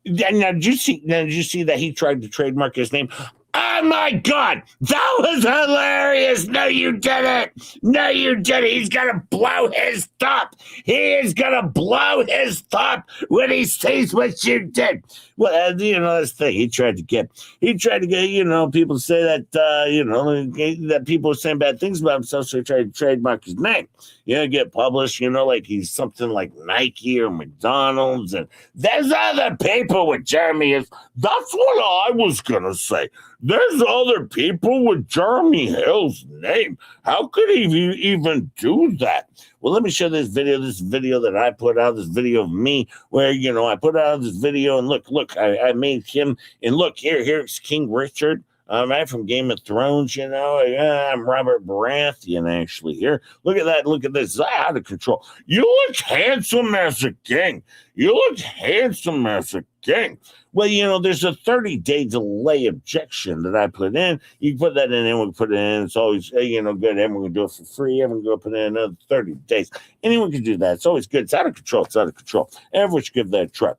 Now, did you see that he tried to trademark his name? Oh, my God. That was hilarious. No, you didn't. He's going to blow his top. He is going to blow his top when he sees what you did. Well, that's the thing. He tried to get, people say that, that people are saying bad things about himself, so he tried to trademark his name. Get published, like he's something like Nike or McDonald's. And there's other people with Jeremy. That's what I was going to say. There's other people with Jeremy Hale's name. How could he even do that? Well, let me show this video that I put out, this video of me where, I put out this video and look, I made him. And look, here's King Richard. All right, from Game of Thrones, you know. I'm Robert Baratheon, actually, here. Look at that. Look at this. Out of control. You look handsome as a king. You look handsome as a king. Well, you know, there's a 30-day delay objection that I put in. You can put that in, and we put it in. It's always, you know, good. Everyone can do it for free. Everyone can go put in another 30 days. Anyone can do that. It's always good. It's out of control. It's out of control. Everyone should give that a try.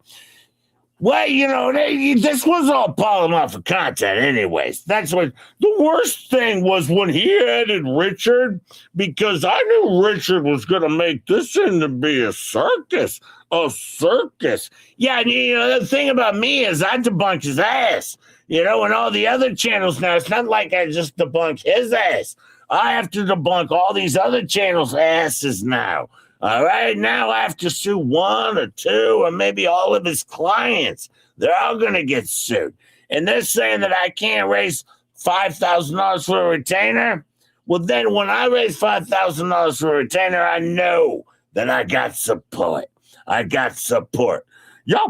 Well, you know, this was all polymorphic content anyways. That's what the worst thing was when he added Richard, because I knew Richard was going to make this into be a circus. A circus. Yeah, you know, the thing about me is I debunk his ass. You know, and all the other channels now, it's not like I just debunk his ass. I have to debunk all these other channels' asses now. All right, now I have to sue one or two or maybe all of his clients. They're all going to get sued. And they're saying that I can't raise $5,000 for a retainer. Well, then when I raise $5,000 for a retainer, I know that I got support. I got support. Yeah,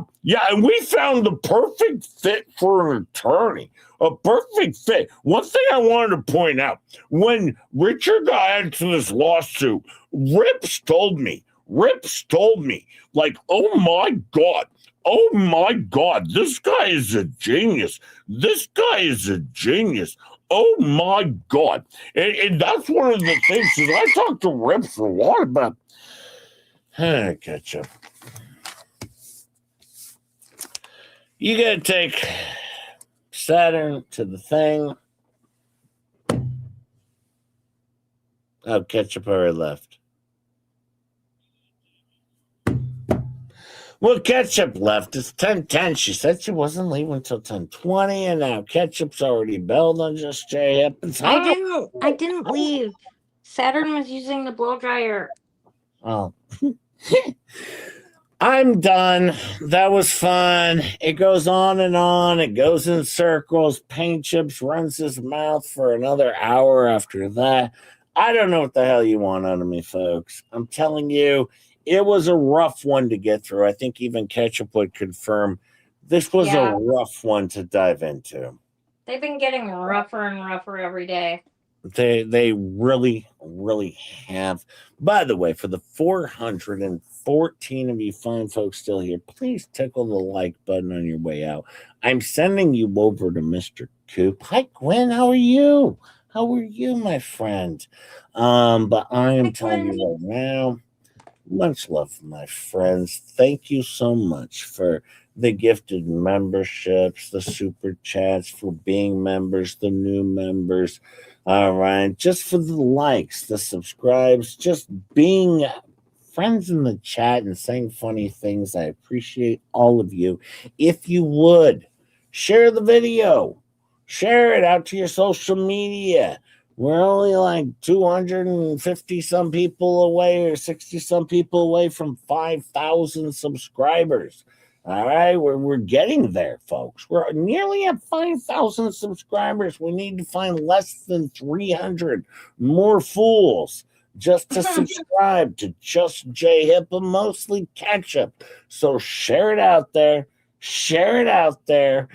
and we found the perfect fit for an attorney. A perfect fit. One thing I wanted to point out, when Richard got into this lawsuit, Rips told me, like, oh my God, this guy is a genius. This guy is a genius. Oh my God. And that's one of the things, is I talked to Rips a lot about. Ketchup. You got to take Saturn to the thing. Oh, Ketchup already left. Well, Ketchup left. It's 10:10. She said she wasn't leaving until 10:20, and now Ketchup's already bailed on Just Jay Hip. I didn't leave. Saturn was using the blow dryer. Oh. I'm done. That was fun. It goes on and on. It goes in circles. Paint Chips runs his mouth for another hour after that. I don't know what the hell you want out of me, folks. I'm telling you, it was a rough one to get through. I think even Ketchup would confirm this was a rough one to dive into. They've been getting rougher and rougher every day. They really, really have. By the way, for the 414 of you fine folks still here, please tickle the like button on your way out. I'm sending you over to Mr. Coop. Hi, Gwen. How are you? How are you, my friend? But I am telling you right now, much love, my friends. Thank you so much for the gifted memberships, the super chats, for being members, the new members. All right, just for the likes, the subscribes, just being friends in the chat and saying funny things. I appreciate all of you. If you would, share the video. Share it out to your social media. We're only like 250 some people away or 60 some people away from 5,000 subscribers. All right, we're getting there, folks. We're nearly at 5,000 subscribers. We need to find less than 300 more fools just to subscribe to Just J Hip and mostly Ketchup. So share it out there. Share it out there.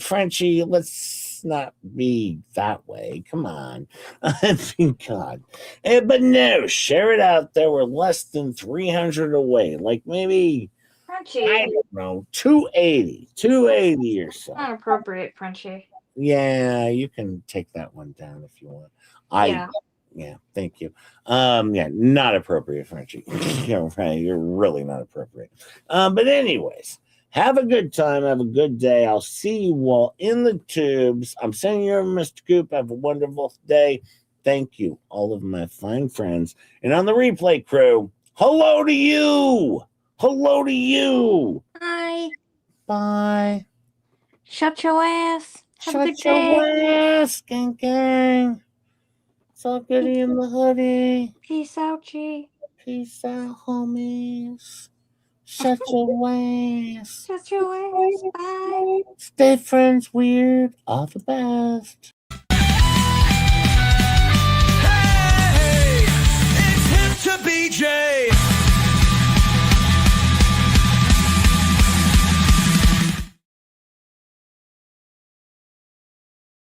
Frenchie, let's not be that way. Come on. I mean, God. But no, share it out there. We're less than 300 away. Like maybe, Frenchie. I don't know, 280 or so. Not appropriate, Frenchie. Yeah, you can take that one down if you want. Yeah, thank you. Not appropriate, Frenchie. You're really not appropriate. But anyways, have a good time. Have a good day. I'll see you all in the tubes. I'm sending you over, Mr. Coop. Have a wonderful day. Thank you, all of my fine friends. And on the replay crew, hello to you. Hello to you. Hi. Bye. Shut your ass. Have a good Shut your day. ass, gang gang. It's all goody in the hoodie. Peace out, G. Peace out, homies. Shut your ass. Shut your ass. Bye. Stay friends, weird. All the best. Hey, it's hip to BJ.